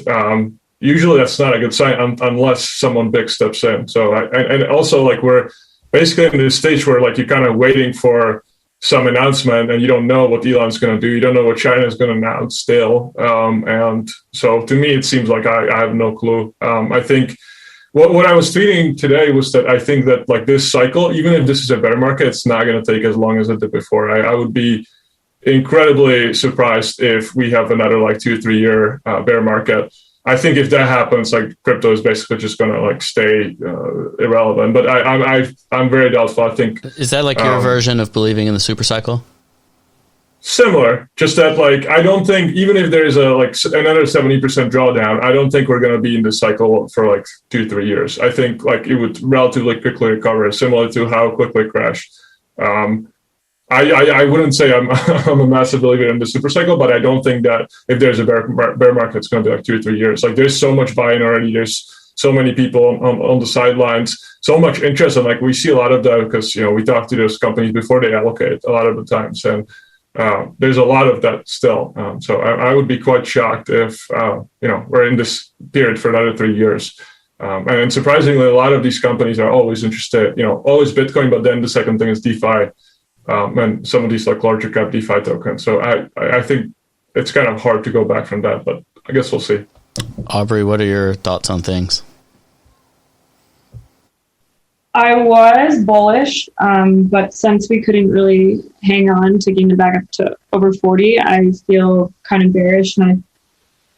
Speaker 7: usually that's not a good sign unless someone big steps in. So, and also, like, we're basically in this stage where, like, you're kind of waiting for some announcement and you don't know what Elon's going to do. You don't know what China's going to announce still. And so to me, it seems like I have no clue. I think what I was tweeting today was that I think that, like, this cycle, even if this is a bear market, it's not going to take as long as it did before. I would be incredibly surprised if we have another, like, 2 or 3 year bear market. I think if that happens, like, crypto is basically just going to, like, stay irrelevant. But I'm very doubtful. I think,
Speaker 3: is that like your version of believing in the super cycle?
Speaker 7: Similar, just that, like, I don't think, even if there's another 70% drawdown, I don't think we're going to be in this cycle for like 2 or 3 years. I think, like, it would relatively quickly recover, similar to how quickly it crashed. I wouldn't say I'm a massive believer in the super cycle, but I don't think that if there's a bear market, it's going to be like 2 or 3 years. Like, there's so much buy-in already. There's so many people on the sidelines, so much interest. And, like, we see a lot of that because, we talk to those companies before they allocate a lot of the times. And there's a lot of that still. So I would be quite shocked if, we're in this period for another 3 years. And surprisingly, a lot of these companies are always interested, always Bitcoin, but then the second thing is DeFi. And some of these, like, larger cap DeFi tokens. So I think it's kind of hard to go back from that, but I guess we'll see.
Speaker 3: Aubrey, what are your thoughts on things?
Speaker 6: I was bullish, but since we couldn't really hang on to getting it back up to over 40, I feel kind of bearish. And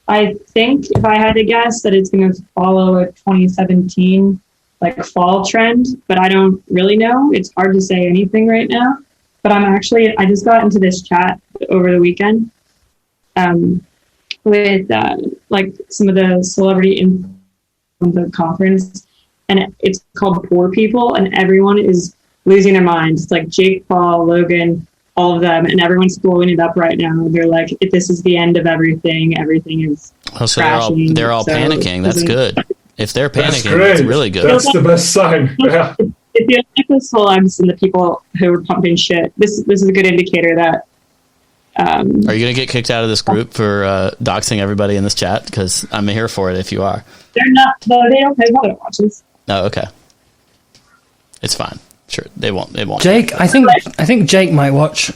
Speaker 6: I think, if I had to guess, that it's going to follow a 2017 like fall trend, but I don't really know. It's hard to say anything right now. But I just got into this chat over the weekend with like some of the celebrity in the conference, and it's called Poor People, and everyone is losing their minds. It's like Jake Paul, Logan, all of them, and everyone's blowing it up right now. They're like, this is the end of everything. Everything is
Speaker 3: so
Speaker 6: crashing.
Speaker 3: they're all panicking. That's good. If they're panicking,
Speaker 7: that's
Speaker 3: really good.
Speaker 7: That's the best sign. Yeah.
Speaker 6: It feels like the celebs and the people who are pumping shit. This is a good indicator that.
Speaker 3: Are you going to get kicked out of this group for doxing everybody in this chat? Because I'm here for it if you are.
Speaker 6: They're not. No, they don't. They won't watch this.
Speaker 3: Oh, okay. It's fine. Sure, they won't. It won't.
Speaker 4: Jake, I think Jake might watch.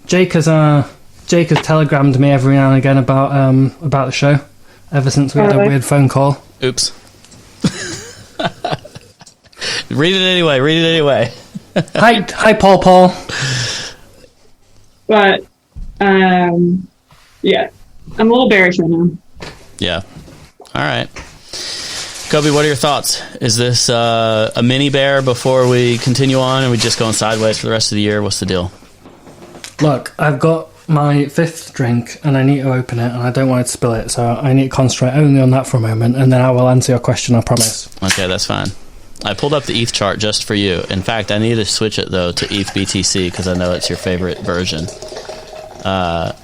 Speaker 4: Jake has telegrammed me every now and again about the show. Ever since we had a weird phone call.
Speaker 3: Oops. Read it anyway.
Speaker 4: Hi, Paul.
Speaker 6: But yeah, I'm a little bearish right now.
Speaker 3: Yeah. All right. Cobie, what are your thoughts? Is this a mini bear before we continue on, and we just going sideways for the rest of the year? What's the deal?
Speaker 4: Look, I've got my 5th drink, and I need to open it, and I don't want to spill it, so I need to concentrate only on that for a moment, and then I will answer your question, I promise.
Speaker 3: Okay, that's fine. I pulled up the ETH chart just for you. In fact, I need to switch it, though, to ETH BTC, because I know it's your favorite version.
Speaker 5: What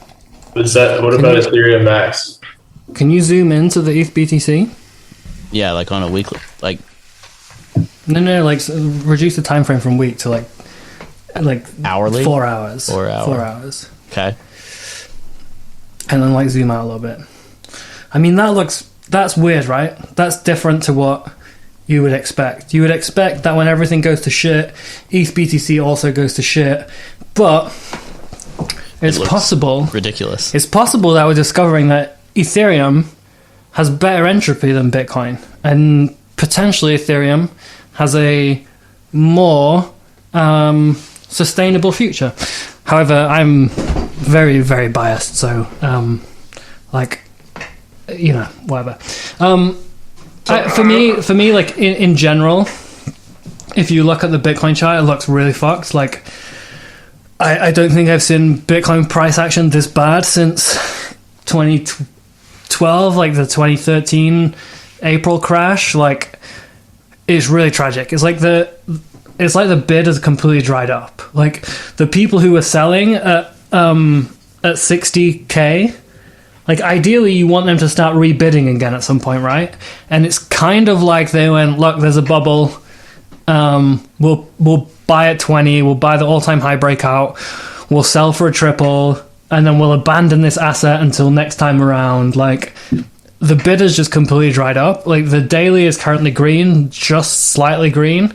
Speaker 5: about Ethereum Max?
Speaker 4: Can you zoom into the ETH BTC?
Speaker 3: Yeah, like on a weekly, like...
Speaker 4: No, like reduce the time frame from week to like
Speaker 3: hourly?
Speaker 4: 4 hours.
Speaker 3: 4 hours.
Speaker 4: 4 hours.
Speaker 3: Okay.
Speaker 4: And then like zoom out a little bit. I mean, that's weird, right? That's different to what you would expect. You would expect that when everything goes to shit, ETH BTC also goes to shit, but it's possible.
Speaker 3: Ridiculous.
Speaker 4: It's possible that we're discovering that Ethereum has better entropy than Bitcoin, and potentially Ethereum has a more sustainable future. However, I'm very, very biased, so whatever. For me, like in general, if you look at the Bitcoin chart, it looks really fucked. Like, I don't think I've seen Bitcoin price action this bad since 2012, like the 2013 April crash. Like, it's really tragic. It's like the bid has completely dried up. Like, the people who were selling at 60K, like, ideally you want them to start rebidding again at some point, right? And it's kind of like they went, look, there's a bubble, we'll buy at 20, we'll buy the all-time high breakout, we'll sell for a triple, and then we'll abandon this asset until next time around. Like, the bid has just completely dried up. Like, the daily is currently green, just slightly green,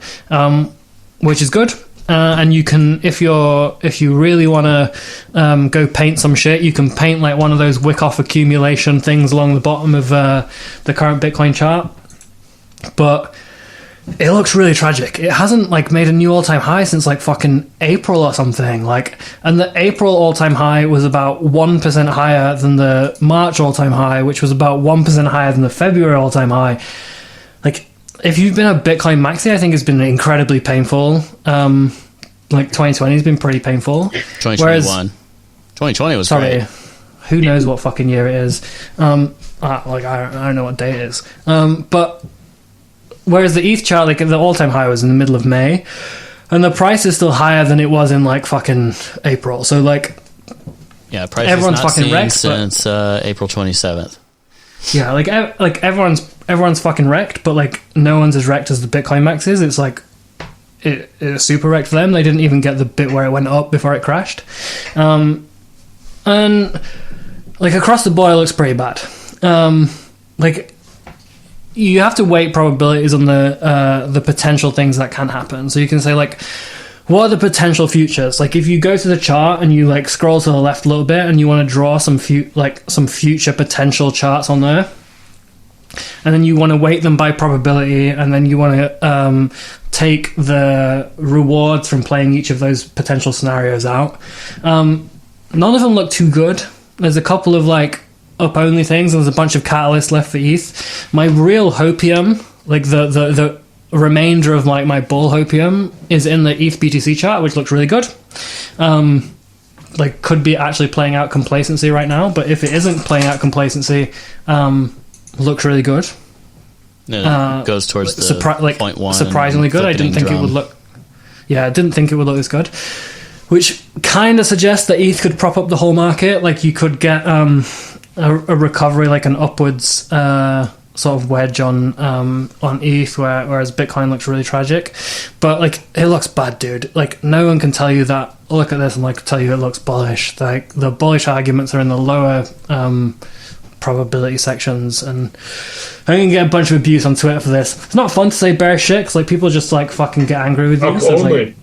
Speaker 4: which is good. And you can, if you really want to go paint some shit, you can paint like one of those wick-off accumulation things along the bottom of the current Bitcoin chart. But it looks really tragic. It hasn't like made a new all-time high since like fucking April or something. Like, and the April all-time high was about 1% higher than the March all-time high, which was about 1% higher than the February all-time high. Like, if you've been a Bitcoin maxi, I think it's been incredibly painful. Like 2020 has been pretty painful.
Speaker 3: 2021. 2020 was great.
Speaker 4: Who knows what fucking year it is? I don't know what day it is. But whereas the ETH chart, like the all-time high was in the middle of May, and the price is still higher than it was in like fucking April. So like,
Speaker 3: yeah, price
Speaker 4: everyone's
Speaker 3: is not
Speaker 4: fucking wrecked
Speaker 3: since April 27th.
Speaker 4: Yeah, like everyone's fucking wrecked, but like no one's as wrecked as the Bitcoin maxes. It's like it's super wrecked for them. They didn't even get the bit where it went up before it crashed, and like across the board, it looks pretty bad. Like, you have to weight probabilities on the potential things that can happen. So you can say like, what are the potential futures? Like, if you go to the chart and you like scroll to the left a little bit and you want to draw some future potential charts on there, and then you want to weight them by probability, and then you want to take the rewards from playing each of those potential scenarios out. None of them look too good. There's a couple of like up only things, and there's a bunch of catalysts left for ETH. My real hopium, like the remainder of like my bull hopium, is in the ETH BTC chart, which looks really good. like could be actually playing out complacency right now. But if it isn't playing out complacency, looks really good.
Speaker 3: It goes towards the 0.1.
Speaker 4: Surprisingly good. I didn't think it would look. Yeah, I didn't think it would look this good. Which kind of suggests that ETH could prop up the whole market. Like you could get a recovery, like an upwards sort of wedge on ETH, whereas Bitcoin looks really tragic. But like it looks bad, dude. Like no one can tell you that. Look at this and like tell you it looks bullish. Like the bullish arguments are in the lower probability sections, and I'm gonna get a bunch of abuse on Twitter for this. It's not fun to say bearish shit because like people just like fucking get angry with you. So like,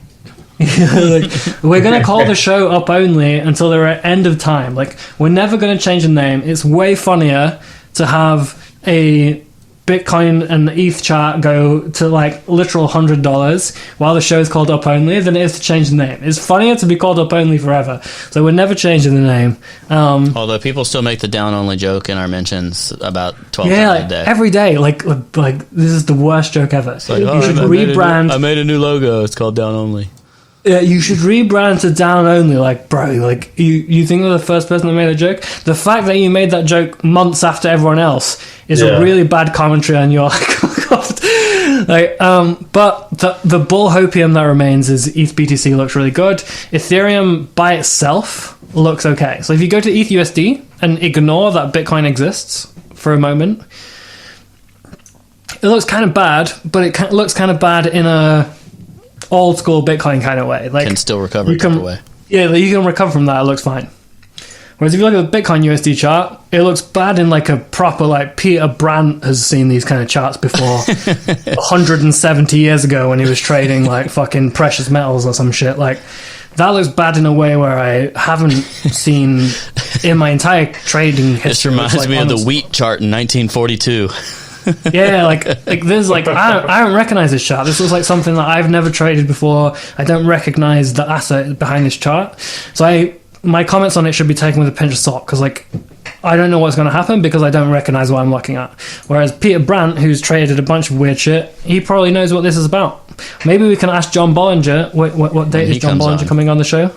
Speaker 4: like, we're gonna call the show Up Only until the end of time. Like we're never gonna change the name. It's way funnier to have a Bitcoin and the ETH chart go to like literal $100 while the show's called Up Only than it is to change the name. It's funnier to be called Up Only forever. So we're never changing the name.
Speaker 3: Although people still make the down only joke in our mentions about 12 times a day.
Speaker 4: Every day. Like this is the worst joke ever.
Speaker 3: Like,
Speaker 4: you should rebrand.
Speaker 3: I made a new logo. It's called Down Only.
Speaker 4: Yeah, you should rebrand to Down Only. Like, bro, like you think you're the first person that made a joke? The fact that you made that joke months after everyone else is a really bad commentary on your craft. Like, but the bull hopium that remains is ETH BTC looks really good. Ethereum by itself looks okay. So if you go to ETH USD and ignore that Bitcoin exists for a moment, it looks kind of bad, but it looks kind of bad in a old school Bitcoin kind of way. Like
Speaker 3: can still recover away.
Speaker 4: Yeah, like you can recover from that. It looks fine. Whereas if you look at the Bitcoin USD chart, it looks bad in like a proper, like Peter Brandt has seen these kind of charts before 170 years ago when he was trading like fucking precious metals or some shit. Like that looks bad in a way where I haven't seen in my entire trading history.
Speaker 3: This reminds me of the wheat chart in 1942.
Speaker 4: Yeah, like there's like I don't recognize this chart. This looks like something that I've never traded before. I don't recognize the asset behind this chart. So my comments on it should be taken with a pinch of salt because like I don't know what's going to happen because I don't recognize what I'm looking at. Whereas Peter Brandt, who's traded a bunch of weird shit, he probably knows what this is about. Maybe we can ask John Bollinger. What date is John Bollinger coming on the show?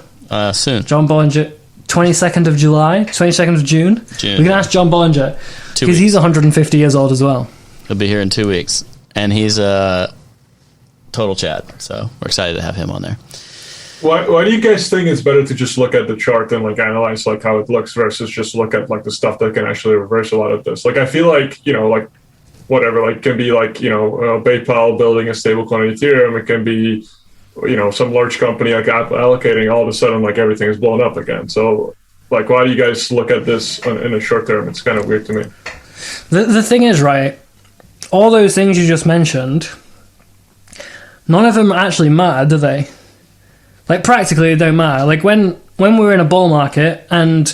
Speaker 3: Soon.
Speaker 4: John Bollinger, 22nd of July, 22nd of June. We can ask John Bollinger because he's 150 years old as well.
Speaker 3: He'll be here in 2 weeks, and he's a total Chad, so we're excited to have him on there.
Speaker 7: Why do you guys think it's better to just look at the chart and like analyze like how it looks versus just look at like the stuff that can actually reverse a lot of this? Like I feel like, you know, like whatever, like can be like, you know, PayPal building a stablecoin on Ethereum. It can be, you know, some large company like Apple allocating, all of a sudden like everything is blown up again. So like why do you guys look at this in the short term? It's kind of weird to me.
Speaker 4: The thing is, right, all those things you just mentioned, none of them actually matter, do they? Like, practically, they don't matter. Like, when we were in a bull market and,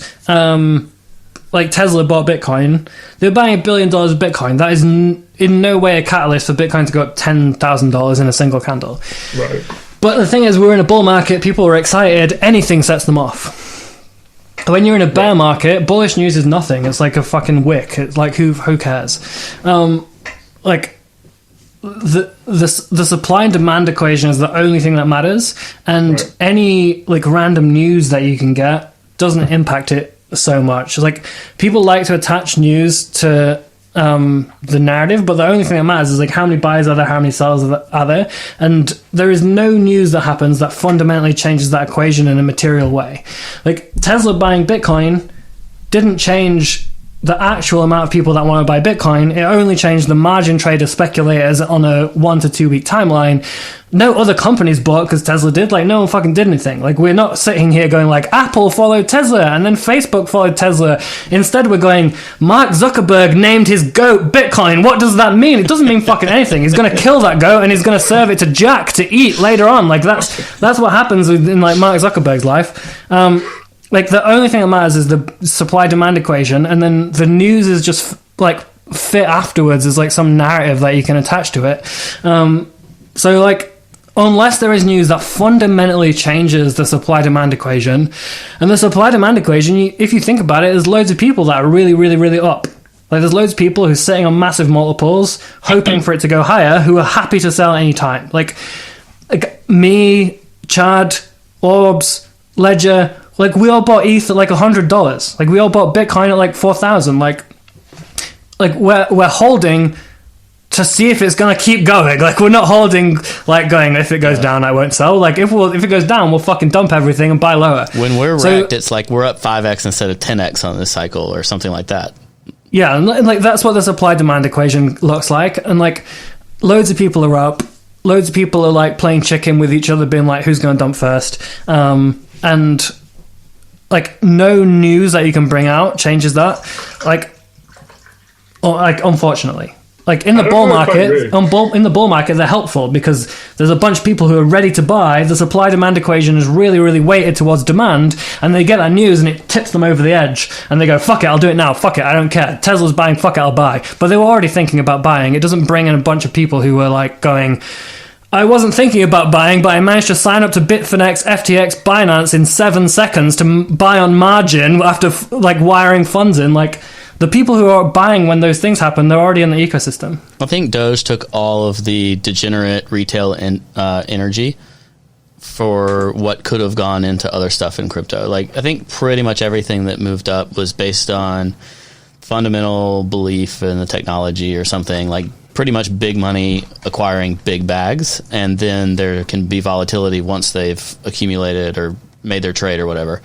Speaker 4: like, Tesla bought Bitcoin, they were buying $1 billion of Bitcoin. That is in no way a catalyst for Bitcoin to go up $10,000 in a single candle.
Speaker 7: Right.
Speaker 4: But the thing is, we're in a bull market, people are excited, anything sets them off. When you're in a bear market, bullish news is nothing. It's like a fucking wick. It's like, who cares? Like the supply and demand equation is the only thing that matters, and any like random news that you can get doesn't impact it so much. Like people like to attach news to the narrative, but the only thing that matters is like how many buyers are there, how many sellers are there, and there is no news that happens that fundamentally changes that equation in a material way. Like Tesla buying Bitcoin didn't change the actual amount of people that want to buy Bitcoin. It only changed the margin trader speculators on a 1 to 2 week timeline. No other companies bought because Tesla did. Like no one fucking did anything. Like we're not sitting here going like Apple followed Tesla and then Facebook followed Tesla. Instead we're going Mark Zuckerberg named his goat Bitcoin. What does that mean? It doesn't mean fucking anything. He's going to kill that goat and he's going to serve it to Jack to eat later on. Like that's what happens in like Mark Zuckerberg's life. Like the only thing that matters is the supply-demand equation, and then the news is just like fit afterwards as like some narrative that you can attach to it. So like, unless there is news that fundamentally changes the supply-demand equation, and the supply-demand equation, if you think about it, there's loads of people that are really, really, really up. Like there's loads of people who are sitting on massive multiples, hoping for it to go higher, who are happy to sell at any time. Like me, Chad, Orbs, Ledger, Like, we all bought ETH at like $100. Like, we all bought Bitcoin at like 4,000. Like we're holding to see if it's gonna keep going. Like, we're not holding like going, if it goes down I won't sell. Like, if it goes down, we'll fucking dump everything and buy lower.
Speaker 3: When we're wrecked, it's like we're up 5x instead of 10x on this cycle or something like that.
Speaker 4: Yeah, and like that's what the supply demand equation looks like. And like, loads of people are up, loads of people are like playing chicken with each other, being like, who's gonna dump first? And like, no news that you can bring out changes that. Like unfortunately. Like, in the bull market, in the bull market, they're helpful because there's a bunch of people who are ready to buy. The supply-demand equation is really, really weighted towards demand, and they get that news and it tips them over the edge, and they go, fuck it, I'll do it now, fuck it, I don't care. Tesla's buying, fuck it, I'll buy. But they were already thinking about buying. It doesn't bring in a bunch of people who were like going, I wasn't thinking about buying, but I managed to sign up to Bitfinex, FTX, Binance in 7 seconds to buy on margin after like wiring funds in. Like, the people who are buying when those things happen, they're already in the ecosystem.
Speaker 3: I think Doge took all of the degenerate retail energy for what could have gone into other stuff in crypto. Like, I think pretty much everything that moved up was based on fundamental belief in the technology or something. Like, pretty much big money acquiring big bags, and then there can be volatility once they've accumulated or made their trade or whatever.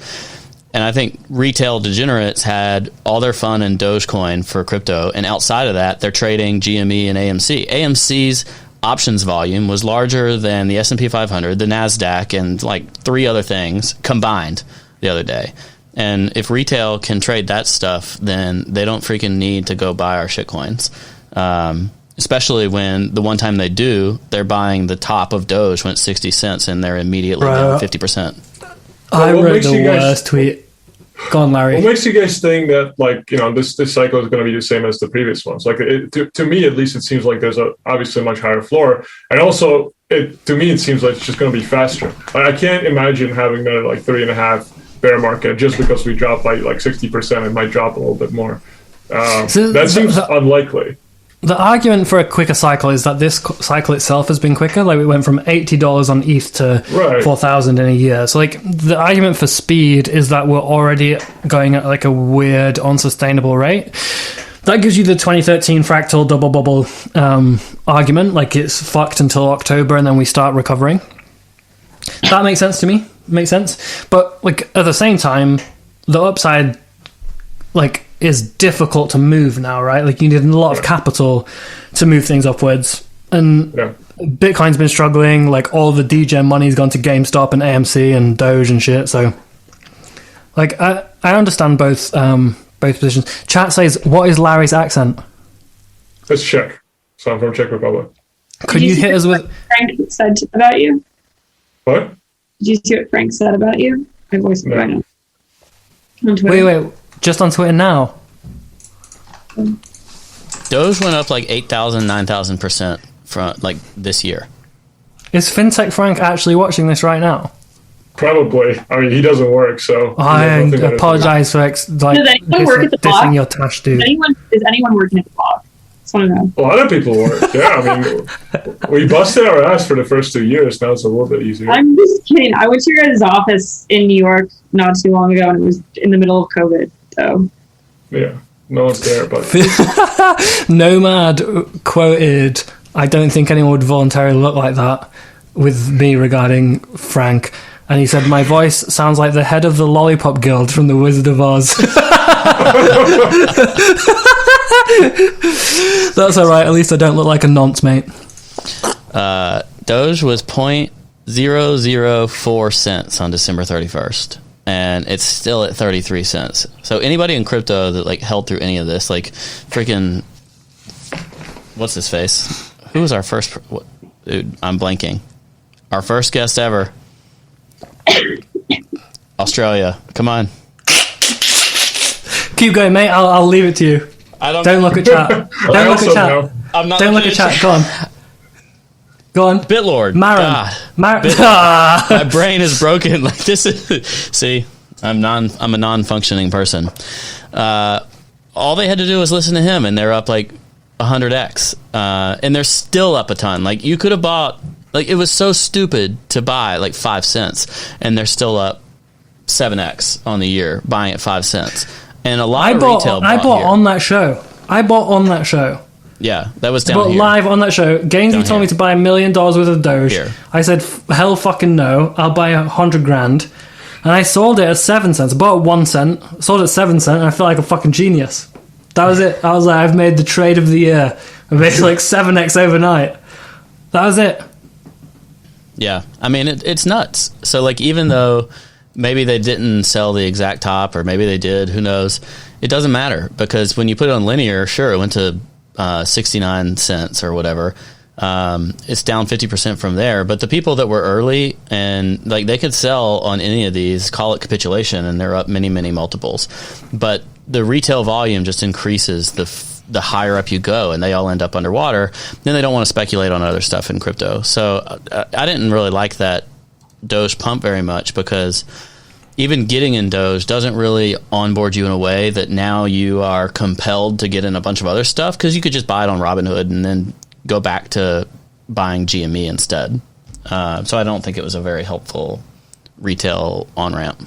Speaker 3: And I think retail degenerates had all their fun in Dogecoin for crypto, and outside of that, they're trading GME and AMC. AMC's options volume was larger than the S&P 500, the NASDAQ, and like 3 other things combined the other day. And if retail can trade that stuff, then they don't freaking need to go buy our shitcoins. Especially when the one time they do, they're buying the top of Doge when it's 60 cents, and they're immediately down 50%.
Speaker 4: I wrote the worst tweet. Go on, Larry.
Speaker 7: What makes you guys think that, like, you know, this cycle is going to be the same as the previous ones? Like, to me, at least, it seems like there's obviously a much higher floor, and also, to me, it seems like it's just going to be faster. I can't imagine having another like 3.5 bear market just because we dropped by like 60%. It might drop a little bit more. That seems unlikely.
Speaker 4: The argument for a quicker cycle is that this cycle itself has been quicker. Like, we went from $80 on ETH to 4,000 in a year. So, like, the argument for speed is that we're already going at like a weird, unsustainable rate. That gives you the 2013 fractal double bubble argument. Like, it's fucked until October and then we start recovering. That makes sense to me. Makes sense. But, like, at the same time, the upside, like, is difficult to move now, right? Like, you need a lot of capital to move things upwards. And Bitcoin's been struggling. Like, all the degen money's gone to GameStop and AMC and Doge and shit. So, like, I understand both positions. Chat says, what is Larry's accent?
Speaker 7: It's Czech. So I'm from Czech Republic.
Speaker 4: Could you hit us with...
Speaker 6: Frank said about you?
Speaker 7: What?
Speaker 6: Did you see what Frank said about you? My voice right now. On Twitter.
Speaker 4: Wait. Just on Twitter now.
Speaker 3: Doge went up like 8,000, 9,000% from like this year.
Speaker 4: Is FinTech Frank actually watching this right now?
Speaker 7: Probably. I mean, he doesn't work, so...
Speaker 4: I apologize for dissing your Tash dude.
Speaker 6: Is anyone working at the block? I want to know.
Speaker 7: A lot of people work. Yeah, I mean, we busted our ass for the first 2 years. Now it's a little bit easier.
Speaker 6: I'm just kidding. I went to your guys' office in New York not too long ago, and it was in the middle of COVID. So,
Speaker 7: yeah, no one's there, but
Speaker 4: Nomad quoted, "I don't think anyone would voluntarily look like that," with me regarding Frank, and he said, "My voice sounds like the head of the Lollipop Guild from The Wizard of Oz." That's all right. At least I don't look like a nonce, mate.
Speaker 3: Doge was 0.004 cents on December 31st. And it's still at 33 cents. So anybody in crypto that like held through any of this, like freaking, what's his face? Who was our first? Dude, I'm blanking. Our first guest ever. Australia. Come on.
Speaker 4: Keep going, mate. I'll leave it to you. Don't look at chat. Don't look at chat.
Speaker 3: I'm not.
Speaker 4: Don't look at chat. Go on. Go on.
Speaker 3: Bitlord.
Speaker 4: Marin.
Speaker 3: My brain is broken. Like this is. See, I'm a non-functioning person. All they had to do was listen to him, and they're up like 100x, and they're still up a ton. Like you could have bought. Like it was so stupid to buy like 5 cents, and they're still up 7x on the year, buying at 5 cents. And a lot
Speaker 4: I
Speaker 3: of
Speaker 4: bought
Speaker 3: retail
Speaker 4: on that show. I bought on that show.
Speaker 3: Yeah, that was down
Speaker 4: But
Speaker 3: here.
Speaker 4: live on that show, Gainsey told me to buy $1 million worth of Doge.
Speaker 3: Here.
Speaker 4: I said, hell fucking no, I'll buy 100 grand. And I sold it at 7 cents. I bought it 1 cent, sold it at 7 cents, and I felt like a fucking genius. That was it. I was like, I've made the trade of the year. I made like 7x overnight. That was it.
Speaker 3: Yeah, I mean, it's nuts. So, like, even though maybe they didn't sell the exact top, or maybe they did, who knows, it doesn't matter, because when you put it on linear, sure, it went to 69 cents or whatever. It's down 50% from there, but the people that were early, and like, they could sell on any of these, call it capitulation, and they're up many multiples. But the retail volume just increases the higher up you go, and they all end up underwater. Then they don't want to speculate on other stuff in crypto. So I didn't really like that Doge pump very much, because even getting in Doge doesn't really onboard you in a way that now you are compelled to get in a bunch of other stuff, because you could just buy it on Robinhood and then go back to buying GME instead. So I don't think it was a very helpful retail on-ramp.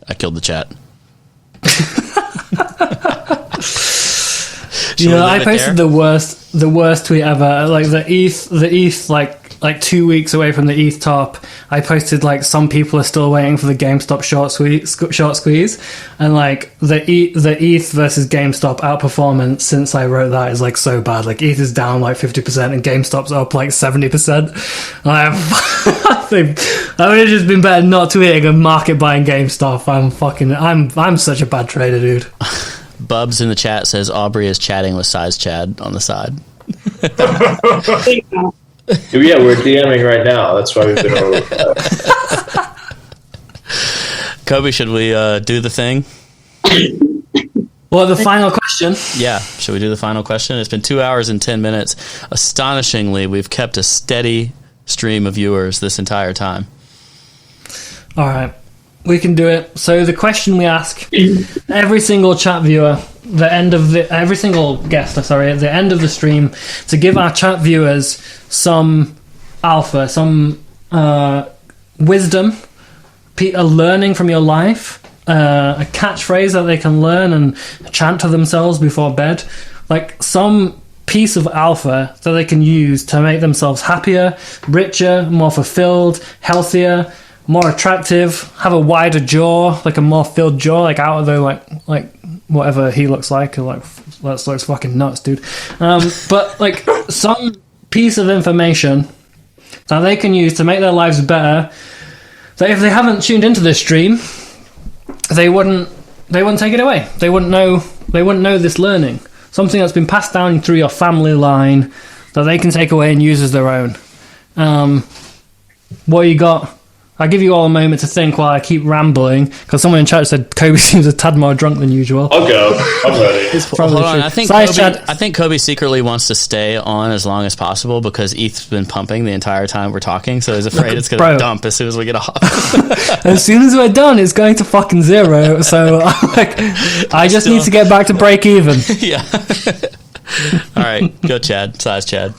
Speaker 3: I killed the chat.
Speaker 4: Yeah, I posted the worst tweet ever. Like the ETH, like 2 weeks away from the ETH top. I posted like, some people are still waiting for the GameStop short squeeze, and like the ETH versus GameStop outperformance since I wrote that is like so bad. Like ETH is down like 50% and GameStop's up like 70%. I think I would have just been better not tweeting a market buying GameStop. I'm such a bad trader, dude.
Speaker 3: Bubs in the chat says Aubrey is chatting with SizeChad on the side.
Speaker 5: Yeah, we're DMing right now. That's why we've been over.
Speaker 3: Cobie, should we do the thing?
Speaker 4: Well, the final question.
Speaker 3: Yeah, should we do the final question? It's been 2 hours and 10 minutes. Astonishingly, we've kept a steady stream of viewers this entire time.
Speaker 4: All right, we can do it. So the question we ask every single chat viewer, every single guest, at the end of the stream, to give our chat viewers some alpha, some wisdom, a learning from your life, a catchphrase that they can learn and chant to themselves before bed, like some piece of alpha that they can use to make themselves happier, richer, more fulfilled, healthier, more attractive, have a wider jaw, like a more filled jaw, like out of the like whatever he looks like that looks fucking nuts, dude. But like some piece of information that they can use to make their lives better, that if they haven't tuned into this stream, they wouldn't take it away. They wouldn't know this learning. Something that's been passed down through your family line that they can take away and use as their own. What you got? I'll give you all a moment to think while I keep rambling, because someone in chat said Cobie seems a tad more drunk than usual.
Speaker 5: I'll go. I'm ready.
Speaker 3: Hold on. I think Cobie secretly wants to stay on as long as possible, because ETH's been pumping the entire time we're talking, so he's afraid it's going to dump as soon as we get off.
Speaker 4: As soon as we're done, it's going to fucking zero. So I just need to get back to break even.
Speaker 3: Yeah. All right, go Chad. SizeChad.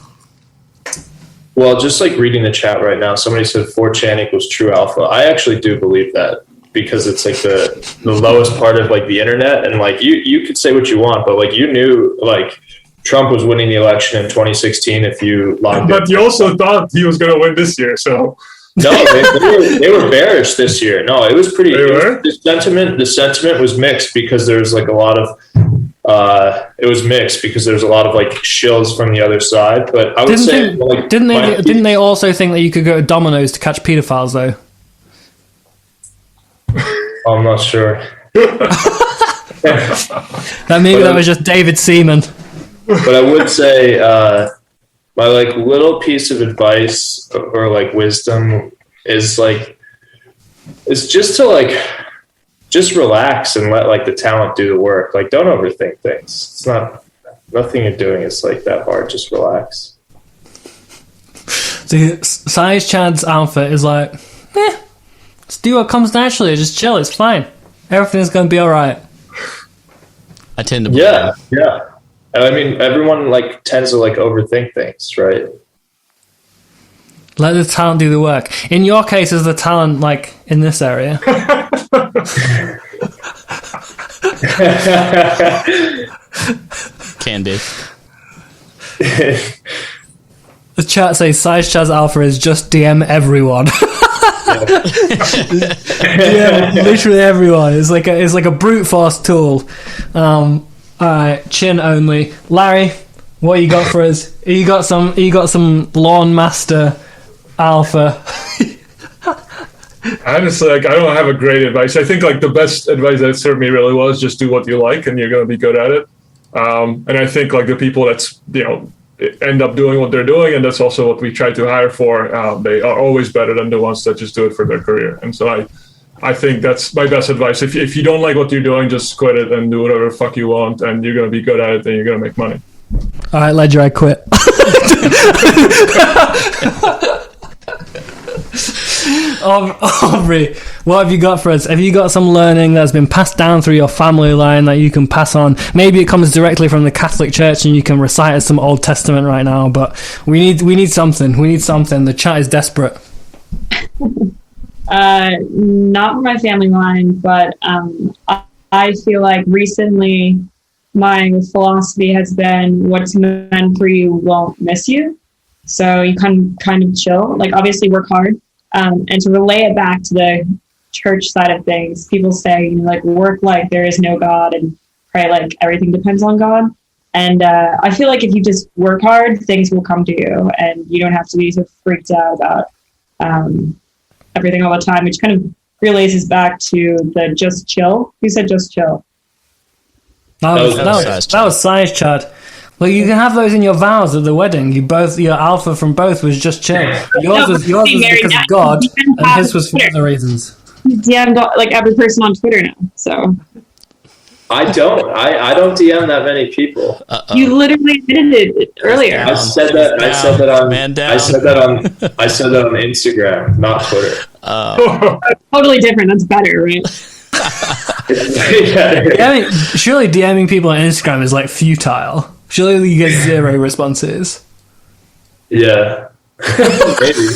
Speaker 5: Well, just like reading the chat right now, somebody said 4chan equals true alpha. I actually do believe that, because it's like the lowest part of like the internet, and like you could say what you want, but like you knew like Trump was winning the election in 2016 if you logged in.
Speaker 7: But you also thought he was going to win this year, so.
Speaker 5: No, they were bearish this year. No, it was pretty. The sentiment was mixed, because there was like a lot of. It was mixed because there's a lot of like shills from the other side, but I would
Speaker 4: didn't they also think that you could go to Domino's to catch pedophiles though?
Speaker 5: I'm not sure.
Speaker 4: That was just David Seaman.
Speaker 5: But I would say my like little piece of advice or like wisdom is just to like just relax and let like the talent do the work. Like, don't overthink things. It's nothing you're doing is like that hard. Just relax.
Speaker 4: The SizeChad's alpha is like, just do what comes naturally. Just chill. It's fine. Everything's going to be all right.
Speaker 3: I tend to believe that.
Speaker 5: Yeah. I mean, everyone like tends to like overthink things, right?
Speaker 4: Let the talent do the work. In your case, is the talent like in this area?
Speaker 3: Can be.
Speaker 4: The chat says SizeChad's alpha is just DM everyone. DM literally everyone. It's like a brute force tool. Alright, chin only. Larry, what you got for us? You got some Lawmaster alpha.
Speaker 7: Honestly, like, I don't have a great advice. I think like the best advice that served me really well is just do what you like, and you're going to be good at it. And I think like the people that's end up doing what they're doing, and that's also what we try to hire for. They are always better than the ones that just do it for their career. And so I think that's my best advice. If you don't like what you're doing, just quit it and do whatever the fuck you want, and you're going to be good at it, and you're going to make money.
Speaker 4: All right, Ledger, I quit. Aubrey, what have you got for us? Have you got some learning that's been passed down through your family line that you can pass on? Maybe it comes directly from the Catholic Church and you can recite as some Old Testament right now, but we need something. We need something. The chat is desperate.
Speaker 6: Not from my family line, but I feel like recently my philosophy has been what's meant for you won't miss you. So you can kind of chill, like obviously work hard. And to relay it back to the church side of things, people say, like, work like there is no God and pray like everything depends on God. And I feel like if you just work hard, things will come to you and you don't have to be so freaked out about everything all the time, which kind of relays us back to the just chill. Who said just chill?
Speaker 4: That was SizeChad. Well, you can have those in your vows at the wedding. Your alpha from both was just chill. Yours was because of God, and his was for other reasons.
Speaker 6: DM like every person on Twitter now, so.
Speaker 5: I don't DM that many people.
Speaker 6: Uh-oh. You literally did it earlier.
Speaker 5: I said that on Instagram, not Twitter.
Speaker 6: Totally different. That's better, right?
Speaker 5: Yeah.
Speaker 4: Surely DMing people on Instagram is like futile. Surely you get 0 responses.
Speaker 5: Yeah. Maybe.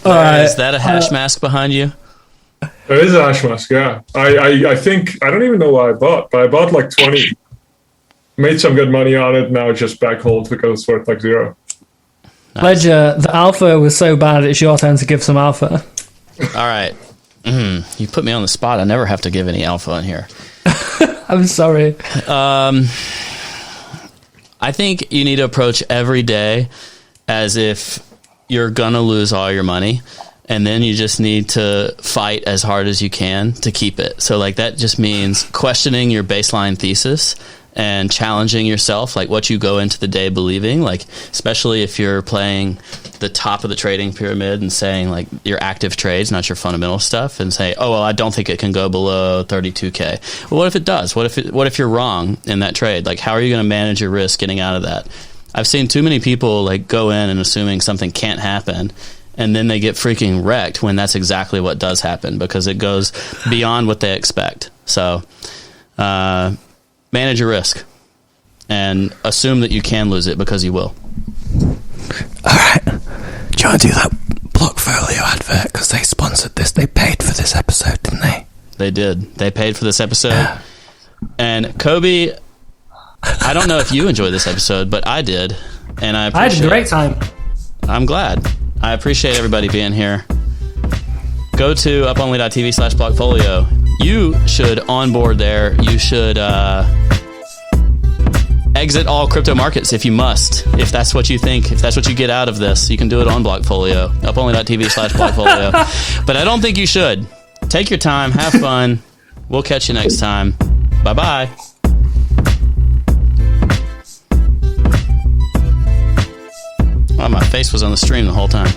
Speaker 4: Alright.
Speaker 3: Is that a hash mask behind you?
Speaker 7: It is a hash mask, yeah. I think, I don't even know what I bought, but I bought like 20. Made some good money on it, now just back hold because it's worth like 0.
Speaker 3: Nice.
Speaker 4: Ledger, the alpha was so bad, it's your turn to give some alpha.
Speaker 3: Alright. You put me on the spot. I never have to give any alpha in here.
Speaker 4: I'm sorry.
Speaker 3: I think you need to approach every day as if you're gonna lose all your money, and then you just need to fight as hard as you can to keep it. So like that just means questioning your baseline thesis and challenging yourself, like what you go into the day believing, like especially if you're playing the top of the trading pyramid and saying like your active trades, not your fundamental stuff, and say, oh, well, I don't think it can go below 32K. Well, what if it does? What if you're wrong in that trade? Like, how are you going to manage your risk getting out of that? I've seen too many people like go in and assuming something can't happen, and then they get freaking wrecked when that's exactly what does happen because it goes beyond what they expect. So, manage your risk and assume that you can lose it because you will.
Speaker 4: All right. Do you want to do that Blockfolio advert? Because they sponsored this. They paid for this episode, didn't they?
Speaker 3: They did. They paid for this episode. Yeah. And Cobie, I don't know if you enjoyed this episode, but I did. And I
Speaker 4: had a great time.
Speaker 3: I'm glad. I appreciate everybody being here. Go to uponly.tv/Blockfolio. You should onboard there. You should exit all crypto markets if you must. If that's what you think, if that's what you get out of this, you can do it on Blockfolio. Uponly.tv/Blockfolio. But I don't think you should. Take your time. Have fun. We'll catch you next time. Bye-bye. Oh, my face was on the stream the whole time.